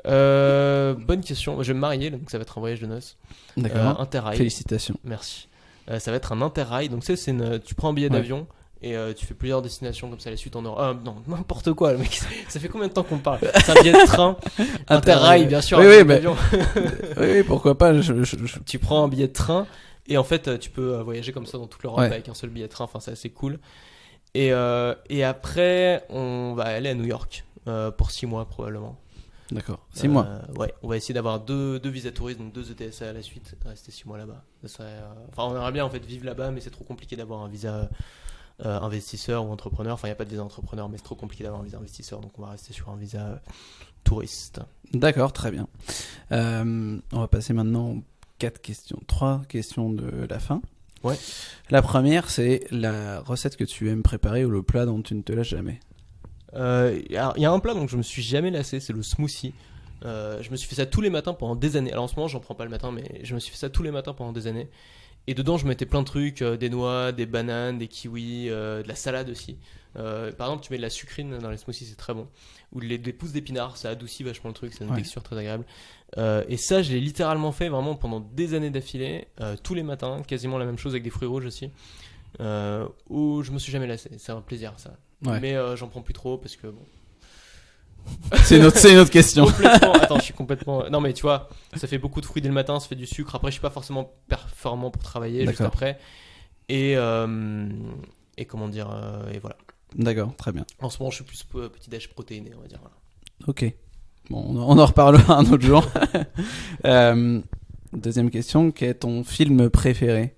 [SPEAKER 1] Bonne question. Je vais me marier, donc ça va être un voyage de noces.
[SPEAKER 2] D'accord.
[SPEAKER 1] Interrail.
[SPEAKER 2] Félicitations.
[SPEAKER 1] Merci. Ça va être un interrail. Donc tu prends un billet d'avion et tu fais plusieurs destinations comme ça à la suite en Europe. Non, n'importe quoi, le mec. Ça fait combien de temps qu'on parle? C'est un billet de train, Interrail, bien sûr.
[SPEAKER 2] Oui,
[SPEAKER 1] oui,
[SPEAKER 2] pourquoi pas.
[SPEAKER 1] Tu prends un billet de train et en fait, tu peux voyager comme ça dans toute l'Europe avec un seul billet de train. Enfin, c'est assez cool. Et après, on va aller à New York pour 6 mois probablement.
[SPEAKER 2] D'accord. 6 mois.
[SPEAKER 1] Ouais, on va essayer d'avoir deux visas touristes, donc 2 ETSA à la suite, rester 6 mois là-bas. Ça serait, enfin, on aimerait bien en fait vivre là-bas, mais c'est trop compliqué d'avoir un visa investisseur ou entrepreneur. Enfin, il n'y a pas de visa entrepreneur, mais c'est trop compliqué d'avoir un visa investisseur, donc on va rester sur un visa touriste.
[SPEAKER 2] D'accord, très bien. On va passer maintenant aux 3 questions de la fin.
[SPEAKER 1] Ouais.
[SPEAKER 2] La première, c'est la recette que tu aimes préparer ou le plat dont tu ne te lasses jamais.
[SPEAKER 1] Il y a un plat dont je me suis jamais lassé, c'est le smoothie. Je me suis fait ça tous les matins pendant des années. Alors en ce moment, j'en prends pas le matin, mais je me suis fait ça tous les matins pendant des années. Et dedans, je mettais plein de trucs, des noix, des bananes, des kiwis, de la salade aussi. Par exemple, tu mets de la sucrine dans les smoothies, c'est très bon. Ou des pousses d'épinards, ça adoucit vachement le truc, c'est une texture très agréable. Et ça, je l'ai littéralement fait vraiment pendant des années d'affilée, tous les matins, quasiment la même chose avec des fruits rouges aussi. Où je me suis jamais lassé, c'est un plaisir ça. Ouais. Mais j'en prends plus trop parce que bon.
[SPEAKER 2] c'est une autre question.
[SPEAKER 1] Attends, je suis complètement. Non, mais tu vois, ça fait beaucoup de fruits dès le matin, ça fait du sucre. Après, je suis pas forcément performant pour travailler juste après. Et comment dire, et voilà.
[SPEAKER 2] D'accord, très bien.
[SPEAKER 1] En ce moment, je suis plus petit déj protéiné, on va dire. Voilà.
[SPEAKER 2] Ok. Bon, on en reparlera un autre jour. Deuxième question, quel est ton film préféré?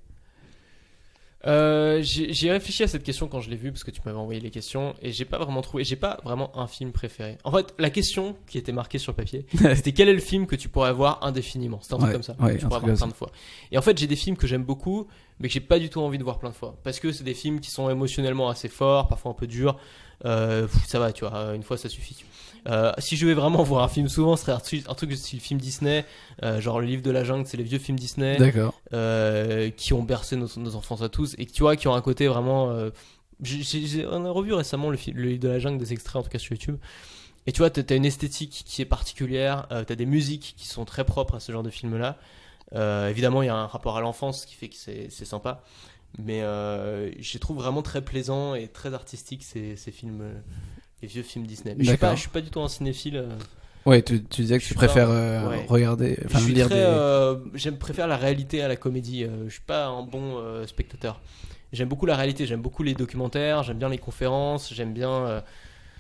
[SPEAKER 1] J'ai réfléchi à cette question quand je l'ai vue parce que tu m'avais envoyé les questions et j'ai pas vraiment un film préféré. En fait, la question qui était marquée sur le papier, c'était quel est le film que tu pourrais voir indéfiniment. C'était un truc comme ça. Que tu pourrais voir plein de fois. Et en fait, j'ai des films que j'aime beaucoup, mais que j'ai pas du tout envie de voir plein de fois parce que c'est des films qui sont émotionnellement assez forts, parfois un peu durs. Ça va, tu vois, une fois ça suffit. Si je vais vraiment voir un film souvent, ce serait un truc de style film Disney, genre le livre de la jungle, c'est les vieux films Disney.
[SPEAKER 2] D'accord.
[SPEAKER 1] Qui ont bercé nos enfances à tous et tu vois, qui ont un côté vraiment. On a revu récemment le livre de la jungle, des extraits en tout cas sur YouTube. Et tu vois, t'as une esthétique qui est particulière, t'as des musiques qui sont très propres à ce genre de film-là. Évidemment, il y a un rapport à l'enfance qui fait que c'est sympa. Mais je les trouve vraiment très plaisants et très artistiques ces films, les vieux films Disney. Mais je suis pas du tout un cinéphile.
[SPEAKER 2] Ouais, tu disais que tu préfères regarder, lire
[SPEAKER 1] j'aime préfère la réalité à la comédie. Je suis pas un bon spectateur. J'aime beaucoup la réalité, j'aime beaucoup les documentaires, j'aime bien les conférences, j'aime bien.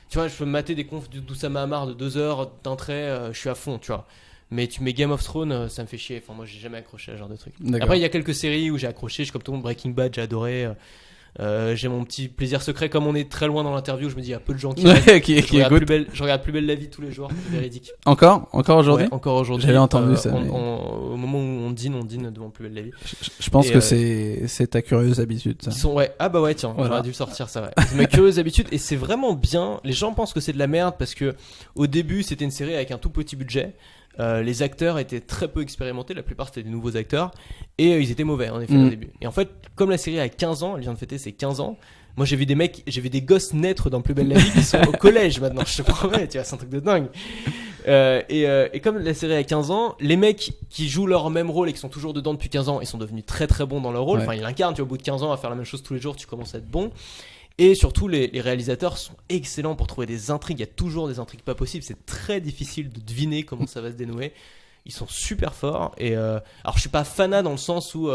[SPEAKER 1] Tu vois, je peux me mater des confs d'Oussama Hamar de 2 heures d'un trait, je suis à fond, tu vois. Mais tu mets Game of Thrones, ça me fait chier. Enfin, moi, j'ai jamais accroché à ce genre de truc. Après, il y a quelques séries où j'ai accroché. Je suis comme tout le monde, Breaking Bad, j'ai adoré. J'ai mon petit plaisir secret. Comme on est très loin dans l'interview, je me dis, il y a peu de gens qui je regarde Plus belle la vie tous les jours. C'est véridique.
[SPEAKER 2] Encore aujourd'hui?
[SPEAKER 1] Ouais, encore aujourd'hui.
[SPEAKER 2] J'avais entendu ça.
[SPEAKER 1] Au moment où on dîne devant Plus belle la vie.
[SPEAKER 2] Je pense que c'est ta curieuse habitude, ça.
[SPEAKER 1] Ah bah ouais, tiens, j'aurais dû le sortir, ça, ouais. C'est ma curieuse habitude et c'est vraiment bien. Les gens pensent que c'est de la merde parce que au début, c'était une série avec un tout petit budget. Les acteurs étaient très peu expérimentés, la plupart c'était des nouveaux acteurs et ils étaient mauvais en effet au début. Et en fait, comme la série a 15 ans, elle vient de fêter ses 15 ans, moi j'ai vu des gosses naître dans Plus belle la vie qui sont au collège maintenant, je te promets, tu vois, c'est un truc de dingue. Et comme la série a 15 ans, les mecs qui jouent leur même rôle et qui sont toujours dedans depuis 15 ans, ils sont devenus très très bons dans leur rôle. Enfin, ils l'incarnent, tu vois, au bout de 15 ans à faire la même chose tous les jours, tu commences à être bon. Et surtout, les réalisateurs sont excellents pour trouver des intrigues. Il y a toujours des intrigues pas possibles. C'est très difficile de deviner comment ça va se dénouer. Ils sont super forts. Et alors, je suis pas fanat dans le sens où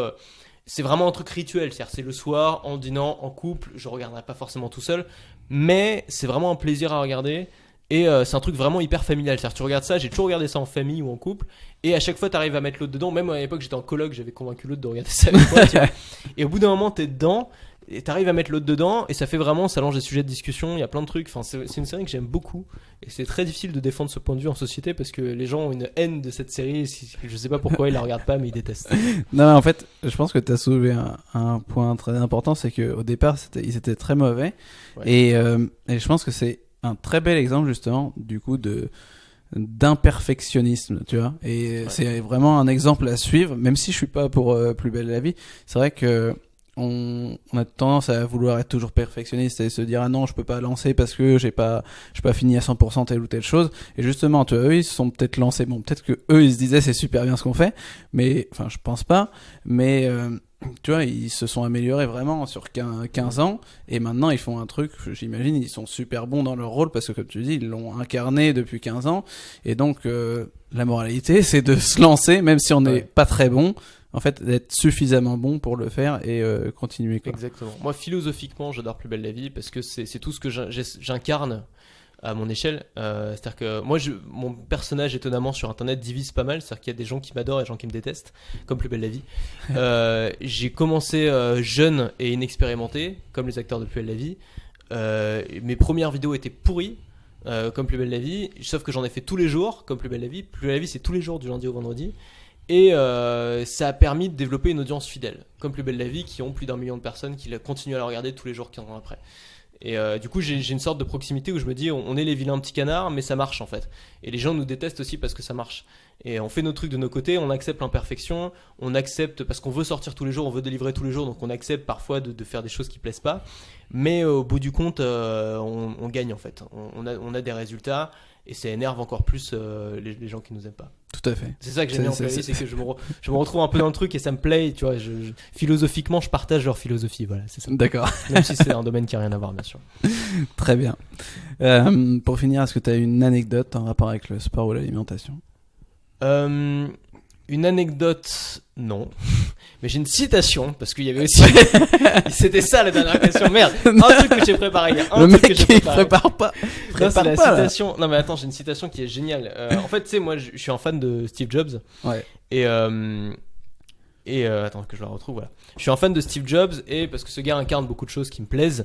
[SPEAKER 1] c'est vraiment un truc rituel. C'est-à-dire, c'est le soir, en dînant, en couple. Je regarderai pas forcément tout seul, mais c'est vraiment un plaisir à regarder. Et c'est un truc vraiment hyper familial. C'est-à-dire, tu regardes ça. J'ai toujours regardé ça en famille ou en couple. Et à chaque fois, t'arrives à mettre l'autre dedans. Même à l'époque, j'étais en coloc, j'avais convaincu l'autre de regarder ça avec moi. Tu vois. Et au bout d'un moment, t'es dedans. Et t'arrives à mettre l'autre dedans et ça fait vraiment, ça lance des sujets de discussion, il y a plein de trucs, enfin c'est une série que j'aime beaucoup et c'est très difficile de défendre ce point de vue en société parce que les gens ont une haine de cette série, je sais pas pourquoi ils la regardent pas mais ils détestent.
[SPEAKER 2] Non, en fait je pense que t'as soulevé un point très important, c'est qu'au départ ils étaient très mauvais. Et je pense que c'est un très bel exemple justement du coup d'imperfectionnisme, tu vois, et c'est vraiment un exemple à suivre, même si je suis pas pour Plus belle la vie. C'est vrai que on a tendance à vouloir être toujours perfectionniste et se dire ah non je peux pas lancer parce que j'ai pas fini à 100% telle ou telle chose. Et justement tu vois, eux ils se sont peut-être lancés, bon peut-être que eux ils se disaient c'est super bien ce qu'on fait, mais enfin je pense pas, mais tu vois, ils se sont améliorés vraiment sur 15 ans, et maintenant ils font un truc, j'imagine, ils sont super bons dans leur rôle, parce que comme tu dis, ils l'ont incarné depuis 15 ans, et donc la moralité, c'est de se lancer, même si on n'est pas très bon, en fait, d'être suffisamment bon pour le faire et continuer, quoi.
[SPEAKER 1] Exactement. Moi, philosophiquement, j'adore Plus belle la vie, parce que c'est tout ce que j'incarne à mon échelle. C'est-à-dire que moi, mon personnage, étonnamment, sur Internet divise pas mal. C'est-à-dire qu'il y a des gens qui m'adorent et des gens qui me détestent, comme Plus belle la vie. J'ai commencé jeune et inexpérimenté, comme les acteurs de Plus belle la vie. Mes premières vidéos étaient pourries, comme Plus belle la vie, sauf que j'en ai fait tous les jours, comme Plus belle la vie. Plus belle la vie, c'est tous les jours, du lundi au vendredi. Et ça a permis de développer une audience fidèle, comme Plus belle la vie, qui ont plus d'1 million de personnes qui continuent à la regarder tous les jours 15 ans après. Et du coup, j'ai une sorte de proximité où je me dis, on est les vilains petits canards, mais ça marche en fait. Et les gens nous détestent aussi parce que ça marche. Et on fait nos trucs de nos côtés, on accepte l'imperfection, on accepte parce qu'on veut sortir tous les jours, on veut délivrer tous les jours, donc on accepte parfois de faire des choses qui plaisent pas. Mais au bout du compte, on gagne en fait. On a des résultats. Et ça énerve encore plus les gens qui nous aiment pas.
[SPEAKER 2] Tout à fait.
[SPEAKER 1] C'est ça que j'aime bien en playlist, c'est que je me retrouve un peu dans le truc et ça me plaît, tu vois. Philosophiquement, je partage leur philosophie, voilà, c'est ça.
[SPEAKER 2] D'accord.
[SPEAKER 1] Même si c'est un domaine qui n'a rien à voir, bien sûr.
[SPEAKER 2] Très bien. Pour finir, est-ce que tu as une anecdote en rapport avec le sport ou l'alimentation ?
[SPEAKER 1] Une anecdote, non. Mais j'ai une citation, parce qu'il y avait aussi... C'était ça la dernière question, merde. Un truc que j'ai préparé.
[SPEAKER 2] Le mec qui prépare pas.
[SPEAKER 1] Non, c'est la citation. Non mais attends, j'ai une citation qui est géniale. En fait, tu sais, moi, je suis un fan de Steve Jobs.
[SPEAKER 2] Ouais.
[SPEAKER 1] Et attends que je la retrouve, voilà. Je suis un fan de Steve Jobs et parce que ce gars incarne beaucoup de choses qui me plaisent,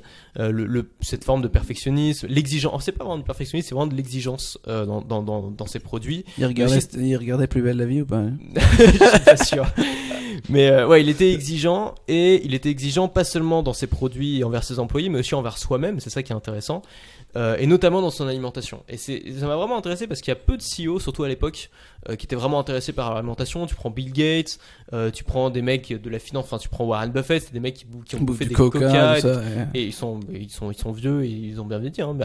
[SPEAKER 1] cette forme de perfectionnisme, l'exigence. C'est pas vraiment de perfectionnisme, c'est vraiment de l'exigence dans ses produits.
[SPEAKER 2] Il regardait Plus belle la vie ou pas ?
[SPEAKER 1] Je suis pas sûr. Mais ouais, il était exigeant et il était exigeant pas seulement dans ses produits et envers ses employés, mais aussi envers soi-même. C'est ça qui est intéressant. Et notamment dans son alimentation. Et ça m'a vraiment intéressé parce qu'il y a peu de CEO, surtout à l'époque, qui étaient vraiment intéressés par l'alimentation. Tu prends Bill Gates, tu prends des mecs de la finance, enfin tu prends Warren Buffett, c'est des mecs qui ont bouffé des coca
[SPEAKER 2] ça,
[SPEAKER 1] et ils sont vieux et ils ont bien vieilli, hein,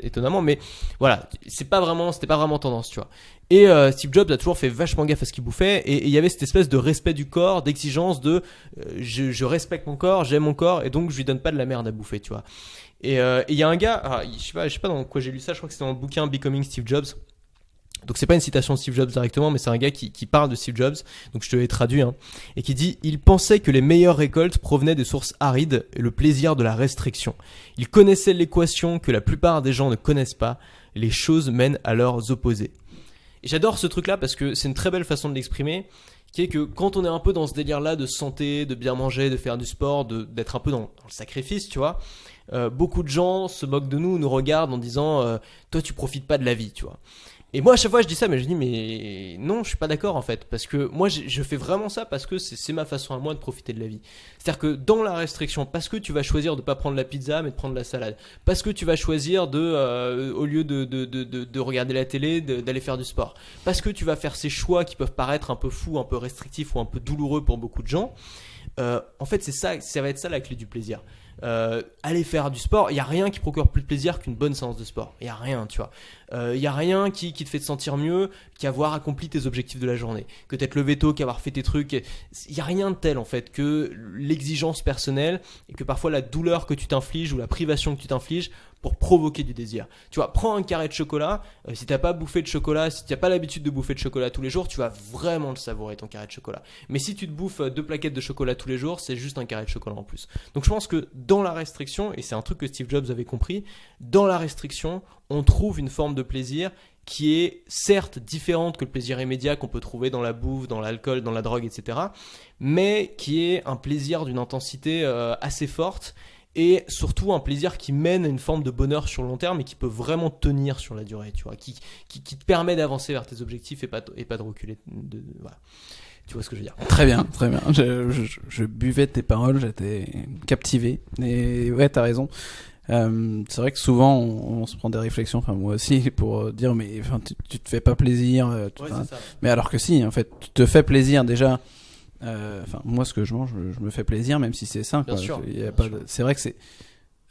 [SPEAKER 1] étonnamment. Mais voilà, c'était pas vraiment tendance, tu vois. Et Steve Jobs a toujours fait vachement gaffe à ce qu'il bouffait et il y avait cette espèce de respect du corps, d'exigence de je respecte mon corps, j'aime mon corps et donc je lui donne pas de la merde à bouffer, tu vois. Et il y a un gars, je sais pas dans quoi j'ai lu ça, je crois que c'était dans le bouquin Becoming Steve Jobs. Donc c'est pas une citation de Steve Jobs directement, mais c'est un gars qui parle de Steve Jobs, donc je te l'ai traduit, hein, et qui dit « Il pensait que les meilleures récoltes provenaient des sources arides et le plaisir de la restriction. Il connaissait l'équation que la plupart des gens ne connaissent pas, les choses mènent à leurs opposés. » Et j'adore ce truc-là parce que c'est une très belle façon de l'exprimer, qui est que quand on est un peu dans ce délire-là de santé, de bien manger, de faire du sport, d'être un peu dans le sacrifice, tu vois, beaucoup de gens se moquent de nous regardent en disant toi tu profites pas de la vie, tu vois. Et moi à chaque fois je dis ça, mais je dis mais non, je suis pas d'accord en fait, parce que moi je fais vraiment ça parce que c'est ma façon à moi de profiter de la vie. C'est-à-dire que dans la restriction, parce que tu vas choisir de pas prendre la pizza mais de prendre la salade, parce que tu vas choisir au lieu de regarder la télé, d'aller faire du sport, parce que tu vas faire ces choix qui peuvent paraître un peu fous, un peu restrictifs ou un peu douloureux pour beaucoup de gens. En fait c'est ça va être ça la clé du plaisir. Aller faire du sport, il y a rien qui procure plus de plaisir qu'une bonne séance de sport. Il y a rien, tu vois. Il y a rien qui te fait te sentir mieux qu'avoir accompli tes objectifs de la journée, que t'être levé tôt, qu'avoir fait tes trucs. Il y a rien de tel en fait que l'exigence personnelle et que parfois la douleur que tu t'infliges ou la privation que tu t'infliges pour provoquer du désir. Tu vois, prends un carré de chocolat, si t'as pas bouffé de chocolat, si t'as pas l'habitude de bouffer de chocolat tous les jours, tu vas vraiment le savourer ton carré de chocolat. Mais si tu te bouffes 2 plaquettes de chocolat tous les jours, c'est juste un carré de chocolat en plus. Donc je pense que dans la restriction, et c'est un truc que Steve Jobs avait compris, dans la restriction, on trouve une forme de plaisir qui est certes différente que le plaisir immédiat qu'on peut trouver dans la bouffe, dans l'alcool, dans la drogue, etc. Mais qui est un plaisir d'une intensité assez forte et surtout un plaisir qui mène à une forme de bonheur sur le long terme et qui peut vraiment tenir sur la durée, tu vois, qui te permet d'avancer vers tes objectifs et pas de reculer. Voilà. Tu vois ce que je veux dire.
[SPEAKER 2] Très bien, très bien. Je buvais tes paroles, j'étais captivé. Et ouais, t'as raison. C'est vrai que souvent on se prend des réflexions, enfin moi aussi, pour dire mais enfin tu te fais pas plaisir.
[SPEAKER 1] Ouais, c'est ça.
[SPEAKER 2] Mais alors que si, en fait, tu te fais plaisir déjà. Enfin moi ce que je mange, je me fais plaisir même si c'est sain.
[SPEAKER 1] Bien
[SPEAKER 2] Quoi.
[SPEAKER 1] sûr.
[SPEAKER 2] C'est vrai que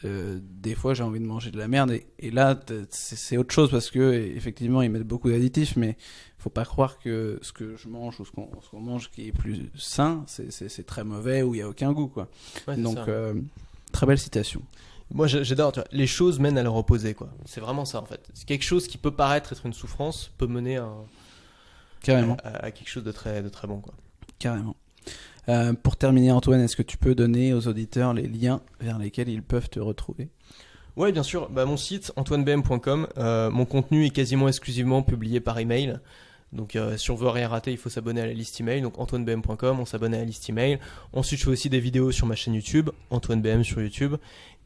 [SPEAKER 2] des fois j'ai envie de manger de la merde et là c'est autre chose parce que effectivement ils mettent beaucoup d'additifs, mais faut pas croire que ce que je mange ou ce qu'on mange qui est plus sain c'est très mauvais ou il y a aucun goût quoi.
[SPEAKER 1] Ouais,
[SPEAKER 2] Donc
[SPEAKER 1] c'est ça.
[SPEAKER 2] très belle citation.
[SPEAKER 1] Moi j'adore, tu vois, les choses mènent à leur opposé, quoi. C'est vraiment ça en fait. C'est quelque chose qui peut paraître être une souffrance peut mener
[SPEAKER 2] Carrément.
[SPEAKER 1] à quelque chose de très bon, quoi.
[SPEAKER 2] Carrément. Pour terminer, Antoine, est-ce que tu peux donner aux auditeurs les liens vers lesquels ils peuvent te retrouver ?
[SPEAKER 1] Ouais, bien sûr. Bah, mon site antoinebm.com. Mon contenu est quasiment exclusivement publié par email. Donc si on veut rien rater, il faut s'abonner à la liste email. Donc antoinebm.com, on s'abonne à la liste email. Ensuite, je fais aussi des vidéos sur ma chaîne YouTube, AntoineBM sur YouTube.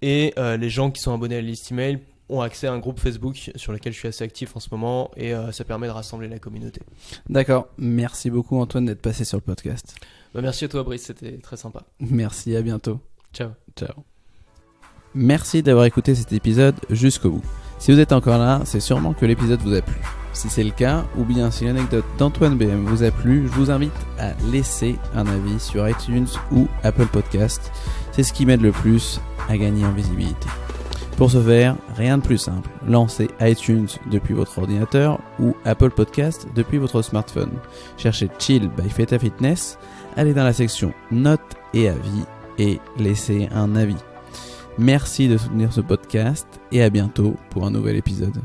[SPEAKER 1] Et les gens qui sont abonnés à la liste email ont accès à un groupe Facebook sur lequel je suis assez actif en ce moment et ça permet de rassembler la communauté.
[SPEAKER 2] D'accord. Merci beaucoup, Antoine, d'être passé sur le podcast.
[SPEAKER 1] Bah, merci à toi, Brice, c'était très sympa.
[SPEAKER 2] Merci, à bientôt.
[SPEAKER 1] Ciao.
[SPEAKER 2] Ciao. Merci d'avoir écouté cet épisode jusqu'au bout. Si vous êtes encore là, c'est sûrement que l'épisode vous a plu. Si c'est le cas, ou bien si l'anecdote d'Antoine BM vous a plu, je vous invite à laisser un avis sur iTunes ou Apple Podcast. C'est ce qui m'aide le plus à gagner en visibilité. Pour ce faire, rien de plus simple. Lancez iTunes depuis votre ordinateur ou Apple Podcast depuis votre smartphone. Cherchez Chill by Feta Fitness, allez dans la section Notes et avis et laissez un avis. Merci de soutenir ce podcast et à bientôt pour un nouvel épisode.